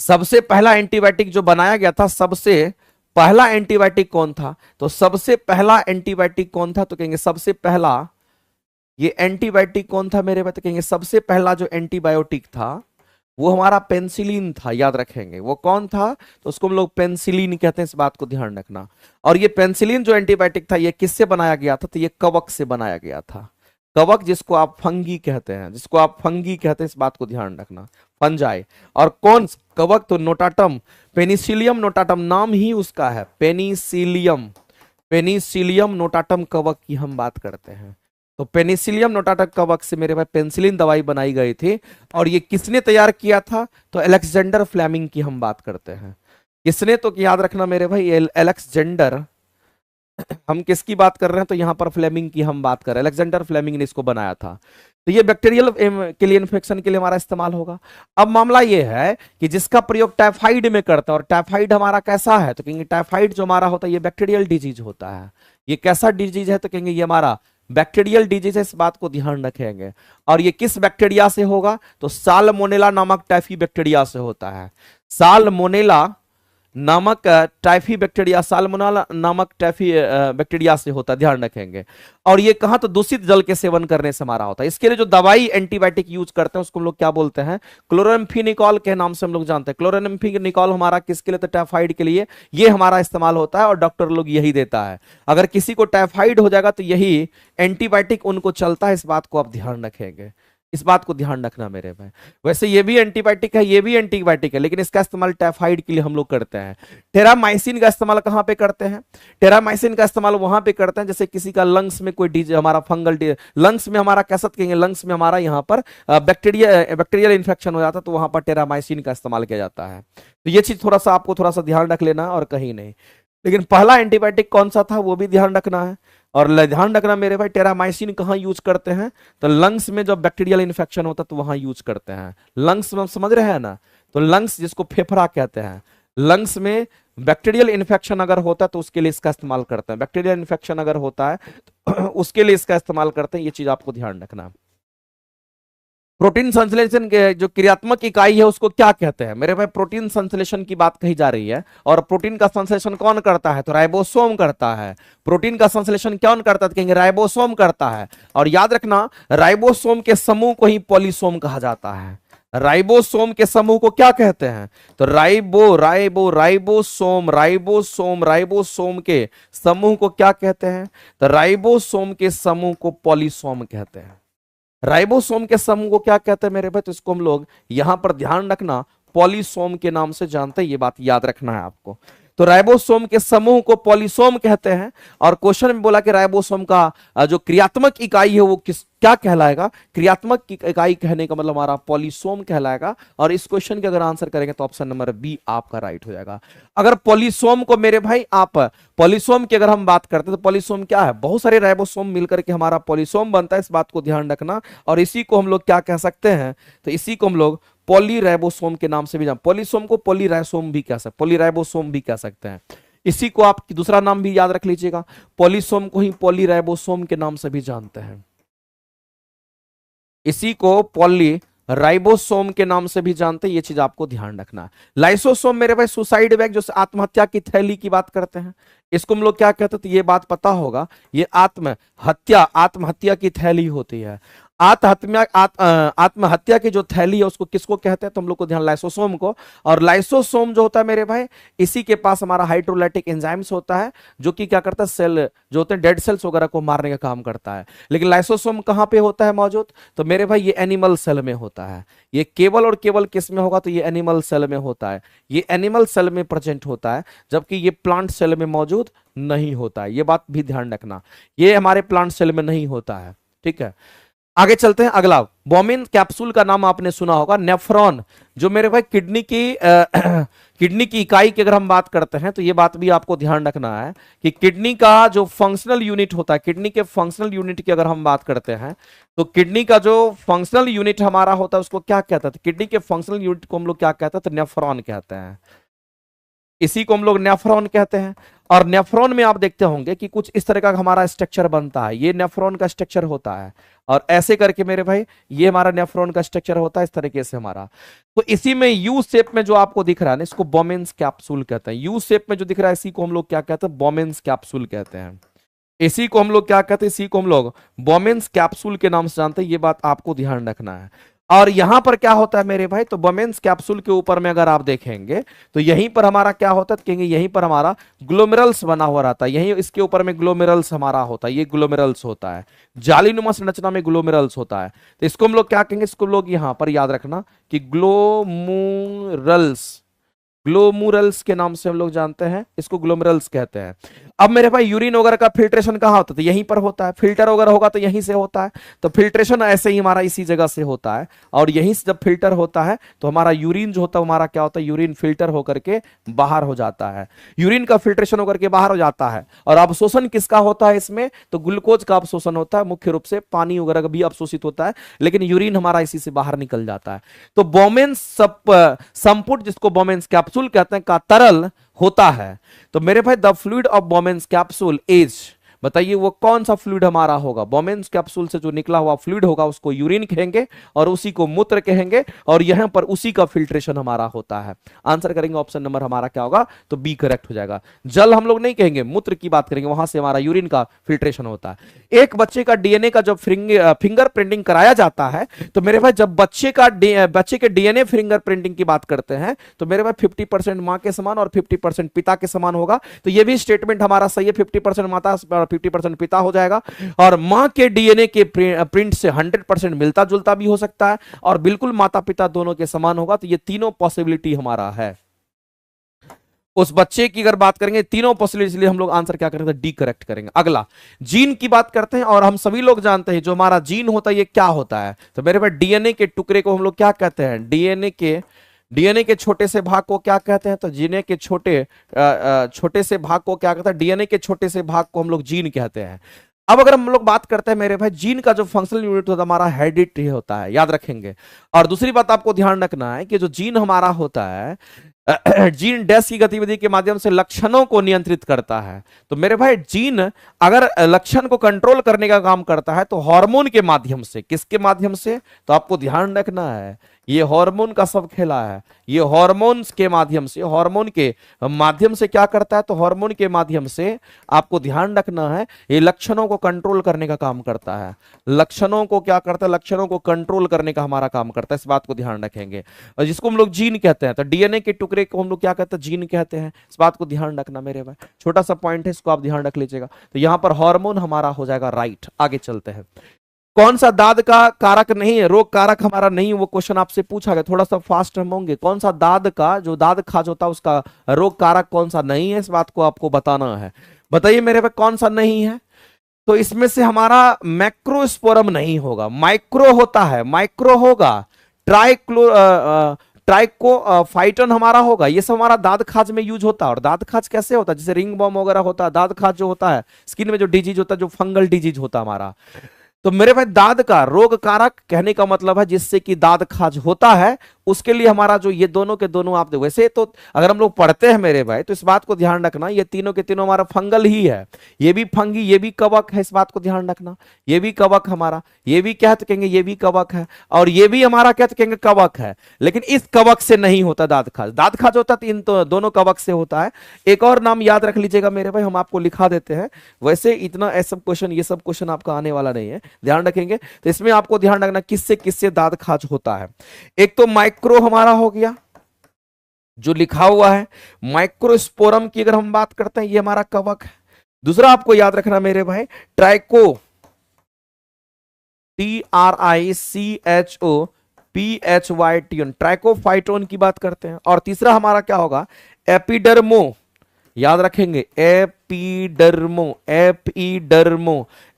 सबसे पहला एंटीबायोटिक जो बनाया गया था, सबसे पहला एंटीबायोटिक कौन था? तो सबसे पहला एंटीबायोटिक कौन था? तो कहेंगे सबसे पहला, ये एंटीबायोटिक कौन था मेरे भाई? तो कहेंगे सबसे पहला जो एंटीबायोटिक था वो हमारा पेनिसिलिन था, याद रखेंगे। वो कौन था? तो उसको हम लोग पेनिसिलिन कहते हैं, इस बात को ध्यान रखना। और ये पेनिसिलिन जो एंटीबायोटिक था ये किससे बनाया गया था? तो ये कवक से बनाया गया था। कवक, जिसको आप फंगी कहते हैं, जिसको आप फंगी कहते हैं, इस बात को ध्यान रखना, फंजाई। और कौन कवक? तो नोटाटम, पेनिसिलियम नोटाटम नाम ही उसका है, पेनिसिलियम, पेनिसिलियम नोटाटम कवक की हम बात करते हैं। तो पेनिसिलियम नोटाटम कवक से मेरे भाई पेनिसिलिन दवाई बनाई गई थी। और ये किसने तैयार किया था? तो अलेक्जेंडर फ्लेमिंग की हम बात करते हैं। किसने? तो याद रखना मेरे भाई, अलेक्जेंडर, हम किसकी बात कर रहे हैं? तो यहां पर फ्लेमिंग की हम बात कर रहे हैं, अलेक्जेंडर फ्लेमिंग ने इसको बनाया था। तो ये बैक्टीरियल के लिए इन्फेक्शन के लिए हमारा इस्तेमाल होगा। अब मामला ये है कि जिसका प्रयोग टाइफाइड में करता है, और टाइफाइड हमारा कैसा है? तो कहेंगे टाइफाइड जो हमारा होता है ये बैक्टीरियल डिजीज होता है। ये कैसा डिजीज है? तो कहेंगे ये हमारा बैक्टीरियल डिजीज है, इस बात को ध्यान रखेंगे। और ये किस बैक्टीरिया से होगा? तो साल्मोनेला नामक टाइफी बैक्टीरिया से होता है। साल्मोनेला नामक टाइफी बैक्टीरिया, साल्मोनेला नामक टाइफी बैक्टीरिया से होता है, ध्यान रखेंगे। और ये कहां? तो दूषित जल के सेवन करने से हमारा होता है। इसके लिए जो दवाई एंटीबायोटिक यूज करते हैं उसको हम लोग क्या बोलते हैं? क्लोराम्फेनिकोल के नाम से हम लोग जानते हैं। क्लोराम्फेनिकोल हमारा किसके लिए? तो टाइफाइड के लिए ये हमारा इस्तेमाल होता है, और डॉक्टर लोग यही देता है। अगर किसी को टाइफाइड हो जाएगा तो यही एंटीबायोटिक उनको चलता है, इस बात को आप ध्यान रखेंगे, इस बात को ध्यान रखना मेरे भाई। वैसे ये भी एंटीबायोटिक है, ये भी एंटीबायोटिक है, लेकिन इसका इस्तेमाल टाइफाइड के लिए हम लोग करते हैं। टेरामाइसिन का इस्तेमाल कहां पे करते हैं? टेरामाइसिन का इस्तेमाल वहां पे करते हैं जैसे किसी का लंग्स में कोई डिज, हमारा फंगल लंग्स में हमारा कैसा कहेंगे, लंग्स में हमारा यहाँ पर बैक्टीरियल इन्फेक्शन हो जाता है, तो वहां पर टेरामाइसिन का इस्तेमाल किया जाता है। तो ये चीज थोड़ा सा आपको थोड़ा सा ध्यान रख लेना और कहीं नहीं। लेकिन पहला एंटीबायोटिक कौन सा था वो भी ध्यान रखना है। और ध्यान रखना मेरे भाई, टेरामाइसिन कहाँ यूज करते हैं? तो लंग्स में जब बैक्टीरियल इन्फेक्शन होता है तो वहां यूज करते हैं। लंग्स में समझ रहे हैं ना? तो लंग्स जिसको फेफड़ा कहते हैं, लंग्स में बैक्टीरियल इन्फेक्शन अगर होता है तो उसके लिए इसका इस्तेमाल करते हैं। बैक्टीरियल इन्फेक्शन अगर होता है तो उसके लिए इसका इस्तेमाल करते हैं, ये चीज आपको ध्यान रखना। प्रोटीन संश्लेषण के जो क्रियात्मक इकाई है उसको क्या कहते हैं मेरे भाई? प्रोटीन संश्लेषण की बात कही जा रही है। और प्रोटीन का संश्लेषण कौन करता है? तो राइबोसोम करता है। प्रोटीन का संश्लेषण कौन करता है? तो कहेंगे राइबोसोम करता है। और याद रखना, राइबोसोम के समूह को ही पॉलीसोम कहा जाता है। राइबोसोम के समूह को क्या कहते हैं? तो राइबोसोम, राइबोसोम के समूह को क्या कहते हैं? तो राइबोसोम के समूह को पॉलीसोम कहते हैं। राइबोसोम के समूह को क्या कहते हैं मेरे भाई? तो इसको हम लोग यहां पर ध्यान रखना पॉलीसोम के नाम से जानते हैं, ये बात याद रखना है आपको। तो राइबोसोम के समूह को पॉलीसोम कहते हैं। और क्वेश्चन में बोला कि राइबोसोम का जो क्रियात्मक इकाई है वो किस क्या कहलाएगा? क्रियात्मक इकाई कहने का मतलब हमारा पॉलीसोम कहलाएगा। और इस क्वेश्चन के अगर आंसर करेंगे तो ऑप्शन नंबर बी आपका राइट हो जाएगा। अगर पॉलीसोम को मेरे भाई आप पॉलीसोम की अगर हम बात करते हैं तो पॉलीसोम क्या है? बहुत सारे राइबोसोम मिलकर के हमारा पॉलीसोम बनता है, इस बात को ध्यान रखना। और इसी को हम लोग क्या कह सकते हैं? तो इसी को हम लोग पॉलीराइबोसोम के नाम से भी पॉलीसोम को पॉलीराइसोम भी कह सकते, पॉलीराइबोसोम भी कह सकते हैं। इसी को आप दूसरा नाम भी याद रख लीजिएगा, पॉलीसोम को ही पॉलीराइबोसोम के नाम से भी जानते हैं। इसी को पॉलीराइबोसोम के नाम से भी जानते हैं, ये चीज आपको ध्यान रखना है। लाइसोसोम मेरे भाई सुसाइड बैग, जो आत्महत्या की थैली की बात करते हैं, इसको हम लोग क्या कहते हैं, तो ये बात पता होगा, ये आत्महत्या की थैली होती है। आत्महत्या की जो थैली है उसको किसको कहते हैं, तो हम लोग को ध्यान, लाइसोसोम को। और लाइसोसोम जो होता है मेरे भाई, इसी के पास हमारा हाइड्रोलाइटिक एंजाइम्स होता है, जो कि क्या करता है, सेल जो होते हैं डेड सेल्स वगैरह को मारने का काम करता है। लेकिन लाइसोसोम कहां पे होता है मौजूद, तो मेरे भाई ये एनिमल सेल में होता है। ये केवल और केवल किस में होगा, तो ये एनिमल सेल में होता है, ये एनिमल सेल में प्रेजेंट होता है, जबकि ये प्लांट सेल में मौजूद नहीं होता है। ये बात भी ध्यान रखना, ये हमारे प्लांट सेल में नहीं होता है। ठीक है, आगे चलते हैं। अगला बोमिन कैप्सूल का नाम आपने सुना होगा, नेफ्रॉन, जो मेरे भाई किडनी की किडनी की इकाई की अगर हम बात करते हैं, तो ये बात भी आपको ध्यान रखना है कि किडनी का जो फंक्शनल यूनिट होता है, किडनी के फंक्शनल यूनिट की अगर हम बात करते हैं, तो किडनी का जो फंक्शनल यूनिट हमारा होता है उसको क्या कहते हैं, किडनी के फंक्शनल यूनिट को हम लोग क्या कहते हैं, तो नेफ्रॉन कहते हैं। इसी को हम लोग नेफ्रॉन कहते हैं। और नेफ्रॉन में आप देखते होंगे कि कुछ इस तरह का हमारा स्ट्रक्चर बनता है, ये नेफ्रॉन का स्ट्रक्चर होता है, और ऐसे करके मेरे भाई ये हमारा नेफ्रॉन का स्ट्रक्चर होता है, इस तरीके से हमारा। तो इसी में यू शेप में जो आपको दिख रहा है ना, इसको बोमेन्स कैप्सूल कहते हैं। यू शेप में जो दिख रहा है इसी को हम लोग क्या कहते हैं, बोमेन्स कैप्सूल कहते हैं। इसी को हम लोग क्या कहते हैं, इसी को हम लोग बोमेन्स कैप्सूल के नाम से जानते हैं। ये बात आपको ध्यान रखना है। और यहां पर क्या होता है मेरे भाई, तो बोमेन्स कैप्सूल के ऊपर में अगर आप देखेंगे, तो यहीं पर हमारा क्या होता है, कहेंगे यहीं पर हमारा ग्लोमेरल्स बना हुआ रहता है, यहीं इसके ऊपर में ग्लोमेरल्स हमारा होता है, ये ग्लोमेरल्स होता है, जालीनुमा संरचना में ग्लोमेरल्स होता है। तो इसको हम लोग क्या कहेंगे, इसको लोग यहां पर याद रखना कि ग्लोमुरल्स, ग्लोमुरल्स के नाम से हम लोग जानते हैं, इसको ग्लोमेरल्स कहते हैं। अब मेरे भाई यूरिन वगैरह का फिल्ट्रेशन कहाँ होता है, तो यहीं पर होता है। फिल्टर वगैरह होगा तो यहीं से होता है, तो फिल्ट्रेशन ऐसे ही हमारा इसी जगह से होता है। और यहीं से जब फिल्टर होता है तो हमारा यूरिन जो होता है हमारा क्या होता है, यूरिन फिल्टर होकर के बाहर हो जाता है, यूरिन का फिल्ट्रेशन होकर के बाहर हो जाता है। और अवशोषण किसका होता है इसमें, तो ग्लूकोज का अवशोषण होता है, मुख्य रूप से पानी वगैरह का भी अवशोषित होता है, लेकिन यूरिन हमारा इसी से बाहर निकल जाता है। तो बोमेन्स संपुट, जिसको बोमेन्स कैप्सूल कहते हैं, का तरल होता है। तो मेरे भाई the fluid of Bowman's capsule is, बताइए वो कौन सा फ्लूइड हमारा होगा, बोमेन्स कैप्सूल से जो निकला हुआ फ्लूइड होगा उसको यूरिन कहेंगे, और उसी को मूत्र कहेंगे, और यहां पर उसी का फिल्ट्रेशन हमारा होता है। आंसर करेंगे ऑप्शन नंबर हमारा क्या होगा, तो बी करेक्ट हो जाएगा। जल हम लोग नहीं कहेंगे, मूत्र की बात करेंगे, वहां से हमारा यूरिन का फिल्ट्रेशन होता है। एक बच्चे का डीएनए का जब फिंगर प्रिंटिंग कराया जाता है, तो मेरे भाई जब बच्चे के डीएनए फिंगर प्रिंटिंग की बात करते हैं, तो मेरे भाई 50% मां के समान और 50% पिता के समान होगा। तो ये भी स्टेटमेंट हमारा सही है, 50% माता 50% पिता हो जाएगा। और मां के डीएनए के प्रिंट से 100% मिलता जुलता भी हो सकता है, और बिल्कुल माता पिता दोनों के समान होगा। तो ये तीनों पॉसिबिलिटी हमारा है उस बच्चे की। अगर बात करेंगे तीनों पॉसिबिलिटी, इसलिए हम लोग आंसर क्या करेंगे, डी करेक्ट करेंगे। अगला जीन की बात करते हैं, और हम सभी लोग जानते हैं जो हमारा जीन होता है ये क्या होता है, तो मेरे पास डीएनए के टुकड़े को हम लोग क्या कहते हैं, डीएनए के छोटे से भाग को क्या कहते हैं, तो डीएनए के छोटे से भाग को क्या कहते हैं, डीएनए के छोटे से भाग को हम लोग जीन कहते हैं। अब अगर हम लोग बात करते हैं मेरे भाई, जीन का जो फंक्शनल यूनिट होता है हमारा हेरिडिटी होता है, याद रखेंगे। और दूसरी बात आपको ध्यान रखना है कि जो जीन हमारा होता है, जीन डैश की गतिविधि के माध्यम से लक्षणों को नियंत्रित करता है। तो मेरे भाई जीन अगर लक्षण को कंट्रोल करने का काम करता है तो हार्मोन के माध्यम से, किसके माध्यम से, तो आपको ध्यान रखना है ये हार्मोन का सब खेला है, ये हार्मोन्स के माध्यम से, हार्मोन के माध्यम से क्या करता है, तो हार्मोन के माध्यम से आपको ध्यान रखना है ये लक्षणों को कंट्रोल करने का काम करता है। लक्षणों को क्या करता है, लक्षणों को कंट्रोल करने का हमारा काम करता है, इस बात को ध्यान रखेंगे। और जिसको हम लोग जीन कहते हैं, तो डीएनए के टुकड़े को हम लोग क्या कहते हैं, जीन कहते हैं, इस बात को ध्यान रखना मेरे भाई। छोटा सा पॉइंट है, इसको आप ध्यान रख लीजिएगा। तो यहां पर हार्मोन हमारा हो जाएगा राइट। आगे चलते हैं। कौन सा दाद का कारक नहीं है, रोग कारक हमारा नहीं, वो क्वेश्चन आपसे पूछा गया, थोड़ा सा फास्ट हम होंगे। कौन सा दाद का, जो दाद खाज होता है उसका रोग कारक कौन सा नहीं है, इस बात को आपको बताना है। बताइए मेरे पे कौन सा नहीं है, तो इसमें से हमारा मैक्रोस्पोरम नहीं होगा, माइक्रो होता है, माइक्रो होगा, ट्राइकोफाइटन हमारा होगा, ये सब हमारा दाद खाज में यूज होता है। और दाद खाज कैसे होता है, जैसे रिंग बॉम वगैरह होता है, दाद खाज जो होता है स्किन में जो डिजीज होता है, जो फंगल डिजीज होता है हमारा। तो मेरे भाई दाद का रोग कारक कहने का मतलब है जिससे कि दाद खाज होता है उसके लिए हमारा जो ये दोनों के दोनों आप वैसे तो अगर हम लोग पढ़ते हैं मेरे भाई तो इस बात को ध्यान रखना, ये तीनों के तीनों हमारा फंगल ही है। ये भी फंगी, ये भी कवक है, इस बात को ध्यान रखना। ये भी कवक हमारा, ये भी क्या तो कहेंगे ये भी कवक है, और ये भी हमारा क्या तो कहेंगे कवक है। लेकिन इस कवक से नहीं होता दाद खाज। दाद खाज होता तो इन तो दोनों कवक से होता है। एक और नाम याद रख लीजिएगा मेरे भाई, हम आपको लिखा देते हैं। वैसे इतना ऐसा क्वेश्चन, ये सब क्वेश्चन आपका आने वाला नहीं है, ध्यान रखेंगे। तो इसमें आपको ध्यान रखना किससे किससे दाद खाज होता है। एक तो माइक्रो हमारा हो गया जो लिखा हुआ है, माइक्रोस्पोरम की अगर हम बात करते हैं ये हमारा कवक है। दूसरा आपको याद रखना मेरे भाई ट्राइको, TRICHOPHYTON, ट्राइकोफाइटोन की बात करते हैं। और तीसरा हमारा क्या होगा एपिडर्मो, याद रखेंगे एपिडर्मो,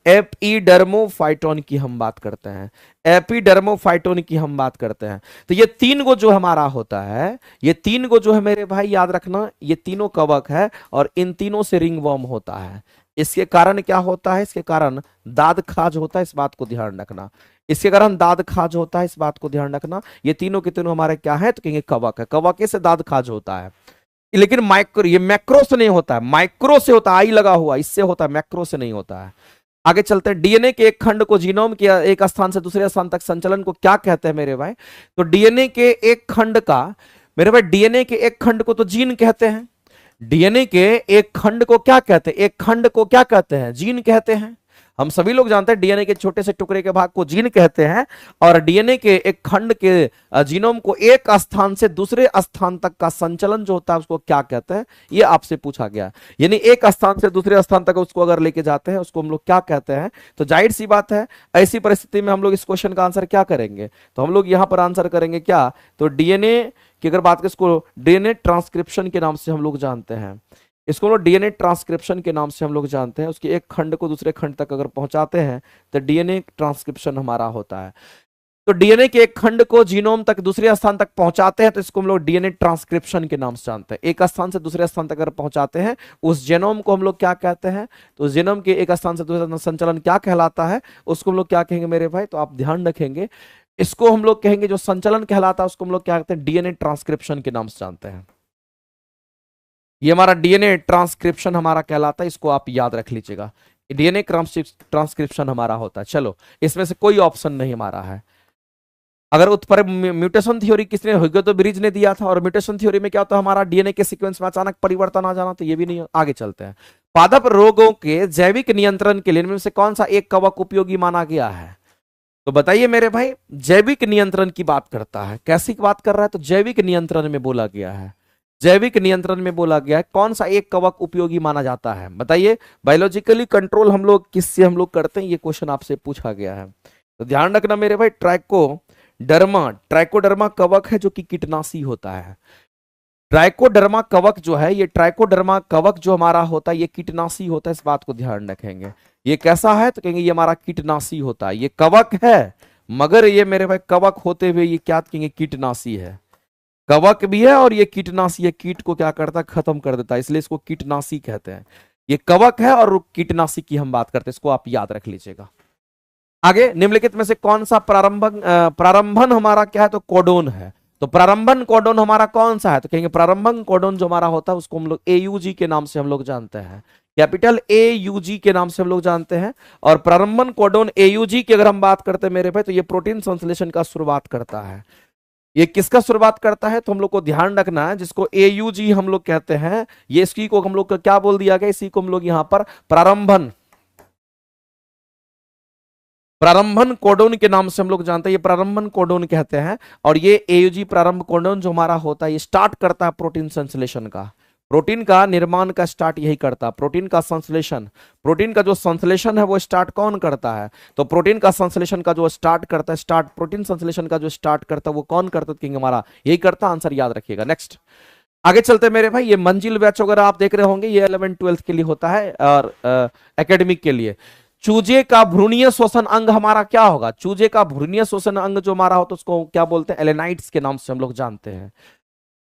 एपिडर्मोफाइटोन की हम बात करते हैं, एपिडर्मोफाइटोन की हम बात करते हैं। तो ये तीन गो जो हमारा होता है, ये तीन गो जो है मेरे भाई याद रखना, ये तीनों कवक है और इन तीनों से रिंगवर्म होता है। इसके कारण क्या होता है, इसके कारण दाद खाज होता है, इस बात को ध्यान रखना। इसके कारण दाद खाज होता है, इस बात को ध्यान रखना। ये तीनों के तीनों हमारे क्या है तो कहेंगे कवक है, कवक से दाद खाज होता है। लेकिन माइक्रो, ये मैक्रो से नहीं होता है, माइक्रो से होता है, आई लगा हुआ इससे होता है, मैक्रो से नहीं होता है। आगे चलते हैं। डीएनए के एक खंड को जीनोम के एक स्थान से दूसरे स्थान तक संचलन को क्या कहते हैं मेरे भाई? तो डीएनए के एक खंड का मेरे भाई, डीएनए के एक खंड को तो जीन कहते हैं। डीएनए के एक खंड को क्या कहते हैं? एक खंड को क्या कहते हैं? जीन कहते हैं। हम सभी लोग जानते हैं डीएनए के छोटे से टुकड़े के भाग को जीन कहते हैं, और डीएनए के एक खंड के जीनोम को एक स्थान से दूसरे स्थान तक का संचलन जो होता है उसको क्या कहते हैं, ये आपसे पूछा गया। यानी एक स्थान से दूसरे स्थान तक उसको अगर लेके जाते हैं उसको हम लोग क्या कहते हैं? तो जाहिर सी बात है ऐसी परिस्थिति में हम लोग इस क्वेश्चन का आंसर क्या करेंगे? तो हम लोग यहां पर आंसर करेंगे क्या? तो डीएनए की अगर बात करें, इसको डीएनए ट्रांसक्रिप्शन के नाम से हम लोग जानते हैं। इसको डीएनए ट्रांसक्रिप्शन के नाम से हम लोग जानते हैं। उसके एक खंड को दूसरे खंड तक अगर पहुंचाते हैं तो डीएनए ट्रांसक्रिप्शन हमारा होता है। तो डीएनए के एक खंड को जीनोम तक दूसरे स्थान तक पहुंचाते हैं तो इसको हम लोग डीएनए ट्रांसक्रिप्शन के नाम से जानते हैं। एक स्थान से दूसरे स्थान तक अगर पहुंचाते हैं उस जेनोम को हम लोग क्या कहते हैं? तो जेनोम के एक स्थान से दूसरे संचलन क्या कहलाता है, उसको हम लोग क्या कहेंगे मेरे भाई? तो आप ध्यान रखेंगे, इसको हम लोग कहेंगे जो संचलन कहलाता है उसको हम लोग क्या कहते हैं? डीएनए ट्रांसक्रिप्शन के नाम से जानते हैं। ये हमारा डीएनए ट्रांसक्रिप्शन हमारा कहलाता है, इसको आप याद रख लीजिएगा। डीएनए ट्रांसक्रिप्शन हमारा होता है। चलो, इसमें से कोई ऑप्शन नहीं हमारा है। अगर उत्पर म्यूटेशन थ्योरी किसने, ह्यूगो ब्रिज ने दिया था, और म्यूटेशन थ्योरी में क्या होता है हमारा डीएनए के सीक्वेंस में अचानक परिवर्तन आ जाना, तो ये भी नहीं। आगे चलते हैं। पादप रोगों के जैविक नियंत्रण के लिए इनमें से कौन सा एक कवक उपयोगी माना गया है? तो बताइए मेरे भाई, जैविक नियंत्रण की बात करता है, कैसी बात कर रहा है? तो जैविक नियंत्रण में बोला गया है, जैविक नियंत्रण में बोला गया है कौन सा एक कवक उपयोगी माना जाता है? बताइए। बायोलॉजिकली कंट्रोल हम लोग किससे हम लोग करते हैं, ये क्वेश्चन आपसे पूछा गया है। तो ध्यान रखना मेरे भाई, ट्राइकोडर्मा, ट्राइकोडर्मा कवक है जो कि कीटनाशी होता है। ट्राइकोडर्मा कवक जो है, ये ट्राइकोडर्मा कवक जो हमारा होता है ये कीटनाशी होता है, इस बात को ध्यान रखेंगे। ये कैसा है? तो कहेंगे ये हमारा कीटनाशी होता है। ये कवक है मगर ये मेरे भाई कवक होते हुए ये क्या कहेंगे? कीटनाशी है। कवक भी है और ये कीटनाशी है, कीट को क्या करता है? खत्म कर देता है, इसलिए इसको कीटनाशी कहते हैं। ये कवक है और कीटनाशी की हम बात करते हैं, इसको आप याद रख लीजिएगा। आगे, निम्नलिखित में से कौन सा प्रारंभन हमारा क्या है? तो कोडोन है। तो प्रारंभन कोडोन हमारा कौन सा है? तो कहेंगे प्रारंभन कोडोन जो हमारा होता है उसको हम लोग AUG के नाम से हम लोग जानते हैं, कैपिटल AUG के नाम से हम लोग जानते हैं। और प्रारंभन कोडोन AUG की अगर हम बात करते हैं मेरे भाई, तो ये प्रोटीन संश्लेषण का शुरुआत करता है। ये किसका शुरुआत करता है? तो हम लोग को ध्यान रखना है, जिसको AUG हम लोग कहते हैं, ये इसी को हम लोग को क्या बोल दिया गया? इसी को हम लोग यहां पर प्रारंभन कोडोन के नाम से हम लोग जानते हैं, ये प्रारंभन कोडोन कहते हैं। और ये AUG प्रारंभ कोडोन जो हमारा होता है ये स्टार्ट करता है प्रोटीन संश्लेषण का, प्रोटीन का निर्माण का स्टार्ट यही करता है, प्रोटीन का संश्लेषण। प्रोटीन का जो संश्लेषण है वो स्टार्ट कौन करता है? तो प्रोटीन का संश्लेषण का जो स्टार्ट करता है, स्टार्ट प्रोटीन संश्लेषण का जो स्टार्ट करता है वो कौन करता है? हमारा यही करता। आंसर याद रखिएगा। नेक्स्ट आगे चलते मेरे भाई, ये मंजिल बैच वगैरह आप देख रहे होंगे, ये 11th-12th के लिए होता है और एकेडमिक के लिए। चूजे का भ्रूणीय शोषण अंग हमारा क्या होगा? चूजे का भ्रूणीय शोषण अंग जो हमारा होता है उसको क्या बोलते हैं? एलेनाइट्स के नाम से हम लोग जानते हैं।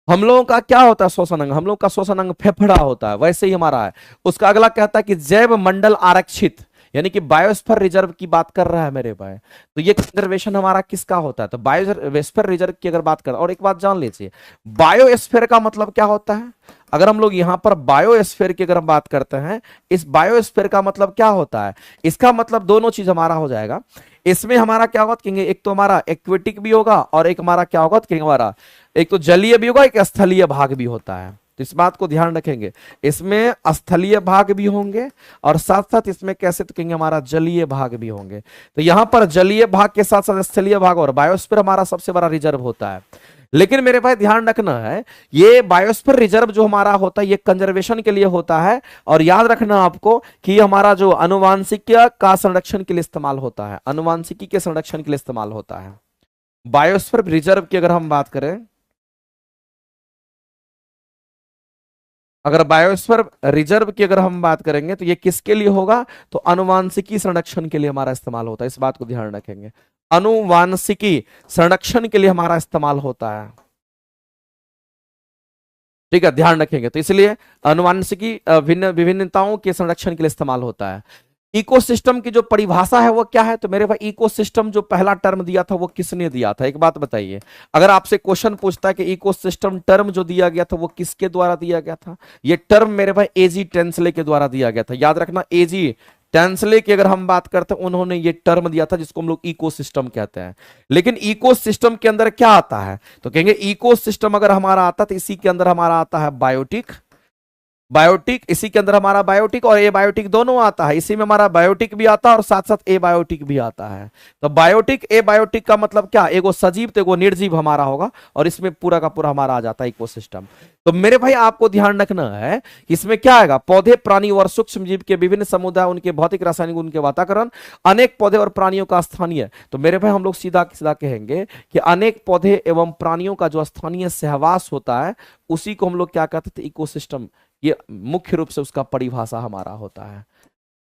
हम लोगों का क्या होता है शोषण अंग? हम लोग का शोषण अंग फेफड़ा होता है, वैसे ही हमारा है। उसका अगला कहता है कि जैव मंडल आरक्षित, यानी कि बायोस्फीयर रिजर्व की बात कर रहा है मेरे भाई। तो ये कंजर्वेशन हमारा किसका होता है, तो बायोस्फीयर रिजर्व की अगर बात करें। और एक बात जान लीजिए, बायोस्फीयर का मतलब क्या होता है। अगर हम लोग यहां पर बायोस्फीयर की अगर हम बात करते हैं, इस बायोस्फीयर का मतलब क्या होता है, इसका मतलब दोनों चीज हमारा हो जाएगा। इसमें हमारा क्या होगा कहेंगे, एक तो हमारा एक्वेटिक भी होगा और एक हमारा क्या होगा कहेंगे हमारा एक तो जलीय भी होगा, एक स्थलीय भाग भी होता है। तो इस बात को ध्यान रखेंगे, इसमें स्थलीय भाग भी होंगे और साथ साथ इसमें कैसे तो कहेंगे हमारा जलीय भाग भी होंगे। तो यहां पर जलीय भाग के साथ साथ स्थलीय भाग और बायोस्फीयर हमारा सबसे बड़ा रिजर्व होता है। लेकिन मेरे भाई ध्यान रखना है, ये बायोस्फीयर रिजर्व जो हमारा होता है ये कंजर्वेशन के लिए होता है। और याद रखना आपको कि ये हमारा जो आनुवांशिकी का संरक्षण के लिए इस्तेमाल होता है, आनुवांशिकी के संरक्षण के लिए इस्तेमाल होता है। बायोस्फीयर रिजर्व की अगर हम बात करें, अगर बायोस्फीयर रिजर्व की अगर हम बात करेंगे तो ये किसके लिए होगा, तो आनुवांशिकी संरक्षण के लिए हमारा इस्तेमाल होता है। इस बात को ध्यान रखेंगे, आनुवांशिकी संरक्षण के लिए हमारा इस्तेमाल होता है। ठीक है, ध्यान रखेंगे। तो इसलिए आनुवांशिकी विभिन्नताओं के संरक्षण के लिए इस्तेमाल होता है। इकोसिस्टम की जो परिभाषा है वो क्या है, तो मेरे भाई इकोसिस्टम जो पहला टर्म दिया था वो किसने दिया था, एक बात बताइए। अगर आपसे क्वेश्चन पूछता है कि इकोसिस्टम टर्म जो दिया गया था वो किसके द्वारा दिया गया था, ये टर्म मेरे भाई एजी टेंसले के द्वारा दिया गया था। याद रखना, एजी टेंसले की अगर हम बात करते हैं, उन्होंने ये टर्म दिया था जिसको हम लोग इकोसिस्टम कहते हैं। लेकिन इकोसिस्टम के अंदर क्या आता है, तो कहेंगे इकोसिस्टम अगर हमारा आता तो इसी के अंदर हमारा आता है बायोटिक, बायोटिक इसी के अंदर हमारा बायोटिक और एबायोटिक दोनों आता है। इसी में हमारा बायोटिक भी आता है और साथ साथ एबायोटिक भी आता है। तो बायोटिक एबायोटिक का मतलब क्या, एगो सजीव तो एगो निर्जीव हमारा होगा और इसमें पूरा का पूरा हमारा आ जाता है इकोसिस्टम। तो मेरे भाई आपको ध्यान रखना है कि इसमें क्या आएगा, पौधे प्राणी और सूक्ष्म जीव के विभिन्न समुदाय, उनके भौतिक रासायनिक उनके वातावरण, अनेक पौधे और प्राणियों का स्थानीय। तो मेरे भाई हम लोग सीधा सीधा कहेंगे कि अनेक पौधे एवं प्राणियों का जो स्थानीय सहवास होता है उसी को हम लोग क्या कहते थे, इकोसिस्टम। ये मुख्य रूप से उसका परिभाषा हमारा होता है,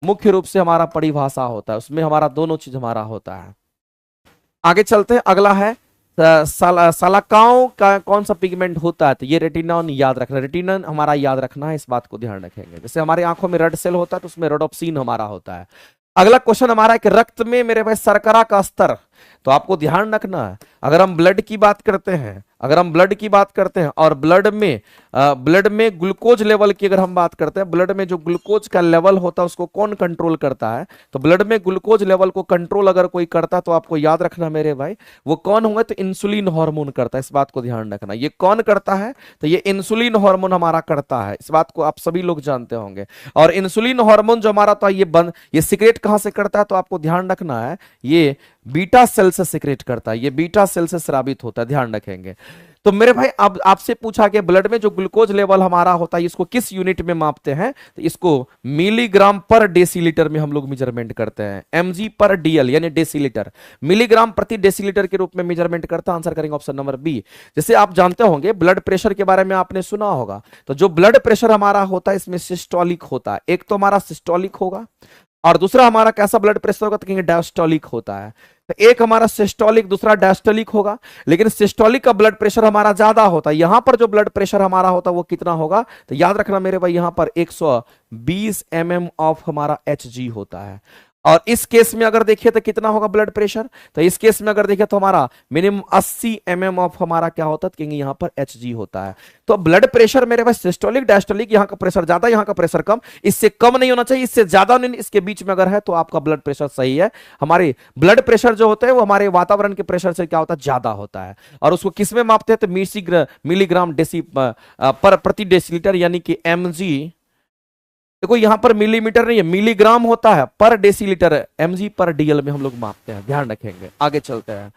मुख्य रूप से हमारा परिभाषा होता है, उसमें हमारा दोनों चीज हमारा होता है। आगे चलते हैं, अगला है सलाकाओं का कौन सा पिगमेंट होता है, तो ये रेटिनॉन याद रखना, रेटिनॉन हमारा याद रखना है, इस बात को ध्यान रखेंगे। जैसे हमारी आंखों में रेड सेल होता है तो उसमें रोडोप्सिन हमारा होता है। अगला क्वेश्चन हमारा है कि रक्त में मेरे भाई शर्करा का स्तर, तो आपको ध्यान रखना है, अगर हम ब्लड की बात करते हैं, अगर हम ब्लड की बात करते हैं और ब्लड में ग्लूकोज लेवल की अगर हम बात करते हैं, ब्लड में जो ग्लूकोज का लेवल होता है उसको कौन कंट्रोल करता है, तो ब्लड में ग्लूकोज लेवल को कंट्रोल अगर कोई करता है तो आपको याद रखना मेरे भाई वो कौन होंगे, तो इंसुलिन हार्मोन करता है। इस बात को ध्यान रखना, ये कौन करता है, तो ये इंसुलिन हार्मोन हमारा करता है। इस बात को आप सभी लोग जानते होंगे। और इंसुलिन हार्मोन जो हमारा तो ये सिक्रेट कहां से करता है, तो आपको ध्यान रखना है ये बीटा सेल से सिक्रेट करता है, ये बीटा सेल से स्रावित होता है, ध्यान रखेंगे। तो मेरे भाई अब आपसे पूछा कि ब्लड में जो ग्लूकोज लेवल हमारा होता है इसको किस यूनिट में मापते हैं, तो इसको मिलीग्राम पर डेसीलीटर में हम लोग मेजरमेंट करते हैं, एमजी पर डीएल यानी डेसीलीटर, मिलीग्राम प्रति डेसीलीटर के रूप में मेजरमेंट करता है। आंसर करेंगे ऑप्शन नंबर बी। जैसे आप जानते होंगे ब्लड प्रेशर के बारे में आपने सुना होगा, तो जो ब्लड प्रेशर हमारा होता है इसमें सिस्टोलिक होता है, एक तो हमारा सिस्टोलिक होगा और दूसरा हमारा कैसा ब्लड प्रेशर होगा, तो कहेंगे डायस्टोलिक होता है। तो एक हमारा सिस्टोलिक दूसरा डायस्टोलिक होगा, लेकिन सिस्टोलिक का ब्लड प्रेशर हमारा ज्यादा होता है। यहां पर जो ब्लड प्रेशर हमारा होता है वो कितना होगा, तो याद रखना मेरे भाई यहां पर 120 mm ऑफ हमारा Hg होता है। और इस केस में अगर देखिए तो कितना होगा ब्लड प्रेशर, तो इस केस में अगर देखिए तो हमारा मिनिमम 80 mm ऑफ हमारा क्या होता है, कहेंगे यहां पर Hg होता है। तो ब्लड प्रेशर मेरे पास सिस्टोलिक डायस्टोलिक, यहां का प्रेशर ज्यादा यहां का प्रेशर कम, इससे कम नहीं होना चाहिए, इससे ज्यादा नहीं, इसके बीच में अगर है तो आपका ब्लड प्रेशर सही है। हमारे ब्लड प्रेशर जो होता है वो हमारे वातावरण के प्रेशर से क्या होता है, ज्यादा होता है। और उसको किसमें मापते हैं, तो मिलीग्राम डेसी पर प्रति डेसीलीटर यानी कि mg, देखो यहां पर मिलीमीटर नहीं है, मिलीग्राम होता है पर डेसीलीटर, mg पर डीएल में हम लोग मापते हैं, ध्यान रखेंगे। आगे चलते हैं,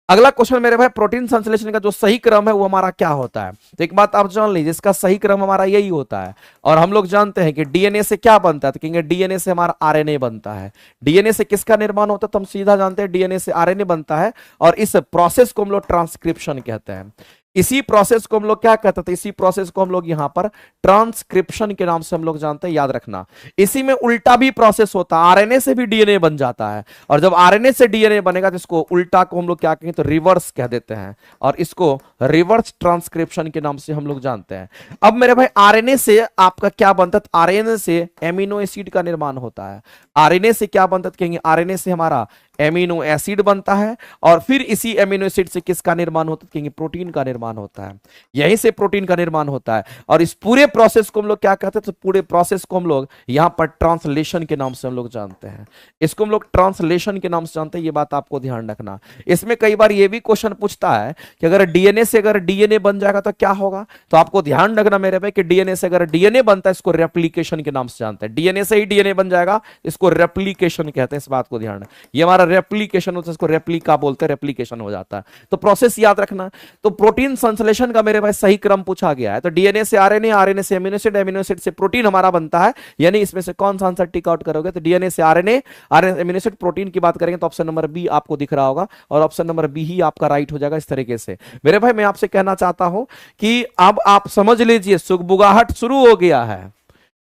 अगला क्वेश्चन मेरे भाई प्रोटीन संश्लेषण का जो सही क्रम है वो हमारा क्या होता है, तो एक बात आप जान लीजिए इसका सही क्रम हमारा यही होता है। और हम लोग जानते हैं कि डीएनए से क्या बनता है, तो कहेंगे डीएनए से हमारा आरएनए बनता है। डीएनए से किसका निर्माण होता है, तो हम सीधा जानते हैं डीएनए से आरएनए बनता है और इस प्रोसेस को हम लोग ट्रांसक्रिप्शन कहते हैं। इसी प्रोसेस को हम लोग क्या कहते थे, इसी प्रोसेस को हम लोग यहां पर ट्रांसक्रिप्शन के नाम से हम लोग जानते हैं, याद रखना। इसी में उल्टा भी प्रोसेस होता है, आरएनए से भी डीएनए बन जाता है, और जब आरएनए से डीएनए बनेगा तो इसको उल्टा को हम लोग क्या कहेंगे, तो रिवर्स कह देते हैं, और इसको रिवर्स ट्रांसक्रिप्शन के नाम से हम लोग जानते हैं। अब मेरे भाई आरएनए से आपका क्या बनता है, आरएनए से एमिनो एसिड का निर्माण होता है। आरएनए से क्या बनता है, कहेंगे आरएनए से हमारा एमिनो एसिड बनता है, और फिर इसी एमिनो एसिड से किसका निर्माण होता है, कहेंगे प्रोटीन का निर्माण होता है। यहीं से प्रोटीन का निर्माण होता है, और इस पूरे प्रोसेस को हम लोग क्या कहते हैं, तो पूरे प्रोसेस को हम लोग यहां पर ट्रांसलेशन के नाम से हम लोग जानते हैं। इसको हम लोग ट्रांसलेशन के नाम से जानते हैं, ये बात आपको ध्यान रखना। इसमें कई बार ये भी क्वेश्चन पूछता है कि अगर डीएनए से अगर डीएनए बन जाएगा तो क्या होगा, तो आपको ध्यान रखना मेरे भाई कि डीएनए से अगर डीएनए बनता है, इसको रेप्लिकेशन के नाम से जानते हैं। डीएनए से ही डीएनए बन जाएगा, इसको रेप्लिकेशन कहते हैं, इस बात को ध्यान रखना। ये हमारा रेप्लिकेशन होता है, इसको रेप्लिका बोलते हैं, रेप्लिकेशन हो जाता है। तो प्रोसेस याद रखना। तो प्रोटीन संश्लेषण का मेरे भाई सही क्रम पूछा गया है, तो डीएनए से आरएनए, आरएनए से एमिनो एसिड, एमिनो एसिड से प्रोटीन हमारा बनता है, यानी इसमें से कौन सा आंसर टिक आउट करोगे, तो डीएनए से RNA, RNA amino acid, protein की बात करेंगे तो ऑप्शन नंबर बी आपको दिख रहा होगा, और ऑप्शन नंबर बी ही आपका राइट हो जाएगा। इस तरीके से मेरे भाई मैं आपसे कहना चाहता हूं कि अब आप समझ लीजिए सुगबुगाहट शुरू हो गया है,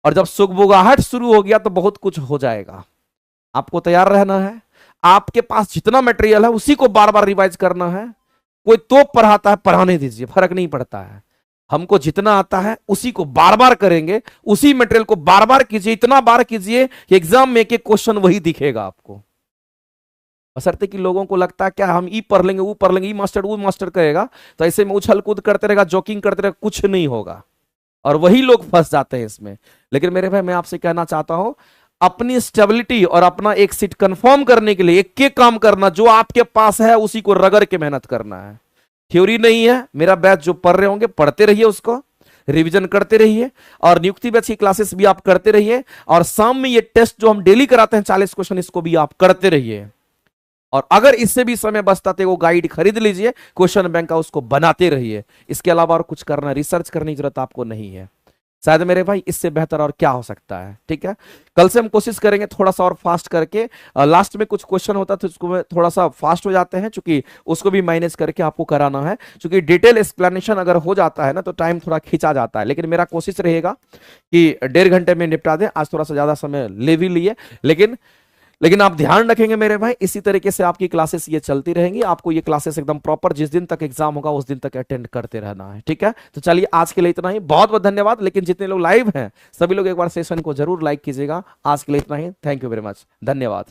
और जब सुगबुगाहट शुरू हो गया तो बहुत कुछ हो जाएगा। आपको तैयार रहना है, आपके पास जितना मटेरियल है उसी को बार बार रिवाइज करना है। कोई तो पढ़ाता है, पढ़ाने दीजिए, फर्क नहीं पड़ता है। हमको जितना आता है उसी को बार बार करेंगे, उसी मटेरियल को बार बार कीजिए, इतना बार कीजिए कि एग्जाम में एक एक क्वेश्चन वही दिखेगा आपको। बशर्ते कि लोगों को लगता है क्या हम ई पढ़ लेंगे, वो पढ़ लेंगे, ई मास्टर वो मास्टर करेगा, तो ऐसे में उछल कूद करते रहेगा, जॉकिंग करते रहेगा, कुछ नहीं होगा, और वही लोग फंस जाते हैं इसमें। लेकिन मेरे भाई मैं आपसे कहना चाहता हूं, अपनी स्टेबिलिटी और अपना एक सीट कंफर्म करने के लिए एक एक काम करना, जो आपके पास है उसी को रगड़ के मेहनत करना है। थ्योरी नहीं है, मेरा बैच जो पढ़ रहे होंगे पढ़ते रहिए, उसको रिवीजन करते रहिए, और नियुक्ति बैच की क्लासेस भी आप करते रहिए, और शाम में ये टेस्ट जो हम डेली कराते हैं 40 क्वेश्चन, इसको भी आप करते रहिए। और अगर इससे भी समय बचता तो वो गाइड खरीद लीजिए, क्वेश्चन बैंक का, उसको बनाते रहिए। इसके अलावा और कुछ करना, रिसर्च करने की जरूरत आपको नहीं है। शायद मेरे भाई इससे बेहतर और क्या हो सकता है। ठीक है, कल से हम कोशिश करेंगे थोड़ा सा और फास्ट करके, लास्ट में कुछ क्वेश्चन होता है तो उसको थोड़ा सा फास्ट हो जाते हैं, क्योंकि उसको भी मैनेज करके आपको कराना है। क्योंकि डिटेल एक्सप्लेनेशन अगर हो जाता है ना तो टाइम थोड़ा खींचा जाता है, लेकिन मेरा कोशिश रहेगा कि 1.5 घंटे में निपटा दें। आज थोड़ा सा ज्यादा समय ले भी लिए, लेकिन आप ध्यान रखेंगे मेरे भाई, इसी तरीके से आपकी क्लासेस ये चलती रहेंगी। आपको ये क्लासेस एकदम प्रॉपर जिस दिन तक एग्जाम होगा उस दिन तक अटेंड करते रहना है। ठीक है, तो चलिए आज के लिए इतना ही, बहुत बहुत धन्यवाद। लेकिन जितने लोग लाइव हैं सभी लोग एक बार सेशन को जरूर लाइक कीजिएगा। आज के लिए इतना ही, थैंक यू वेरी मच, धन्यवाद।